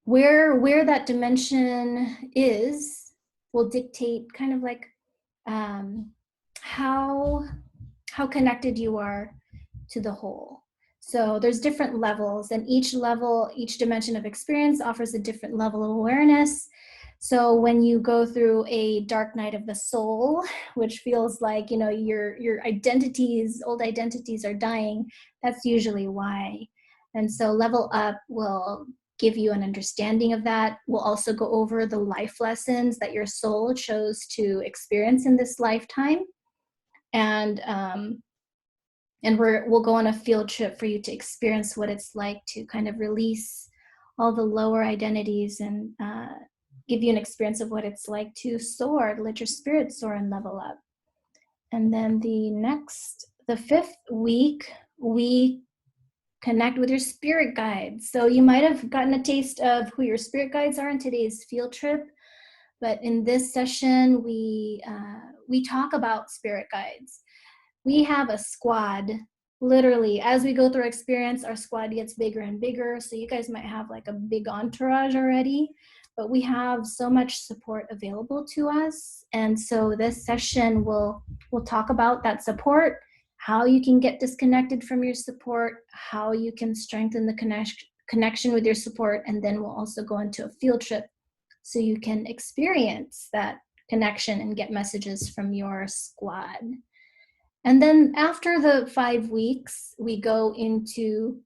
where that dimension is will dictate kind of like how connected you are to the whole. So there's different levels, and each level, each dimension of experience offers a different level of awareness. So when you go through a dark night of the soul, which feels like, you know, your identities, old identities are dying, that's usually why. And so level up will give you an understanding of that. We'll also go over the life lessons that your soul chose to experience in this lifetime. And we'll go on a field trip for you to experience what it's like to kind of release all the lower identities and give you an experience of what it's like to soar, to let your spirit soar and level up. And then the 5th week, we connect with your spirit guides. So you might have gotten a taste of who your spirit guides are in today's field trip, but in this session, we talk about spirit guides. We have a squad. Literally, as we go through experience, our squad gets bigger and bigger. So you guys might have like a big entourage already, but we have so much support available to us. And so this session we'll talk about that support, how you can get disconnected from your support, how you can strengthen the connection with your support, and then we'll also go into a field trip so you can experience that connection and get messages from your squad. And then after the 5 weeks, we go into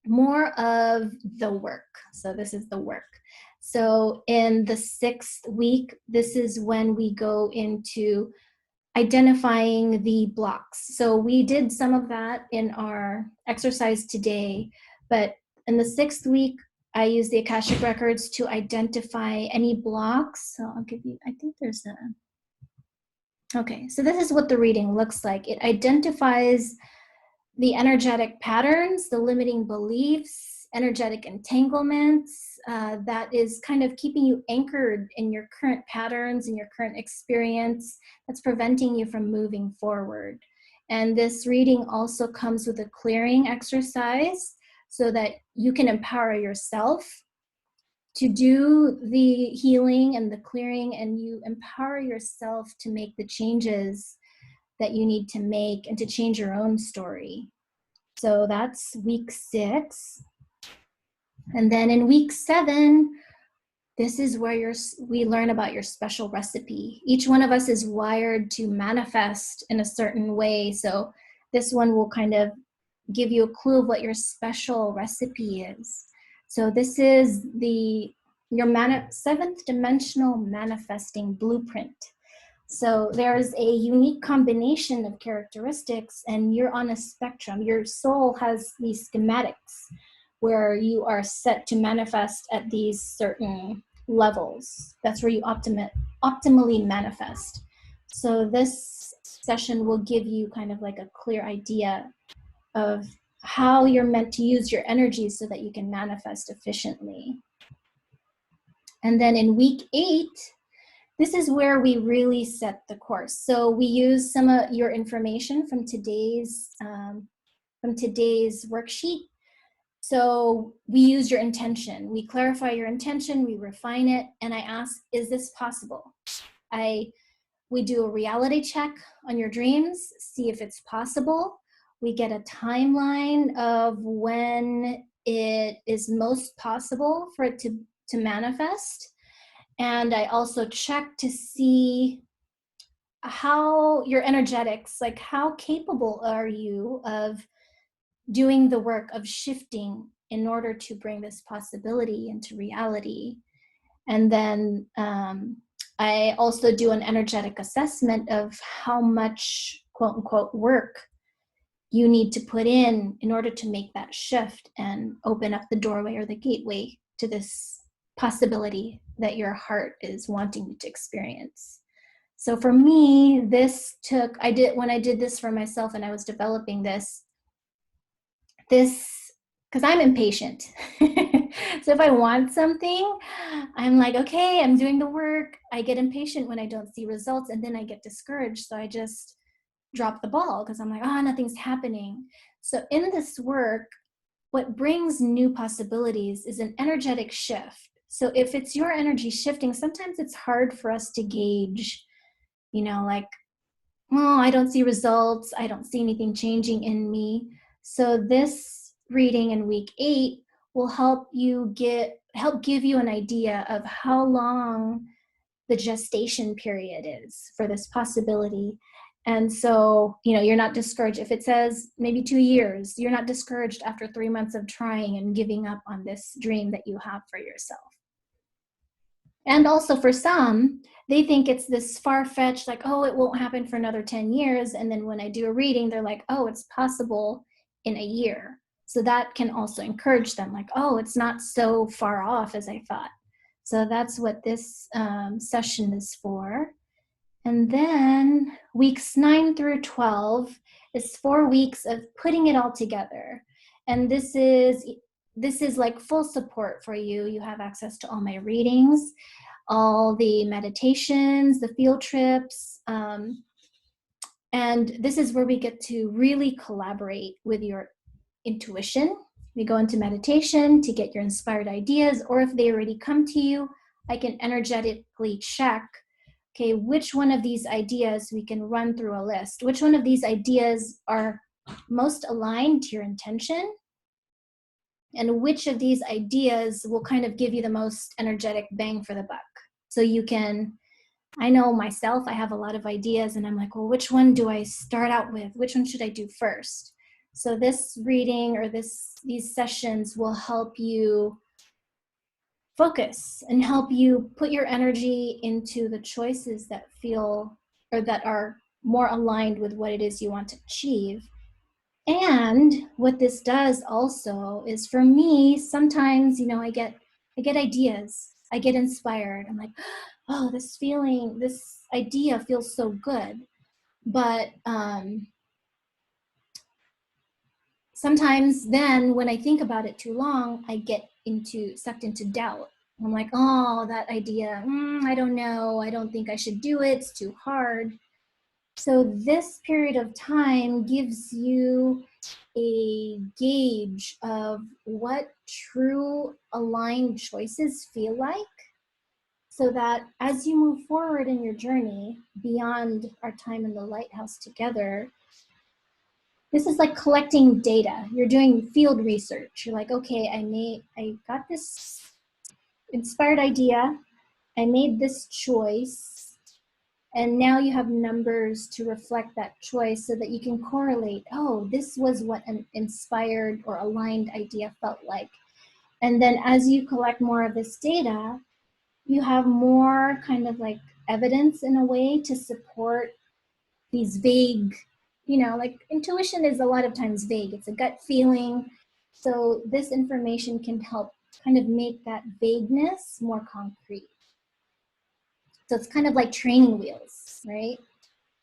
more of the work. So this is the work. So in the 6th week, this is when we go into identifying the blocks. So we did some of that in our exercise today, but in the 6th week, I use the Akashic Records to identify any blocks. So I'll give you, I think there's a, okay, so this is what the reading looks like. It identifies the energetic patterns, the limiting beliefs, energetic entanglements that is kind of keeping you anchored in your current patterns and your current experience that's preventing you from moving forward. And this reading also comes with a clearing exercise so that you can empower yourself to do the healing and the clearing, and you empower yourself to make the changes that you need to make and to change your own story. So that's week 6. And then in week 7, this is where we learn about your special recipe. Each one of us is wired to manifest in a certain way. So this one will kind of give you a clue of what your special recipe is. So this is your 7th dimensional manifesting blueprint. So there's a unique combination of characteristics, and you're on a spectrum. Your soul has these schematics where you are set to manifest at these certain levels. That's where you optimally manifest. So this session will give you kind of like a clear idea of how you're meant to use your energy so that you can manifest efficiently. And then in week 8, this is where we really set the course. So we use some of your information from today's worksheet. So we use your intention. We clarify your intention, we refine it, and I ask, is this possible? We do a reality check on your dreams, see if it's possible. We get a timeline of when it is most possible for it to manifest. And I also check to see how your energetics, like how capable are you of doing the work of shifting in order to bring this possibility into reality. And then I also do an energetic assessment of how much quote unquote work you need to put in order to make that shift and open up the doorway or the gateway to this possibility that your heart is wanting you to experience. So for me, when I did this for myself and I was developing this, because I'm impatient. So if I want something, I'm like, okay, I'm doing the work. I get impatient when I don't see results, and then I get discouraged. So I just drop the ball because I'm like, oh, nothing's happening. So in this work, what brings new possibilities is an energetic shift. So if it's your energy shifting, sometimes it's hard for us to gauge, like, oh, I don't see results. I don't see anything changing in me. So this reading in week 8 will help give you an idea of how long the gestation period is for this possibility. And so, you're not discouraged. If it says maybe 2 years, you're not discouraged after 3 months of trying and giving up on this dream that you have for yourself. And also for some, they think it's this far-fetched, like, oh, it won't happen for another 10 years. And then when I do a reading, they're like, oh, it's possible in a year. So that can also encourage them, like, oh, it's not so far off as I thought. So that's what this session is for. And then weeks 9 through 12 is 4 weeks of putting it all together. And this is like full support for you. You have access to all my readings, all the meditations, the field trips. And this is where we get to really collaborate with your intuition. We go into meditation to get your inspired ideas, or if they already come to you, I can energetically check, okay, which one of these ideas we can run through a list. Which one of these ideas are most aligned to your intention? And which of these ideas will kind of give you the most energetic bang for the buck? So you can, I know myself, I have a lot of ideas and I'm like, well, which one do I start out with? Which one should I do first? So this reading or these sessions will help you focus and help you put your energy into the choices that feel or that are more aligned with what it is you want to achieve. And what this does also is, for me, sometimes, I get ideas, I get inspired. I'm like, oh, this idea feels so good. But sometimes then when I think about it too long, I get sucked into doubt. I'm like, oh, that idea, I don't know. I don't think I should do it. It's too hard. So this period of time gives you a gauge of what true aligned choices feel like, so that as you move forward in your journey beyond our time in the lighthouse together, this is like collecting data. You're doing field research. You're like, okay, I got this inspired idea. I made this choice. And now you have numbers to reflect that choice so that you can correlate, oh, this was what an inspired or aligned idea felt like. And then as you collect more of this data, you have more kind of like evidence in a way to support these vague, like intuition is a lot of times vague. It's a gut feeling. So this information can help kind of make that vagueness more concrete. So it's kind of like training wheels, right?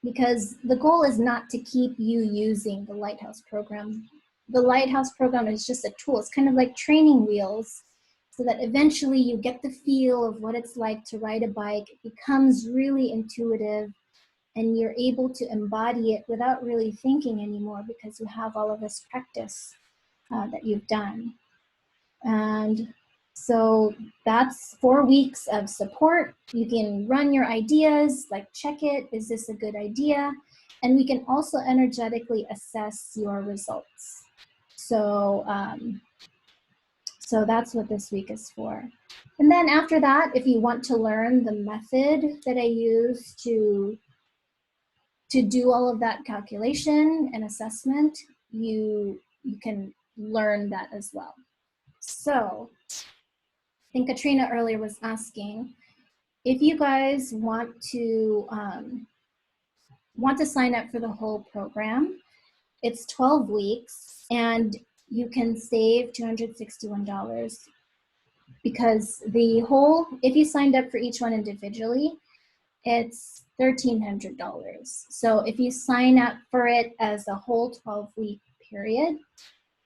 Because the goal is not to keep you using the Lighthouse program. The Lighthouse program is just a tool. It's kind of like training wheels, so that eventually you get the feel of what it's like to ride a bike. It becomes really intuitive and you're able to embody it without really thinking anymore, because you have all of this practice that you've done. And so that's 4 weeks of support. You can run your ideas, like check it, is this a good idea? And we can also energetically assess your results. So, so that's what this week is for. And then after that, if you want to learn the method that I use to do all of that calculation and assessment, you can learn that as well. So I think Katrina earlier was asking if you guys want to sign up for the whole program. It's 12 weeks and you can save $261, because if you signed up for each one individually, it's $1,300. So if you sign up for it as a whole 12-week period,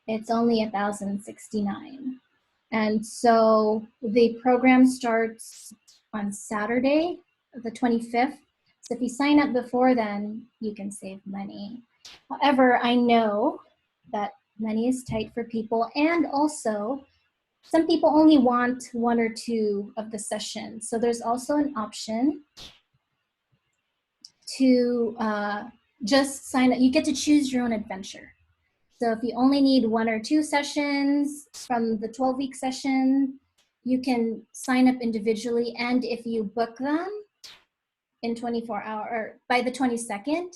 it's only $1,069. And so the program starts on Saturday, the 25th. So if you sign up before then, you can save money. However, I know that money is tight for people, and also some people only want 1 or 2 of the sessions. So there's also an option to just sign up. You get to choose your own adventure. So if you only need 1 or 2 sessions from the 12-week session, you can sign up individually. And if you book them in 24 hours, or by the 22nd,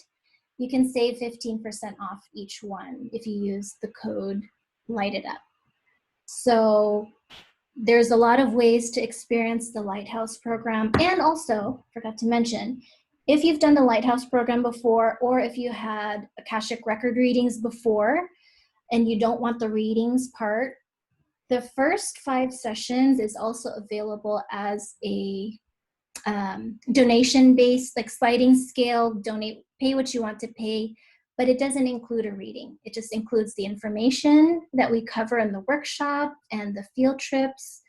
you can save 15% off each one if you use the code Light It Up. So there's a lot of ways to experience the Lighthouse program. And also, forgot to mention, if you've done the Lighthouse program before, or if you had Akashic record readings before, and you don't want the readings part, the first 5 sessions is also available as a donation-based, like sliding scale, donate, pay what you want to pay, but it doesn't include a reading. It just includes the information that we cover in the workshop and the field trips.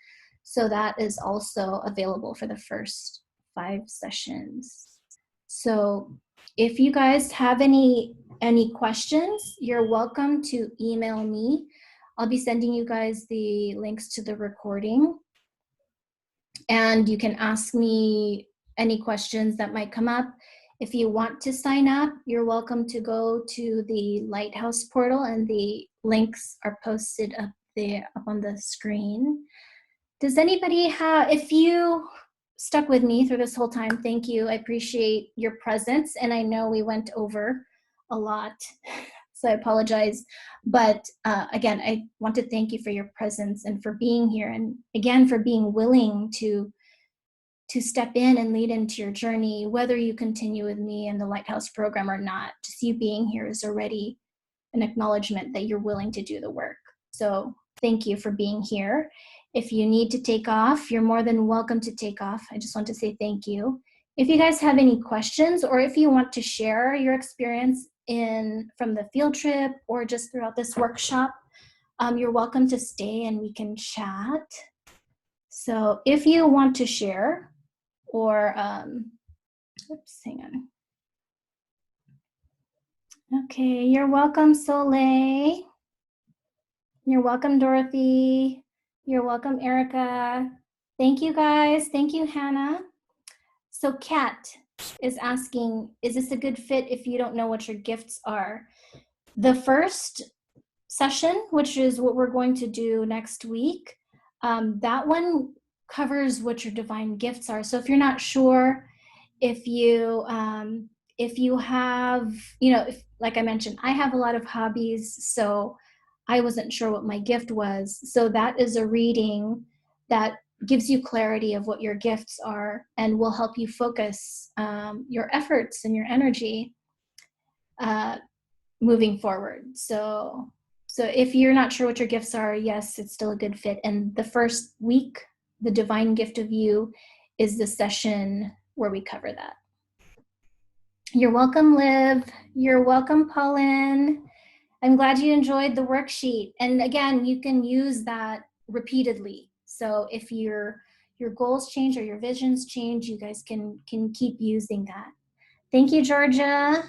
So that is also available for the first 5 sessions. So if you guys have any questions, you're welcome to email me. I'll be sending you guys the links to the recording. And you can ask me any questions that might come up. If you want to sign up, you're welcome to go to the Lighthouse portal, and the links are posted up there, up on the screen. Does anybody have, if you stuck with me through this whole time, thank you. I appreciate your presence, and I know we went over a lot, so I apologize. But again, I want to thank you for your presence and for being here, and again, for being willing to step in and lead into your journey, whether you continue with me in the Lighthouse program or not. Just you being here is already an acknowledgement that you're willing to do the work. So thank you for being here. If you need to take off, you're more than welcome to take off. I just want to say thank you. If you guys have any questions, or if you want to share your experience from the field trip or just throughout this workshop, you're welcome to stay and we can chat. So if you want to share, or oops, hang on. Okay, you're welcome, Soleil. You're welcome, Dorothy. You're welcome, Erica. Thank you, guys. Thank you, Hannah. So Kat is asking, is this a good fit if you don't know what your gifts are? The first session, which is what we're going to do next week, that one covers what your divine gifts are. So if you're not sure, if you have, like I mentioned, I have a lot of hobbies, so I wasn't sure what my gift was. So that is a reading that gives you clarity of what your gifts are and will help you focus your efforts and your energy moving forward. So if you're not sure what your gifts are, yes, it's still a good fit. And the first week, the divine gift of you is the session where we cover that. You're welcome, Liv. You're welcome, Pauline. I'm glad you enjoyed the worksheet. And again, you can use that repeatedly. So if your goals change or your visions change, you guys can keep using that. Thank you, Georgia.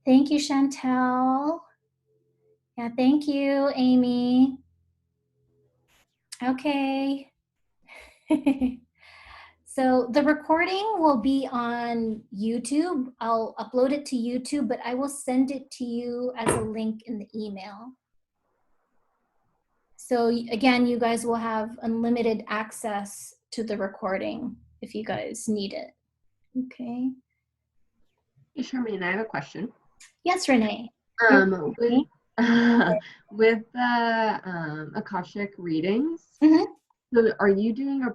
Thank you, Chantel. Yeah, thank you, Amy. Okay. So the recording will be on YouTube. I'll upload it to YouTube, but I will send it to you as a link in the email. So again, you guys will have unlimited access to the recording if you guys need it. Okay. Hey, Charmaine, I have a question. Yes, Renee. With the Akashic readings, Mm-hmm. so are you doing a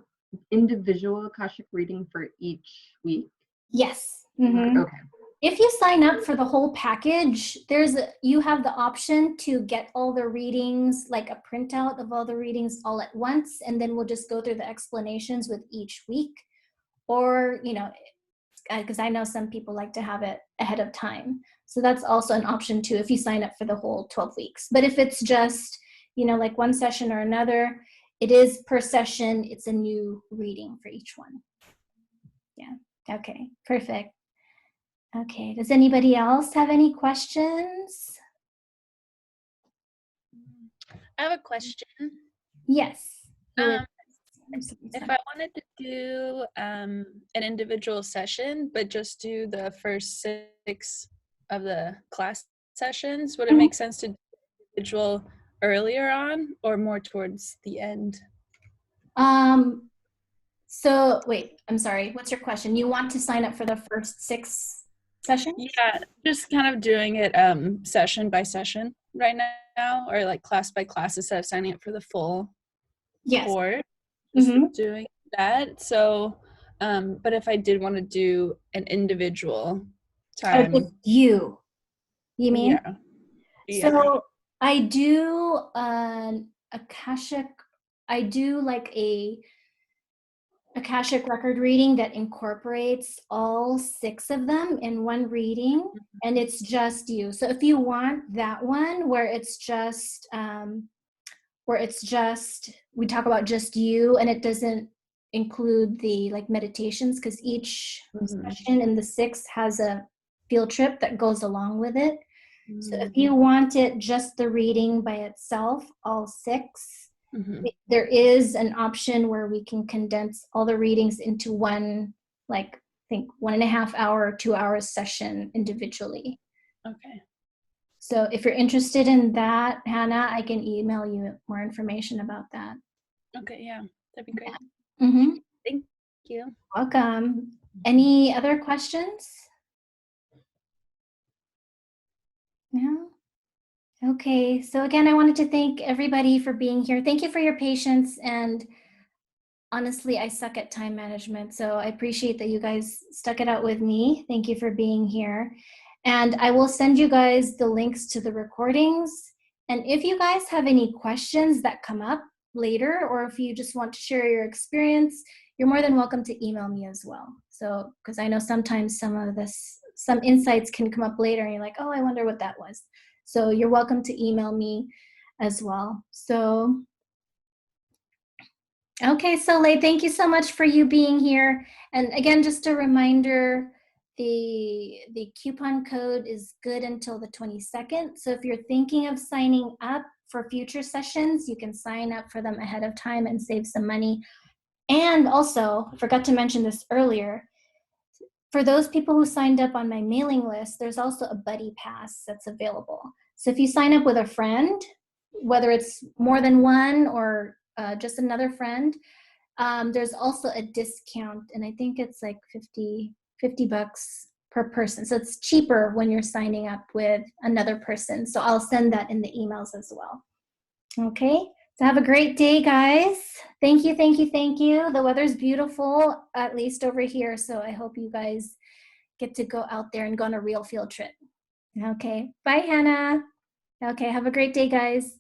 individual Akashic reading for each week? Yes. Mm-hmm. Okay. If you sign up for the whole package, you have the option to get all the readings, like a printout of all the readings all at once, and then we'll just go through the explanations with each week. Or, because I know some people like to have it ahead of time. So that's also an option too, if you sign up for the whole 12 weeks. But if it's just, like one session or another, it is per session. It's a new reading for each one. Yeah. Okay. Perfect. Okay, does anybody else have any questions? I have a question. Yes. Who is Um, this? If I wanted to do an individual session, but just do the first 6 of the class sessions, would it make sense to do individual earlier on or more towards the end? So wait, I'm sorry. What's your question? You want to sign up for the first 6 sessions? Yeah, just kind of doing it session by session right now, or like class by class instead of signing up for the full Yes. course. Just Mhm. doing that. So, but if I did want to do an individual Oh, time, just you mean? yeah, yeah. So I do an Akashic, I do like a Akashic record reading that incorporates all 6 of them in one reading, and it's just you. So if you want that one where it's just we talk about just you and it doesn't include the like meditations, because each session in the 6 has a field trip that goes along with it. So if you want it just the reading by itself, all 6, there is an option where we can condense all the readings into one, like, I think 1.5 hour or 2 hour session individually. Okay. So if you're interested in that, Hannah, I can email you more information about that. Okay, yeah, that'd be great. Mm-hmm. Thank you. Welcome. Any other questions? No? Okay, so again, I wanted to thank everybody for being here. Thank you for your patience, and honestly, I suck at time management, so I appreciate that you guys stuck it out with me. Thank you for being here. And I will send you guys the links to the recordings. And if you guys have any questions that come up later, or if you just want to share your experience, you're more than welcome to email me as well. So, because I know sometimes some insights can come up later and you're like, oh, I wonder what that was. So you're welcome to email me as well. So, okay, Soleil, thank you so much for you being here. And again, just a reminder, the coupon code is good until the 22nd. So if you're thinking of signing up for future sessions, you can sign up for them ahead of time and save some money. And also, I forgot to mention this earlier, for those people who signed up on my mailing list, there's also a buddy pass that's available. So if you sign up with a friend, whether it's more than one or just another friend, there's also a discount, and I think it's like $50 per person. So it's cheaper when you're signing up with another person. So I'll send that in the emails as well. Okay, so have a great day, guys. Thank you, thank you, thank you. The weather's beautiful, at least over here. So I hope you guys get to go out there and go on a real field trip. Okay, bye, Hannah. Okay, have a great day, guys.